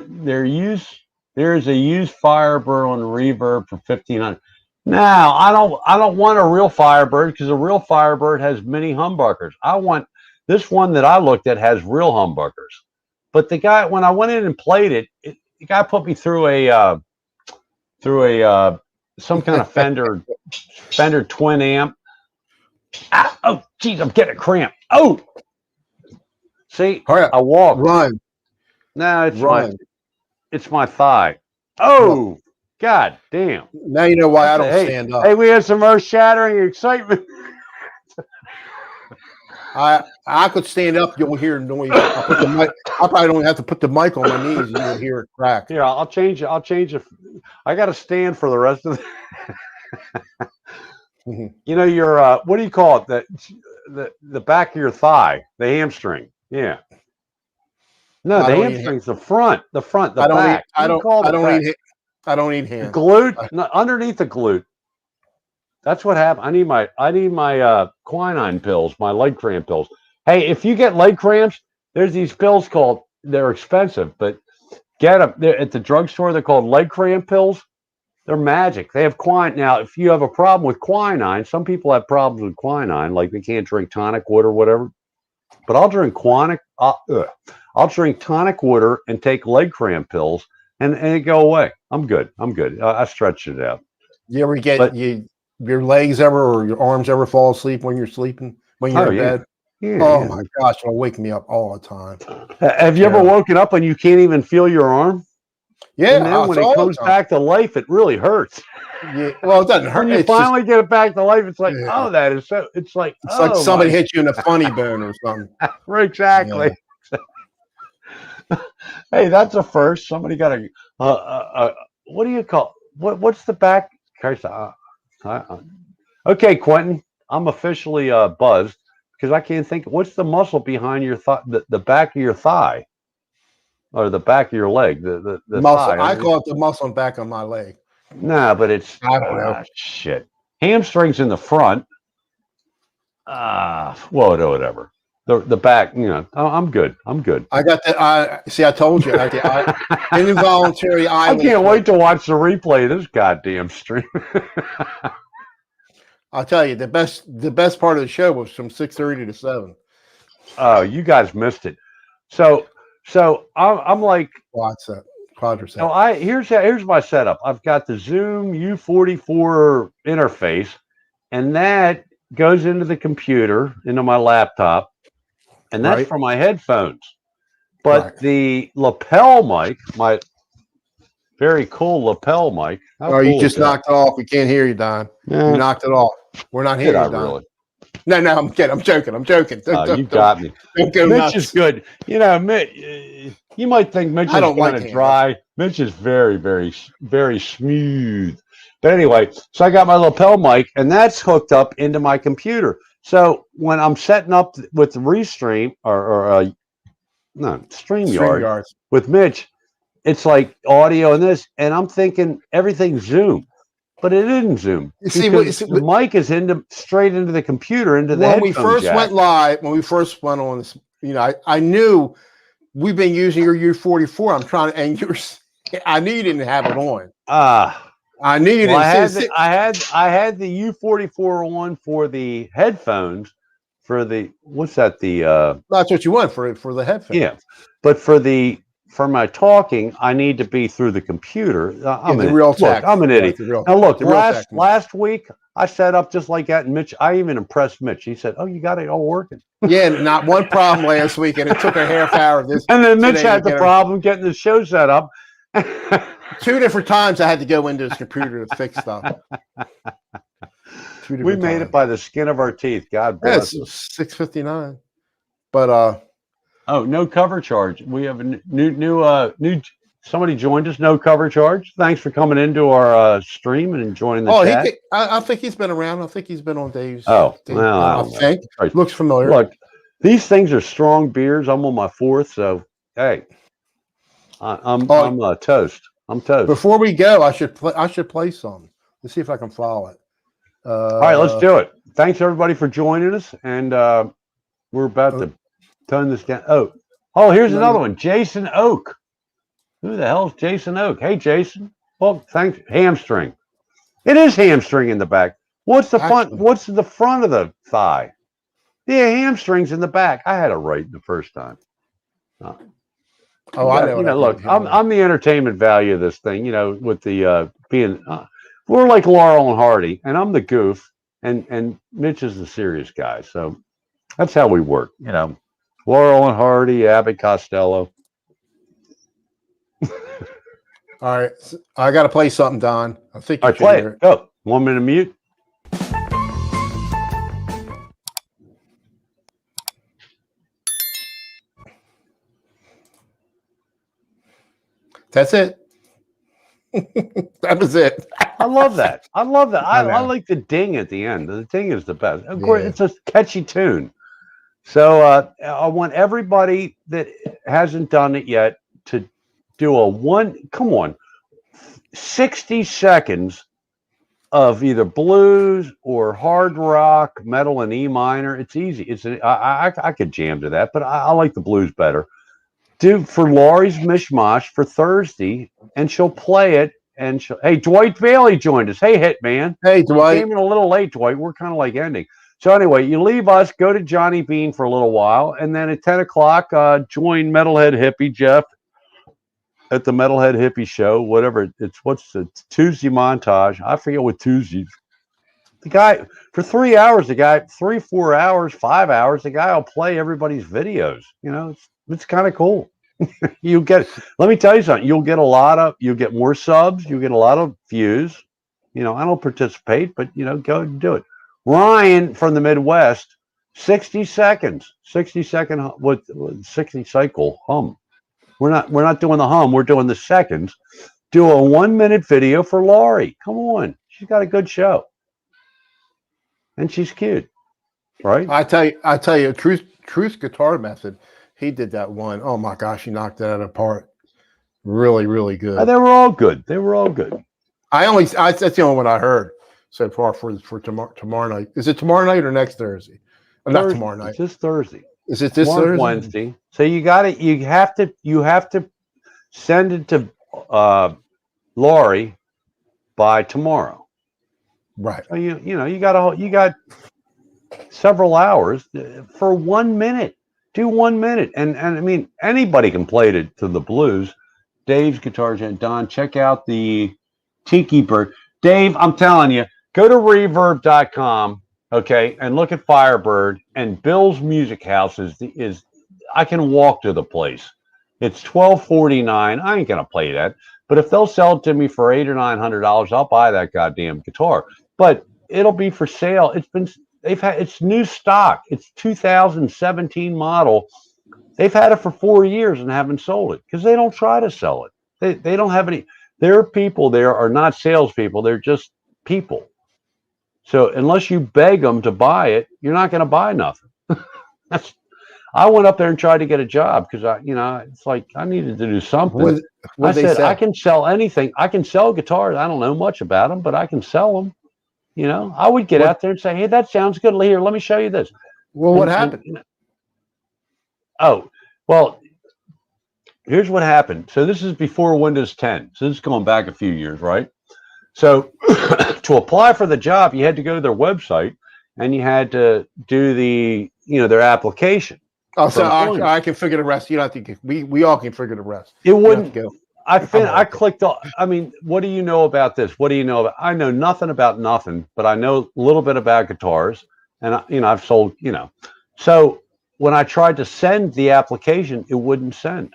There is a used Firebird on Reverb for $1,500. Now, I don't want a real Firebird because a real Firebird has mini humbuckers. I want this one that I looked at has real humbuckers. But the guy, when I went in and played it, the guy put me through some kind of Fender twin amp. Oh, geez, I'm getting a cramp. Oh, see, I walk. Run. No, it's my thigh. Oh, God damn. Now you know why I don't stand up. Hey, we had some earth-shattering excitement. I could stand up. You'll hear noise. I probably don't have to put the mic on my knees. And you'll hear it crack. Yeah, I'll change it. I got to stand for the rest of the. Your what do you call it? The back of your thigh, the hamstring. Yeah. No, the hamstring's the front. The back. I don't need hands. Glute, underneath the glute. That's what happened. I need my quinine pills, my leg cramp pills. Hey, if you get leg cramps, there's these pills they're expensive, but get them. They're at the drugstore. They're called leg cramp pills. They're magic. They have quinine. Now, if you have a problem with quinine, some people have problems with quinine, like they can't drink tonic water or whatever. But I'll drink I'll drink tonic water and take leg cramp pills, and it go away. I'm good. I stretched it out. You ever get your legs or your arms ever fall asleep when you're sleeping, when you're in bed? Yeah, my gosh, it'll wake me up all the time. Have you ever woken up and you can't even feel your arm? Yeah, and then when it comes back to life, it really hurts. Yeah, well, it doesn't hurt. When you finally get it back to life, it's like, oh, that is so. It's like somebody hit you in a funny bone or something. Exactly. Yeah. Hey, that's a first. Somebody got a what do you call what's the back? Okay, Quentin, I'm officially buzzed because I can't think. What's the muscle behind your thigh? The back of your thigh, or the back of your leg? The muscle. thigh. I call it the muscle on back of my leg. Nah, but it's I don't know. Shit. Hamstrings in the front. Whatever. The back, I'm good. I got that. I told you. Involuntary eye. I can't wait to watch the replay of this goddamn stream. I'll tell you, the best part of the show was from 6:30 to 7. Oh, you guys missed it. So I'm like, watch that. Quadricep. No, here's my setup. I've got the Zoom U44 interface, and that goes into the computer, into my laptop, and that's for my headphones. But the lapel mic, Very cool lapel mic. How Oh, cool you just is that? knocked it off. We can't hear you, Don. Yeah. You knocked it off. We're not Did hearing I you, Don. really? No, I'm kidding. I'm joking. You got me. Don't go Mitch nuts. is good. You know, Mitch, you might think Mitch I is don't kind like of him. dry. Mitch is very, very, very smooth. But anyway, so I got my lapel mic, and that's hooked up into my computer. So when I'm setting up with the Restream or StreamYard StreamYards. with Mitch, it's like audio and this, and I'm thinking everything's Zoom, but it isn't Zoom You see, because the mic is straight into the computer, into the when headphone we first jack. went live, when we first went on this, I knew we've been using your U44. I'm trying to, and yours. I knew you didn't have it on. I knew you didn't. I had the U44 on for the headphones, for the what's that? That's what you want for the headphones. Yeah, but for my talking, I need to be through the computer. I'm an idiot. Now look, last week I set up just like that, and Mitch. I even impressed Mitch. He said, "Oh, you got it all working." Yeah, not one problem last week, and it took a half hour of this. And then Mitch had the problem getting the show set up. 2 different times I had to go into his computer to fix stuff. We made it by the skin of our teeth. God bless us. 6:59. But no cover charge. We have a new somebody joined us. No cover charge. Thanks for coming into our stream and joining the chat. I think he's been around. I think he's been on Dave's. Well, I think right. Looks familiar. Look, these things are strong beers. I'm on my 4th, so hey, I'm toast. I'm toast. Before we go, I should play some. Let's see if I can follow it. All right, let's do it. Thanks everybody for joining us, and we're about to tone this down. Oh, here's another one. Jason Oak. Who the hell's Jason Oak? Hey, Jason. Well, thanks. Hamstring. It is hamstring in the back. What's the front? What's the front of the thigh? Yeah, hamstrings in the back. I had it right the first time. I know. Look, I'm the entertainment value of this thing. With the being, we're like Laurel and Hardy, and I'm the goof, and Mitch is the serious guy. So that's how we work. Laurel and Hardy, Abbott Costello. All right, I got to play something, Don. I think you should play hear it. Go. 1 minute mute. That's it. That was it. I love that. I like the ding at the end. The ding is the best. Of course, it's a catchy tune. So I want everybody that hasn't done it yet to do 60 seconds of either blues or hard rock, metal in E minor. It's easy. I could jam to that, but I like the blues better. Do for Laurie's Mishmash for Thursday, and she'll play it. And hey, Dwight Bailey joined us. Hey, Hitman. Hey, Dwight. You came in a little late, Dwight. We're kind of like ending. So anyway, you leave us, go to Johnny Bean for a little while, and then at 10 o'clock, join Metalhead Hippie Jeff at the Metalhead Hippie Show. Whatever it's Tuesday montage. I forget what Tuesdays. The guy for 3 hours. The guy 3, 4 hours, 5 hours. The guy will play everybody's videos. It's kind of cool. Let me tell you something. You'll get more subs. You'll get a lot of views. I don't participate, but go do it. Ryan from the Midwest, 60 seconds, 60 second with 60 cycle hum. We're not doing the hum. We're doing the seconds. Do a 1 minute video for Laurie. Come on. She's got a good show. And she's cute. Right? I tell you, Truth Guitar Method. He did that one. Oh my gosh, he knocked that apart. Really, really good. They were all good. That's the only one I heard so far for tomorrow night. Is it tomorrow night or next Thursday? Not tomorrow night. It's this Thursday. Is it this Thursday? Wednesday. So you have to send it to Laurie by tomorrow. Right. So you got several hours for 1 minute. Do 1 minute, and I mean anybody can play it to the blues. Dave's Guitars and Don, check out the Tiki Bird. Dave, I'm telling you, go to reverb.com, okay, and look at Firebird. And Bill's Music House is I can walk to the place. It's $12.49. I ain't gonna play that. But if they'll sell it to me for $800 or $900, I'll buy that goddamn guitar. But it'll be for sale. It's new stock. It's 2017 model. They've had it for 4 years and haven't sold it because they don't try to sell it. They don't have any. Their people there are not salespeople. They're just people. So unless you beg them to buy it, you're not going to buy nothing. I went up there and tried to get a job because it's like I needed to do something. I said, I can sell anything. I can sell guitars. I don't know much about them, but I can sell them. I would get out there and say, hey, that sounds good. Here, let me show you this. Well, what happened? Well, here's what happened. So this is before Windows 10. So this is going back a few years, right? So to apply for the job, you had to go to their website and you had to do their application. Oh, so I can figure the rest. You don't have to. We all can figure the rest. It wouldn't go. I clicked on. I mean, what do you know about this? What do you know about? I know nothing about nothing, but I know a little bit about guitars, and I've sold. So when I tried to send the application, it wouldn't send.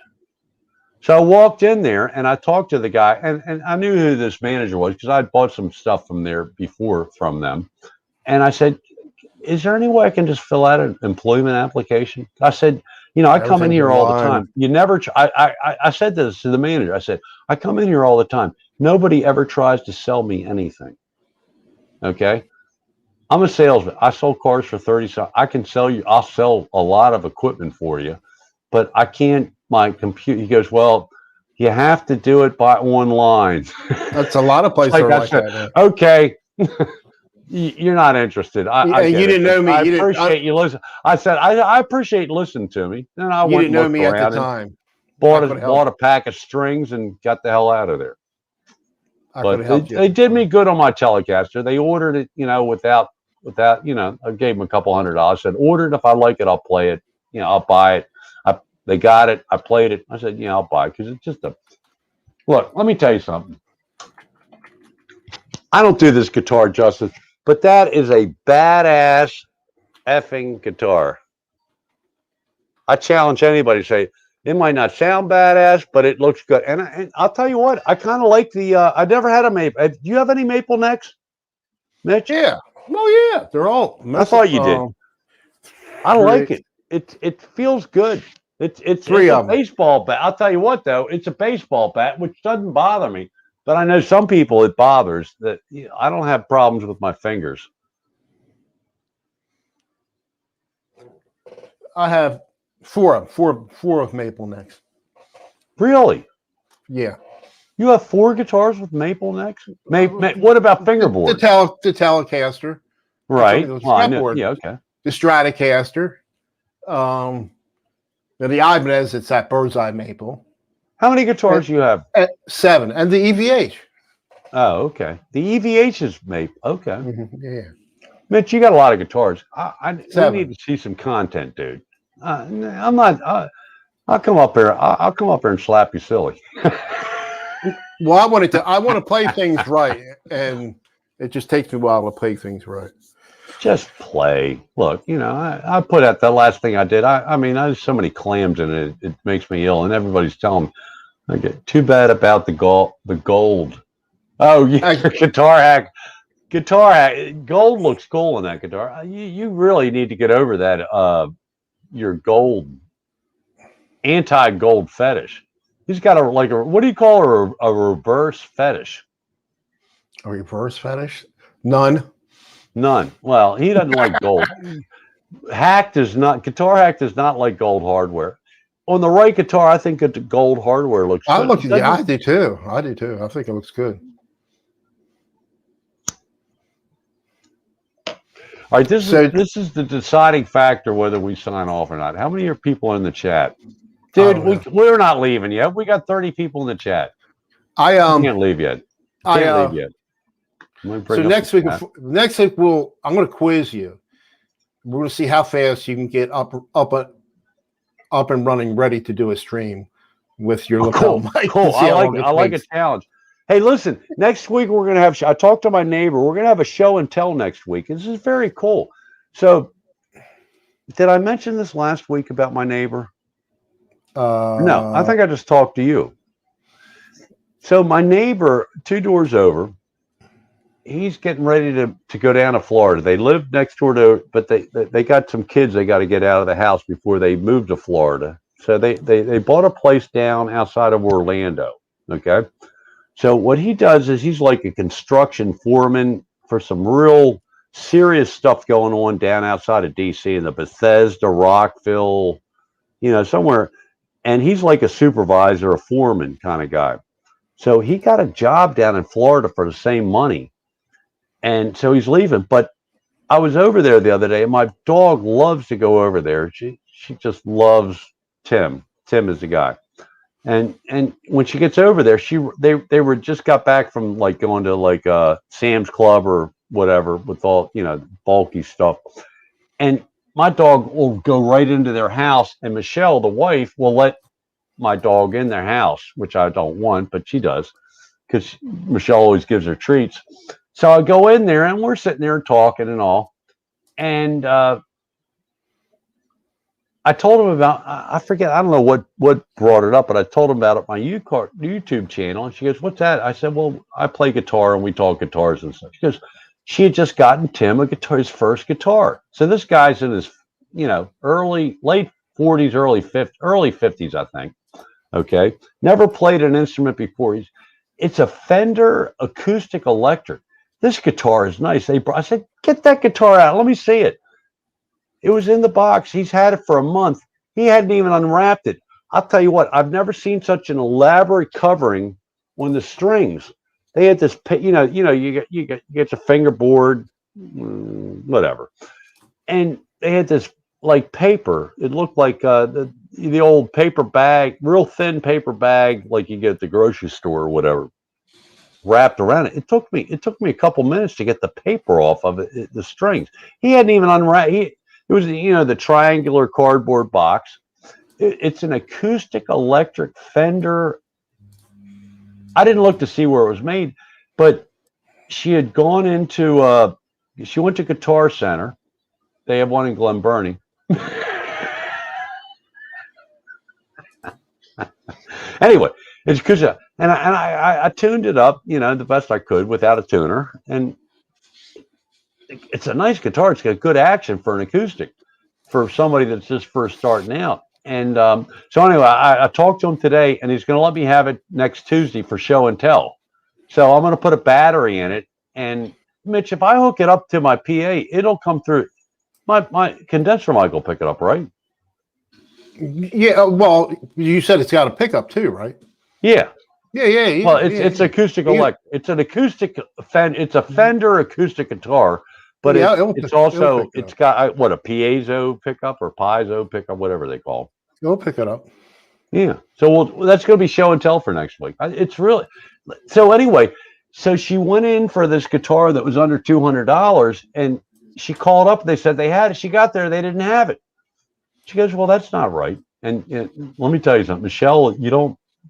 So I walked in there and I talked to the guy, and I knew who this manager was because I'd bought some stuff from there before from them, and I said, is there any way I can just fill out an employment application? I said, I come in here all the time. You never, I said this to the manager. I said, I come in here all the time. Nobody ever tries to sell me anything. Okay. I'm a salesman. I sold cars for 30. I can sell you. I'll sell a lot of equipment for you, but I can't, my computer. He goes, well, you have to do it by online. That's a lot of places like that. Okay. You're not interested. You didn't know me. I appreciate you listen. I said I appreciate listening to me. And I you didn't know me at the time. Bought a pack of strings and got the hell out of there. But they did me good on my Telecaster. They ordered it, without. I gave them a couple $100. I said, order it. If I like it, I'll play it. I'll buy it. They got it. I played it. I said, I'll buy it because it's just look. Let me tell you something. I don't do this guitar justice. But that is a badass effing guitar. I challenge anybody to say, it might not sound badass, but it looks good. And I'll tell you what, I kind of like the, I've never had a maple. Do you have any maple necks, Mitch? Yeah. Oh, yeah. They're all. I thought you did. I like it. It feels good. It's a baseball bat. I'll tell you what, though, it's a baseball bat, which doesn't bother me. But I know some people it bothers that I don't have problems with my fingers. I have four of maple necks. Really? Yeah. You have 4 guitars with maple necks? What about fingerboard? The Telecaster. Right. Well, I know. Yeah, okay. The Stratocaster. The Ibanez, it's that bird's eye maple. How many guitars do you have? 7. And the EVH. Oh, okay. The EVH is maple. Okay. Mm-hmm. Yeah. Mitch, you got a lot of guitars. I need to see some content, dude. I'm not. I'll come up here. I'll come up here and slap you silly. Well, I want to play things right, and it just takes me a while to play things right. Just play. Look, I put out the last thing I did. I mean, there's so many clams in it. It makes me ill, and everybody's telling me. Okay, too bad about the gold. Oh, yeah, guitar hack. Gold looks cool in that guitar. You really need to get over that. Your gold, anti-gold fetish. He's got what do you call a reverse fetish? A reverse fetish? None. Well, he doesn't like gold. Guitar Hack does not like gold hardware. On the right guitar, I think that the gold hardware looks good. I do too. I think it looks good. All right, this is the deciding factor whether we sign off or not. How many are people in the chat? Dude, we're not leaving yet. We got 30 people in the chat. I can't leave yet. Leave yet. So next week I'm going to quiz you. We're going to see how fast you can get up and running, ready to do a stream with your lapel mic. Cool. I like a challenge. Hey, listen, next week we're going to have, I talked to my neighbor, we're going to have a show and tell next week. This is very cool. So, did I mention this last week about my neighbor? No, I think I just talked to you. So my neighbor, 2 doors over, he's getting ready to go down to Florida. They live next door to, but they got some kids they got to get out of the house before they move to Florida. So they bought a place down outside of Orlando. Okay. So what he does is he's like a construction foreman for some real serious stuff going on down outside of DC in the Bethesda, Rockville, somewhere. And he's like a supervisor, a foreman kind of guy. So he got a job down in Florida for the same money. And so he's leaving. But I was over there the other day, and my dog loves to go over there. She just loves Tim. Tim is the guy. And when she gets over there, they were just got back from like going to like Sam's Club or whatever with all bulky stuff. And my dog will go right into their house, and Michelle, the wife, will let my dog in their house, which I don't want, but she does because Michelle always gives her treats. So I go in there, and we're sitting there talking and all. And I told him about, I forget, I don't know what brought it up, but I told him about it my YouTube channel. And she goes, what's that? I said, well, I play guitar and we talk guitars and stuff. She goes, she had just gotten Tim his first guitar. So this guy's in his, late 40s, early 50s, I think. Okay. Never played an instrument before. It's a Fender acoustic electric. This guitar is nice. I said, get that guitar out. Let me see it. It was in the box. He's had it for a month. He hadn't even unwrapped it. I'll tell you what, I've never seen such an elaborate covering on the strings. They had this, you get your fingerboard, whatever. And they had this like paper. It looked like the old paper bag, real thin paper bag, like you get at the grocery store or whatever, wrapped around it. It took me a couple minutes to get the paper off of it, the strings. He hadn't even unwrapped. It was, the triangular cardboard box. It's an acoustic electric Fender. I didn't look to see where it was made, but she had gone into, she went to Guitar Center. They have one in Glen Burnie. Anyway, it's because, and I tuned it up, the best I could without a tuner. And it's a nice guitar. It's got good action for an acoustic for somebody that's just first starting out. And so anyway, I talked to him today, and he's going to let me have it next Tuesday for show and tell. So I'm going to put a battery in it. And Mitch, if I hook it up to my PA, it'll come through. My condenser mic will pick it up, right? Yeah. Well, you said it's got a pickup too, right? Yeah. Yeah. Well, it's acoustic electric. It's an acoustic It's a Fender acoustic guitar, but it's got a piezo pickup or piezo pickup, whatever they call it. It'll pick it up. Yeah. So that's going to be show and tell for next week. It's really so. Anyway, so she went in for this guitar that was under $200, and she called up. They said they had it. She got there, they didn't have it. She goes, well, that's not right. And let me tell you something, Michelle. You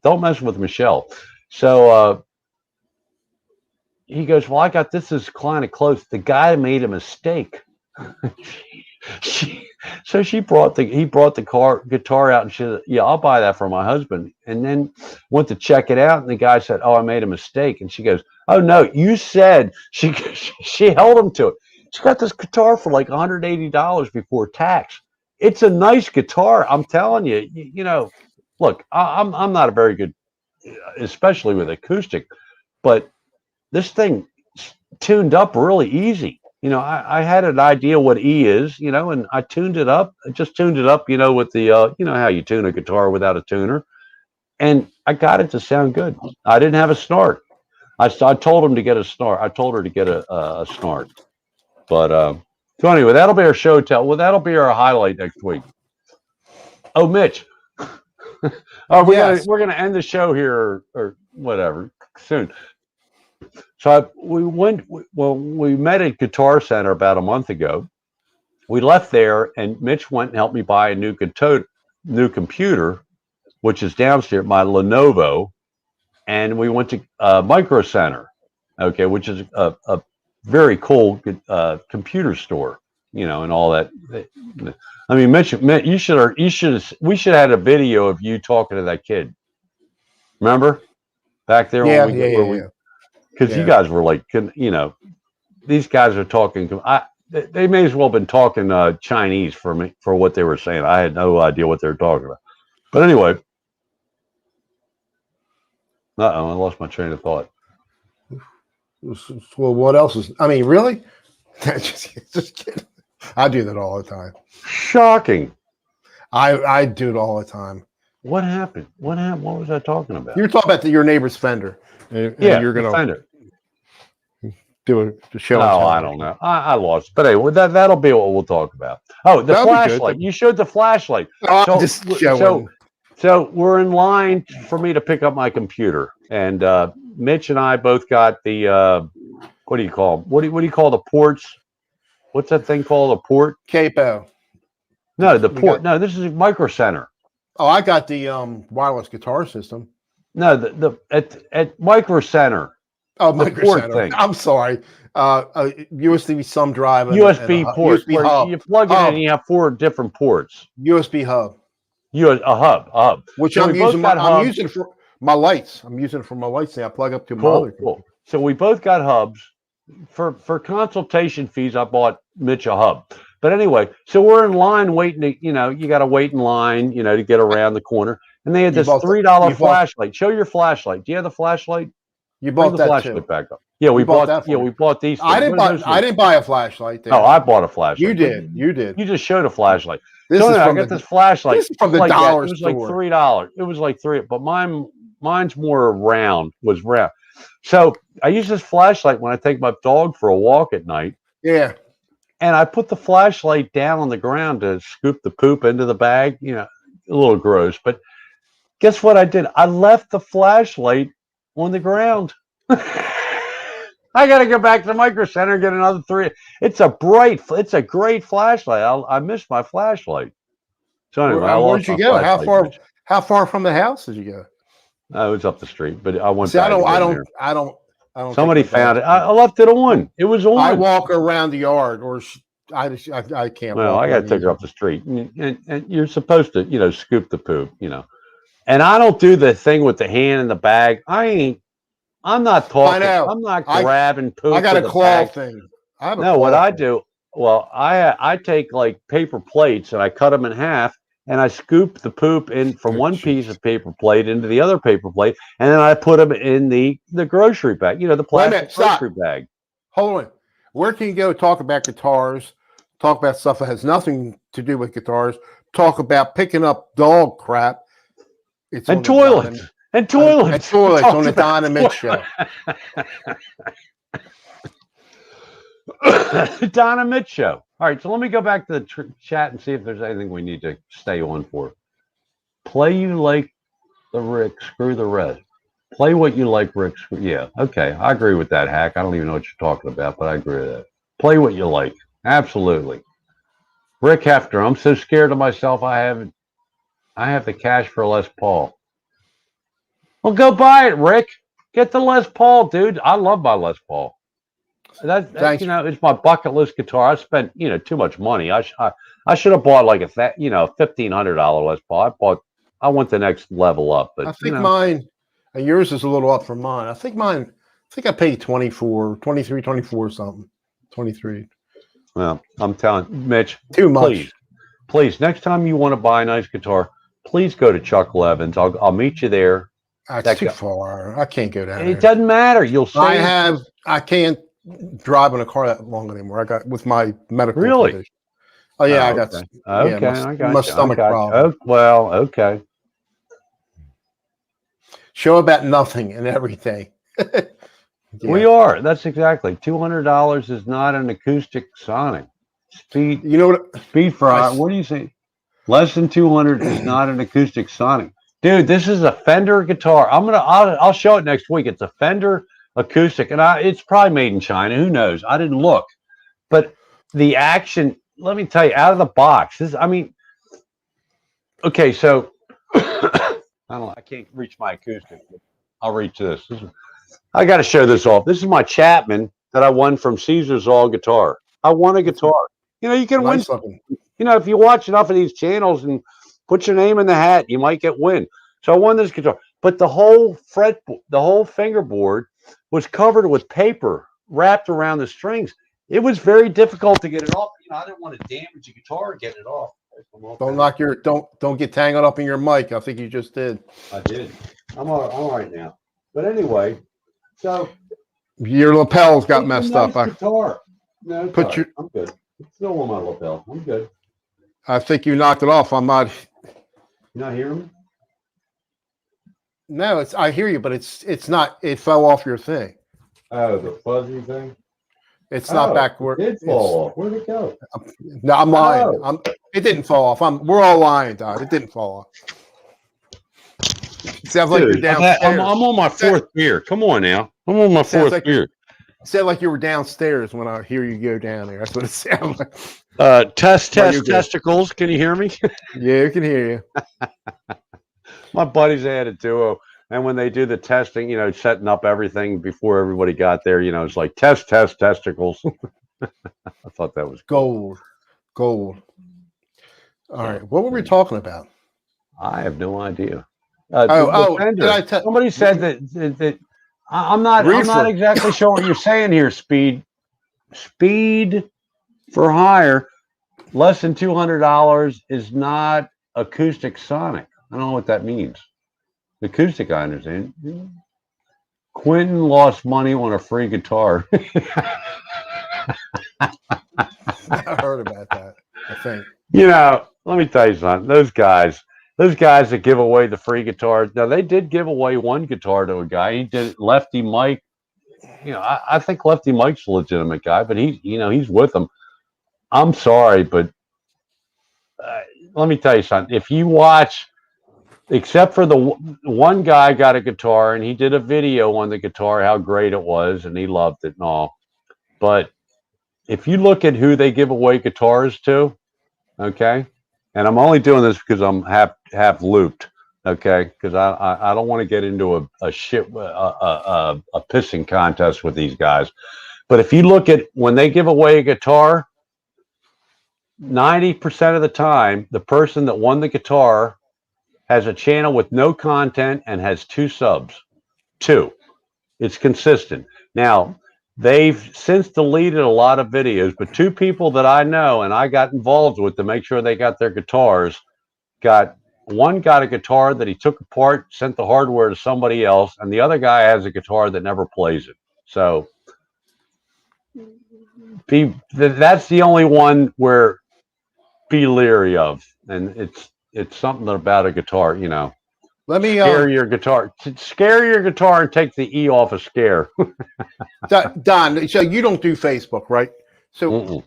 don't mess with Michelle. So he goes, well, I got this is kind of close. The guy made a mistake. He brought the guitar out, and she said, yeah, I'll buy that for my husband. And then went to check it out, and the guy said, oh, I made a mistake. And she goes, oh no, you said. She held him to it. She got this guitar for like $180 before tax. It's a nice guitar, I'm telling you. Look, I'm not a very good, especially with acoustic, but this thing tuned up really easy. I had an idea what E is, and I tuned it up. I just tuned it up, with the, how you tune a guitar without a tuner. And I got it to sound good. I didn't have a snort. I told him to get a snort. I told her to get a snort. But, so anyway, that'll be our show tell. Well, that'll be our highlight next week. Oh, Mitch. We're gonna end the show here or whatever soon. So we met at Guitar Center about a month ago. We left there, and Mitch went and helped me buy a new computer, which is downstairs, my Lenovo, and we went to Micro Center, okay, which is a very cool computer store, and all that. I mean, Mitch, we should have had a video of you talking to that kid. Remember? back there Yeah, when we yeah, where yeah, we yeah. because Yeah. you guys were like, you know, these guys are talking. They may as well have been talking Chinese for me for what they were saying. I had no idea what they were talking about. But anyway, I lost my train of thought. Well, what else is? I mean, really? just kidding. I do that all the time. Shocking. I do it all the time. What happened? What happened? What was I talking about? You were talking about your neighbor's fender, and Yeah, you're gonna Defender. do a show. Oh, I don't know. I lost. But anyway, that'll be what we'll talk about. Oh, the That'll be good. flashlight. You showed the flashlight. Oh, So, I'm just showing. so we're in line for me to pick up my computer, and Mitch and I both got the what do you call them? What do you call the ports? What's that thing called? A port? Capo. No, the port. No, this is a Micro Center. Oh, I got the wireless guitar system. No, the at Micro Center. Oh, the Micro port Center. thing. I'm sorry. USB thumb drive. USB port. USB where hub. you plug it in and you have 4 different ports. USB hub. A hub. Which So I'm using. I'm using for my lights. I'm using it for my lights. I plug up to my other. Cool. So we both got hubs. For consultation fees, I bought Mitch a hub. But anyway, so we're in line waiting to, you got to wait in line, to get around the corner. And they had this $3 flashlight. Show your flashlight. Do you have the flashlight? You bought that flashlight too. back up. Yeah, we bought that. Yeah, we bought these. I didn't buy a flashlight. No, I bought a flashlight. You did. You just showed a flashlight. I got this flashlight. This is from the dollar store. It was like $3. It was like $3, but mine's more round. Was round. So I use this flashlight when I take my dog for a walk at night. Yeah. And I put the flashlight down on the ground to scoop the poop into the bag. A little gross. But guess what I did? I left the flashlight on the ground. I got to go back to the Micro Center and get another 3. It's a great flashlight. I missed my flashlight. So anyway, where'd you go? How far from the house did you go? It was up the street, but I went. See, back I don't. Somebody found it. I left it on. It was on. I walk around the yard, or I can't. Well, I got to take her up the street, and you're supposed to, scoop the poop, And I don't do the thing with the hand in the bag. I'm not talking. I know. I'm not grabbing poop. I got a claw thing. What I do, I take like paper plates and I cut them in half. And I scoop the poop in from one piece of paper plate into the other paper plate, and then I put them in the grocery bag, the plastic grocery bag. Hold on. Where can you go talk about guitars, talk about stuff that has nothing to do with guitars, talk about picking up dog crap? And toilets. And toilets. On the Don and Mitch show. Don and Mitch show. All right, so let me go back to the chat and see if there's anything we need to stay on for. Play you like the Rick, screw the rest. Play what you like, Rick. Yeah, okay, I agree with that, Hack. I don't even know what you're talking about, but I agree with that. Play what you like. Absolutely. Rick Hefner, I'm so scared of myself, I have the cash for Les Paul. Well, go buy it, Rick. Get the Les Paul, dude. I love my Les Paul. That's it's my bucket list guitar. I spent too much money. I should have bought like a $1,500 Les Paul. I went the next level up, but I think mine and yours is a little up from mine. I think I paid 24 something. 23. Well, I'm telling Mitch, too much. Please, next time you want to buy a nice guitar, please go to Chuck Levins. I'll meet you there. That's too far. I can't go down there. It doesn't matter. You'll save. I can't drive in a car that long anymore. I got with my medical condition. Oh yeah, I got my stomach problem. Okay. Show about nothing and everything. Yeah. We are. That's exactly. $200 is not an acoustic sonic. Speed. Speed fry. What do you say? Less than 200 is not an acoustic sonic. Dude, this is a Fender guitar. I'll show it next week. It's a Fender acoustic, and it's probably made in China. Who knows? I didn't look, but the action. Let me tell you, out of the box. Okay. So I can't reach my acoustic. But I'll reach this. I got to show this off. This is my Chapman that I won from Caesar's All Guitar. I won a guitar. You can win something. If you watch enough of these channels and put your name in the hat, you might get win. So I won this guitar. but the whole fingerboard was covered with paper wrapped around the strings. It was very difficult to get it off. I didn't want to damage the guitar and get it off. Don't get tangled up in your mic. I think you just did. I did. I'm all right now. But anyway, so your lapels got messed up. Guitar. No, I'm good. It's still on my lapel. I'm good. I think you knocked it off. I'm not. You not hearing me? No, I hear you, but it's not. It fell off your thing. Oh, the fuzzy thing. It's not backward. It did fall off. Where'd it go? No, I'm lying. It didn't fall off. We're all lying, Todd. It didn't fall off. It sounds like you're downstairs. I'm on my fourth beer. Come on now. I'm on my fourth beer. It sounded like you were downstairs when I hear you go down there. That's what it sounds like. Test testicles. Can you hear me? Yeah, I can hear you. My buddies had a duo. And when they do the testing, setting up everything before everybody got there, it's like test testicles. I thought that was gold. All right. What were we talking about? I have no idea. Somebody said that I'm not exactly sure what you're saying here. Speed for hire, less than $200 is not acoustic sonic. I don't know what that means. Acoustic, I understand. Quentin lost money on a free guitar. I heard about that, I think. Let me tell you something. Those guys that give away the free guitars. Now, they did give away one guitar to a guy. He did Lefty Mike. I think Lefty Mike's a legitimate guy, but he's with them. I'm sorry, but let me tell you something. If you watch, except for the one guy got a guitar and he did a video on the guitar, how great it was, and he loved it and all. But if you look at who they give away guitars to, okay, and I'm only doing this because I'm half looped, okay, because I don't want to get into a pissing contest with these guys. But if you look at when they give away a guitar, 90% of the time, the person that won the guitar has a channel with no content and has 2 subs. 2. It's consistent. Now, they've since deleted a lot of videos, but 2 people that I know and I got involved with to make sure they got their guitars, one got a guitar that he took apart, sent the hardware to somebody else, and the other guy has a guitar that never plays it. So that's the only one where be leery of, and it's something about a guitar, Let me scare your guitar and take the E off of scare. Don, so you don't do Facebook, right? So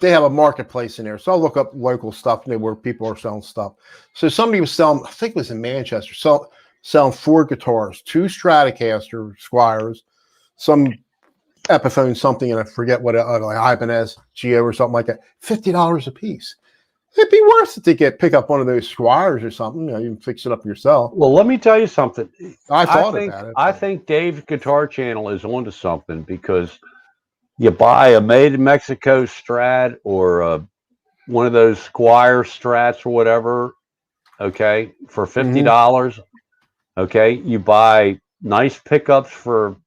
they have a marketplace in there. So I'll look up local stuff where people are selling stuff. So somebody was selling, I think it was in Manchester, selling 4 guitars, 2 Stratocaster Squires, some Epiphone something, and I forget what, like Ibanez Geo or something like that, $50 a piece. It'd be worth it to pick up one of those Squires or something. You can fix it up yourself. Well, let me tell you something. I thought about it. I think Dave's Guitar Channel is onto something, because you buy a made in Mexico Strat or one of those Squire Strats or whatever, okay, for $50. Okay, you buy nice pickups for,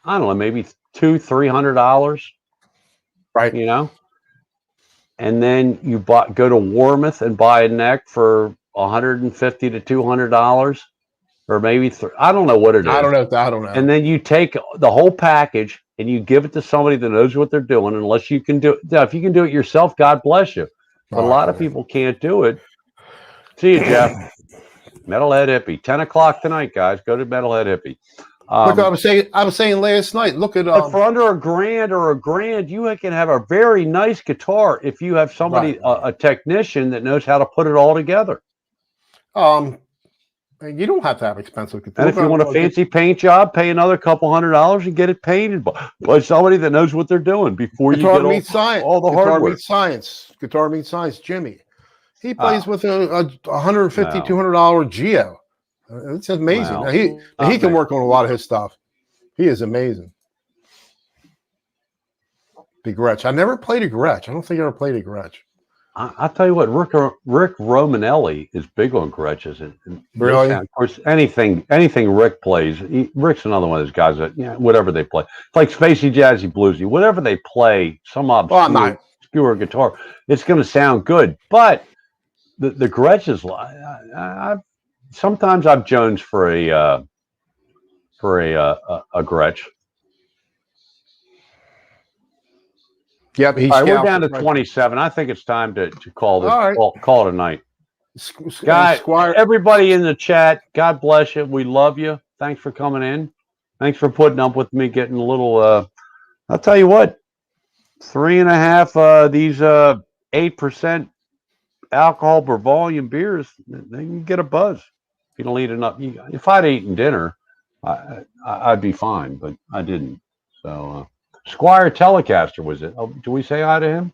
I don't know, maybe $200-300, right? And then you go to Warmouth and buy a neck for $150 to $200, or maybe I don't know what it is. I don't know. And then you take the whole package and you give it to somebody that knows what they're doing. Unless you can do it, if you can do it yourself, God bless you. But a lot of people can't do it. See you, Jeff. Metalhead Hippie, 10 o'clock tonight, guys. Go to Metalhead Hippie. Look, I was saying last night. Look at for under $1,000 you can have a very nice guitar if you have somebody, a technician that knows how to put it all together. You don't have to have expensive guitars. And if you want a fancy paint job, pay another couple $100 and get it painted by somebody that knows what they're doing before you get all the hardware. Guitar meets science. Jimmy, he plays with a $150, $200 Geo. It's amazing. Wow. He can work on a lot of his stuff. He is amazing. The Gretsch. I never played a Gretsch. I don't think I ever played a Gretsch. I'll tell you what, Rick Romanelli is big on Gretches. And Really? of course, anything Rick plays, Rick's another one of those guys that, whatever they play, it's like spacey, jazzy, bluesy, whatever they play, some obscure guitar, it's going to sound good. But the Gretches, sometimes I've jonesed for a Gretsch. Yep, All right, we're down to 27. I think it's time to call this. Right. Call it a night. Guys, everybody in the chat, God bless you. We love you. Thanks for coming in. Thanks for putting up with me getting a little. I'll tell you what, 3.5 these 8% alcohol per volume beers, they can get a buzz. If you don't eat enough, if I'd eaten dinner, I'd be fine, but I didn't. So. Squire Telecaster was it? Oh, do we say hi to him?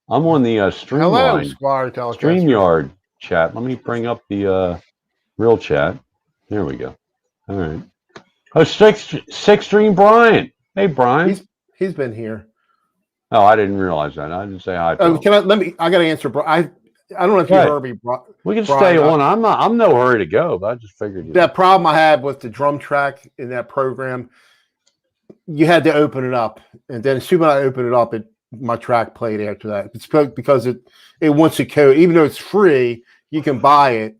I'm on the Streamline. Hello, Squire Telecaster. StreamYard chat. Let me bring up the real chat. There we go. All right. Oh, Six Stream Brian. Hey, Brian. He's been here. Oh, I didn't realize that. I didn't say hi to him. I got to answer, Brian. I don't know if you heard me. We can stay on. I'm no hurry to go, but I just figured. That problem I had with the drum track in that program, you had to open it up, and then as soon as I opened it up, my track played after that. It's because it wants a code, even though it's free. You can buy it,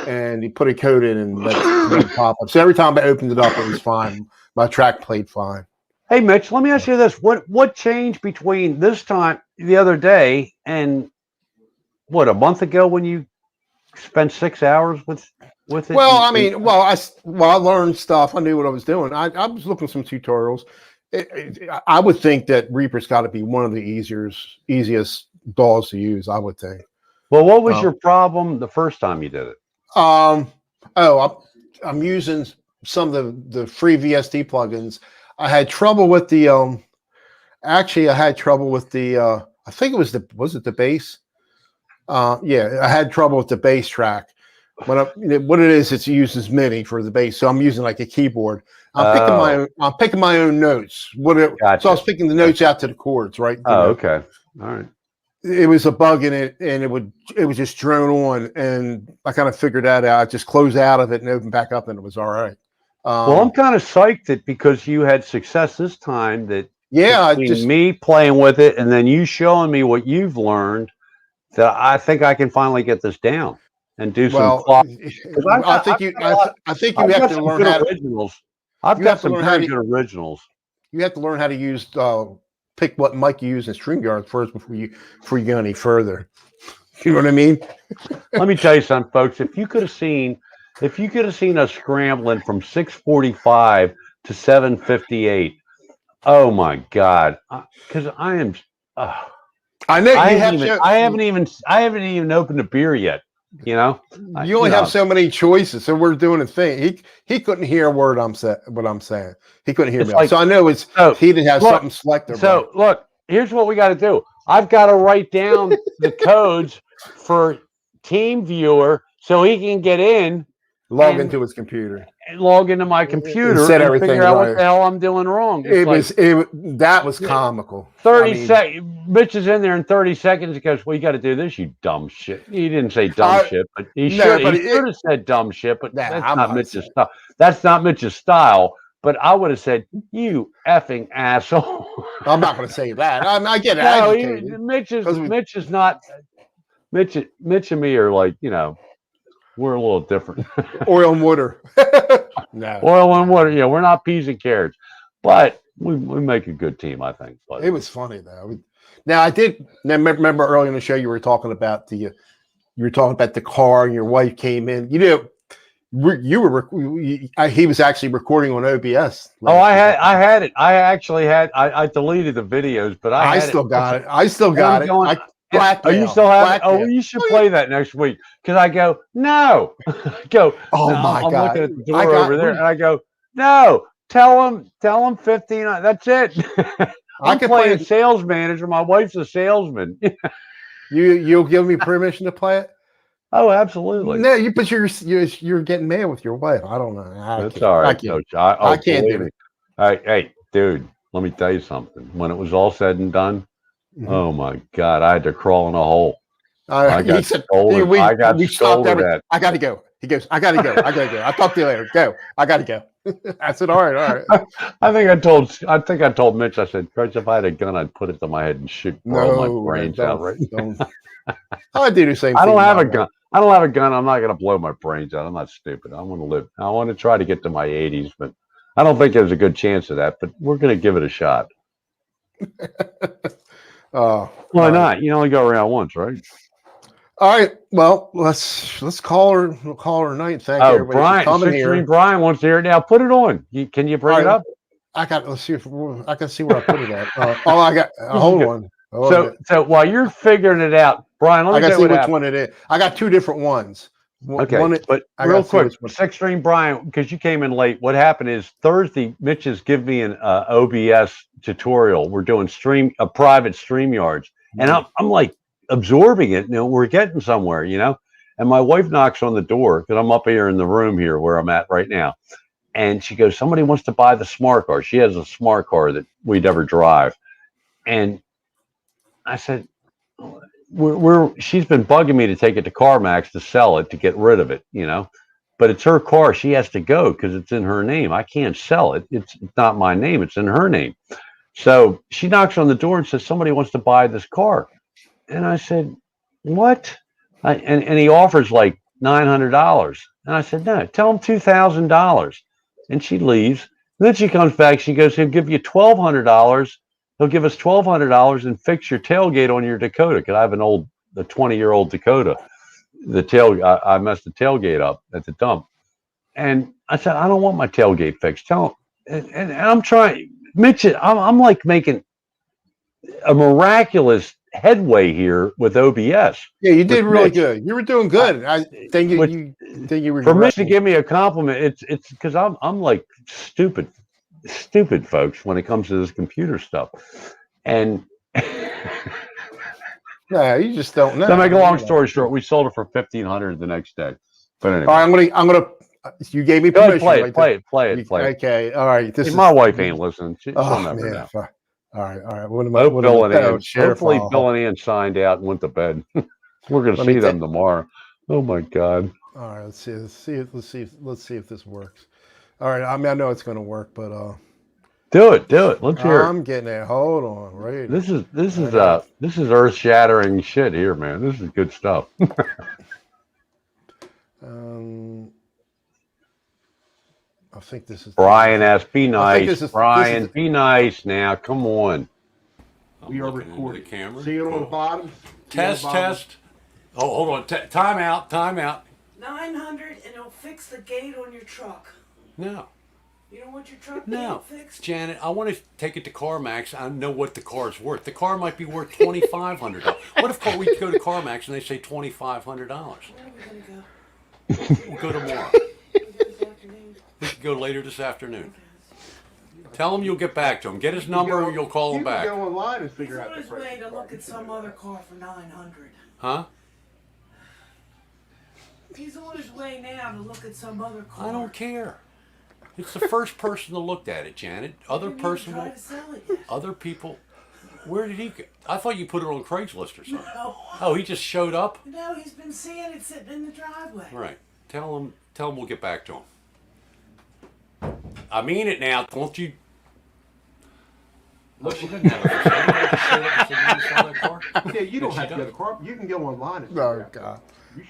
and you put a code in and let it pop up. So every time I opened it up, it was fine. My track played fine. Hey, Mitch, let me ask you this: what changed between this time the other day and a month ago when you spent 6 hours with it? Well, I learned stuff. I knew what I was doing. I was looking at some tutorials. I would think that Reaper's got to be one of the easiest DAWs to use, I would think. Well, what was your problem the first time you did it? I'm using some of the free VST plugins. I had trouble with the I think it was the bass? Yeah, I had trouble with the bass track. What it is, it uses MIDI for the bass, so I'm using like a keyboard. I'm picking my own notes. Gotcha. So I was picking the notes out to the chords, right? Okay, all right. It was a bug in it, and it was just drone on, and I kind of figured that out. I just closed out of it and opened back up, and it was all right. Well, I'm kind of psyched that because you had success this time. That me playing with it, and then you showing me what you've learned, that I think I can finally get this down. And do some. I think you have to learn how to originals. I've got some very good originals. You have to learn how to use pick what mic you use in StreamYard first before you go any further. You know what I mean? Let me tell you something, folks. If you could have seen us scrambling from 6:45 to 7:58, oh my God! Because I am. I know I haven't even opened a beer yet. You only have so many choices, so we're doing a thing. He couldn't hear a word what I'm saying. He couldn't hear me. So I know he didn't have something selected. So look, here's what we got to do. I've got to write down the codes for TeamViewer so he can get in, log into his computer, and log into my computer, and figure out what the hell I'm doing wrong. That was comical. 30 seconds. Mitch is in there in 30 seconds. He goes, "Well, you got to do this, you dumb shit." He didn't say dumb shit, but he should have said dumb shit. But that's not Mitch's style. That's not Mitch's style. But I would have said, "You effing asshole." I'm not going to say that. I get it. No, Mitch is not. Mitch and me are like, we're a little different. Oil and water. No. Oil and water. Yeah, we're not peas and carrots, but we make a good team, I think. But it was funny though. Now I did remember earlier in the show you were talking about the car and your wife came in. He was actually recording on OBS. I had it. I deleted the videos, but I still got it. I still got it. You still have it? Oh, you should play that next week. Because I go, no. My God. I'm looking at the door over there, and I go, no. Tell him 15. That's it. I'm playing sales manager. My wife's a salesman. You'll give me permission to play it? Oh, absolutely. No, but you're getting mad with your wife. I don't know. That's all right, Coach. I can't do it. Hey, dude, let me tell you something. When it was all said and done, Oh my God! I had to crawl in a hole. I He got said, scolded. I got we stopped scolded everything. at. I got to go. He goes, I got to go. I got to go. I'll talk to you later. Go. I got to go. I said, all right, all right. I think I told Mitch. I said, Coach, if I had a gun, I'd put it to my head and blow my No, brains out. Right? don't. I do the same I thing. don't have a gun. I don't have a gun. I'm not going to blow my brains out. I'm not stupid. I want to live. I want to try to get to my 80s, but I don't think there's a good chance of that. But we're going to give it a shot. Why not? You only go around once, right? All right. Well, let's call her. We'll call her night. Thank everybody Brian, for coming here. Brian wants to hear it now. Put it on. Can you bring it up? Let's see if I can see where I put it at. I got. Hold on. So while you're figuring it out, Brian, let me see which one it is. I got two different ones. But real quick, Six String Brian, because you came in late. What happened is Thursday, Mitch has given me an OBS tutorial. We're doing a private StreamYards, and I'm like absorbing it. We're getting somewhere, And my wife knocks on the door because I'm up here in the room here where I'm at right now, and she goes, "Somebody wants to buy the smart car." She has a smart car that we'd ever drive, and I said, she's been bugging me to take it to CarMax to sell it, to get rid of it, but it's her car. She has to go because it's in her name. I can't sell it. It's not my name. It's in her name. So she knocks on the door and says, somebody wants to buy this car. And I said, what? And he offers like $900. And I said, no, tell him $2,000. And she leaves. And then she comes back. She goes, he'll give you $1,200. He'll give us $1,200 and fix your tailgate on your Dakota. Because I have the 20-year-old Dakota. I messed the tailgate up at the dump. And I said, I don't want my tailgate fixed. Tell him. And I'm trying, Mitch, I'm like making a miraculous headway here with OBS. Yeah, you did really good. You were doing good. I think you were. For Mitch to give me a compliment, it's because I'm like stupid, folks, when it comes to this computer stuff. And no, you just don't know. To make a long story short, we sold it for $1,500 the next day. But anyway, all right, I'm gonna. You gave me permission. Play it. Okay, all right. My wife ain't listening. She'll never know. All right. Hopefully Bill and Ann signed out and went to bed. We're going to see them tomorrow. Oh my God. All right. Let's see if this works. All right. I mean, I know it's going to work, but do it. Let's hear it. I'm getting it. Hold on. Right. This is earth-shattering shit here, man. This is good stuff. I think this is Brian S. Be nice. Brian, be nice now. Come on. We are recording. The camera. See it on the bottom? Test. Oh, hold on. Time out. 900 and it'll fix the gate on your truck. No. You don't want your truck fixed? Janet, I want to take it to CarMax. I know what the car's worth. The car might be worth $2,500. What if we go to CarMax and they say $2,500? Where are we going to go? We'll go tomorrow. We can go later this afternoon. Tell him you'll get back to him. Get his number and you'll call him back. You can go online and figure out the price. He's on his way to look at some other car for $900. Huh? He's on his way now to look at some other car. I don't care. It's the first person to look at it, Janet. Other people. Where did he go? I thought you put it on Craigslist or something. No. Oh, he just showed up? No, he's been seeing it sitting in the driveway. Right. Tell him we'll get back to him. I mean it now. Won't you? Look, she doesn't have a car. Yeah, you don't have to get a car. You can go online. Oh God.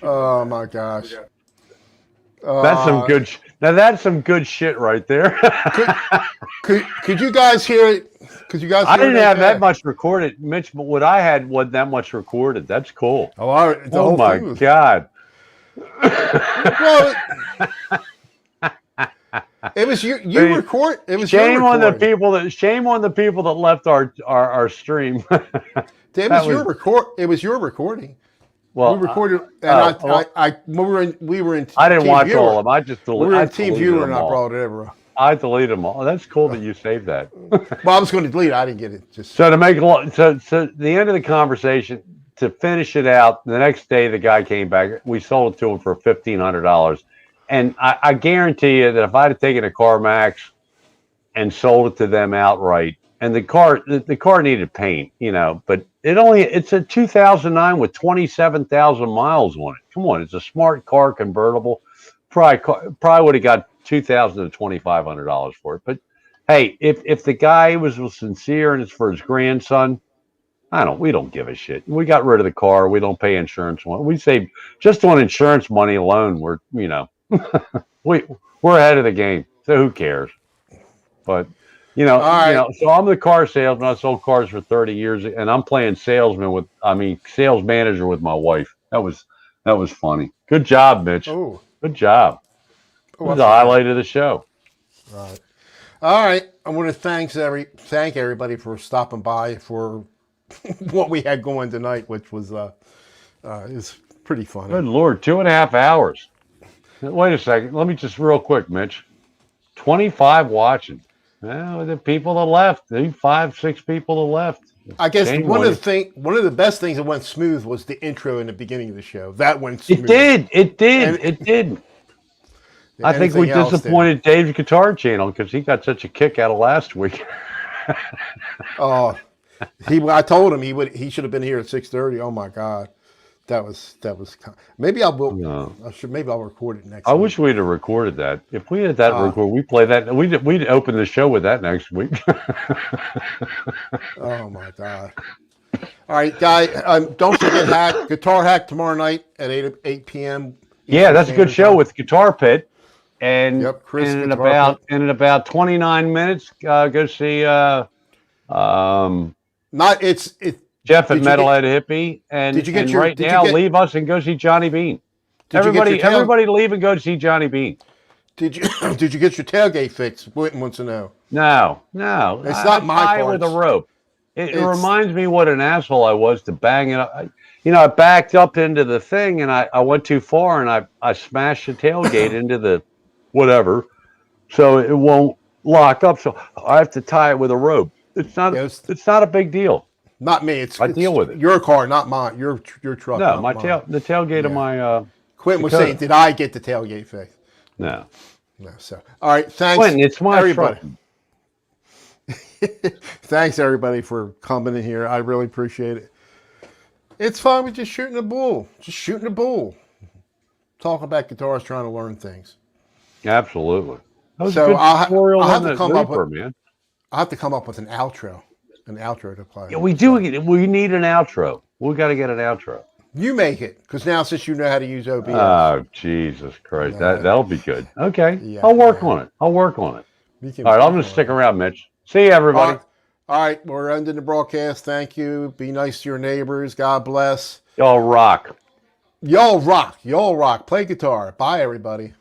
Oh my gosh. That's some good. Now that's some good shit right there. could you guys hear it? Could you guys? I didn't have that much recorded, Mitch. But what I had wasn't that much recorded. That's cool. Oh, all right. Oh my God. Well, it was you record. It was shame on the people that left our stream. It was your recording. Well, we recorded, and we were in. I didn't watch viewer. all of them. I just deleted. We were in Team Viewer, and I brought it over. I deleted them all. That's cool that you saved that. Well, I was going to delete it. I didn't get it. So to make it so the end of the conversation, to finish it out, the next day the guy came back. We sold it to him for $1,500, and I guarantee you that if I'd have taken a CarMax and sold it to them outright, and the car needed paint, but it's a 2009 with 27,000 miles on it. Come on, it's a smart car, convertible. Probably would have got $2,000 to $2,500 for it. But hey, if the guy was sincere and it's for his grandson, we don't give a shit. We got rid of the car. We don't pay insurance. We save just on insurance money alone. We're ahead of the game. So who cares? But so I'm the car salesman. I sold cars for 30 years, and I'm playing sales manager with my wife. That was funny. Good job, Mitch. Oh, good job. That was the highlight of the show. Right. All right. I want to thank everybody for stopping by for what we had going tonight, which was is pretty funny. Good Lord, 2.5 hours. Wait a second. Let me just real quick, Mitch. 25 watching. Well, the people that left, the 5-6 people that left. I guess one of the best things that went smooth was the intro in the beginning of the show. That went smooth. It did. I think we disappointed Dave's Guitar Channel because he got such a kick out of last week. Oh, I told him he should have been here at 6:30. Oh my God, that was. Maybe I'll record it next. I wish we'd have recorded that. If we had that record, we play that. We'd open the show with that next week. Oh my God. All right, guy. Don't forget Guitar Hack tomorrow night at 8 p.m. Yeah, that's a good show with Guitar Pit. And Chris in about 29 minutes, go see Jeff at Metalhead Hippie. And leave us and go see Johnny Bean. Everybody leave and go to see Johnny Bean. Did you get your tailgate fixed? Whitten wants to know. No. It's not my fault. With a rope. It reminds me what an asshole I was to bang it up. I backed up into the thing and I went too far and I smashed the tailgate into the whatever, so it won't lock up. So I have to tie it with a rope. It's not a big deal. Not me. I deal with it. Your car, not mine. Your truck. No, the tailgate of my. Quentin was saying, did I get the tailgate fixed? No. So all right, thanks. Quentin, it's my everybody. Thanks everybody for coming in here. I really appreciate it. It's fun with just shooting a bull. Talking about guitars, trying to learn things. Absolutely. That was so a good I'll have to come Reaper, man. I'll have to come up with an outro to play. Yeah, we do. We need an outro. We got to get an outro. You make it, because now since you know how to use OBS. Oh, Jesus Christ. That'll be good. Okay. Yeah, I'll work on it. All right, I'm going to stick around, Mitch. See you, everybody. All right, we're ending the broadcast. Thank you. Be nice to your neighbors. God bless. Y'all rock. Y'all rock. Play guitar. Bye, everybody.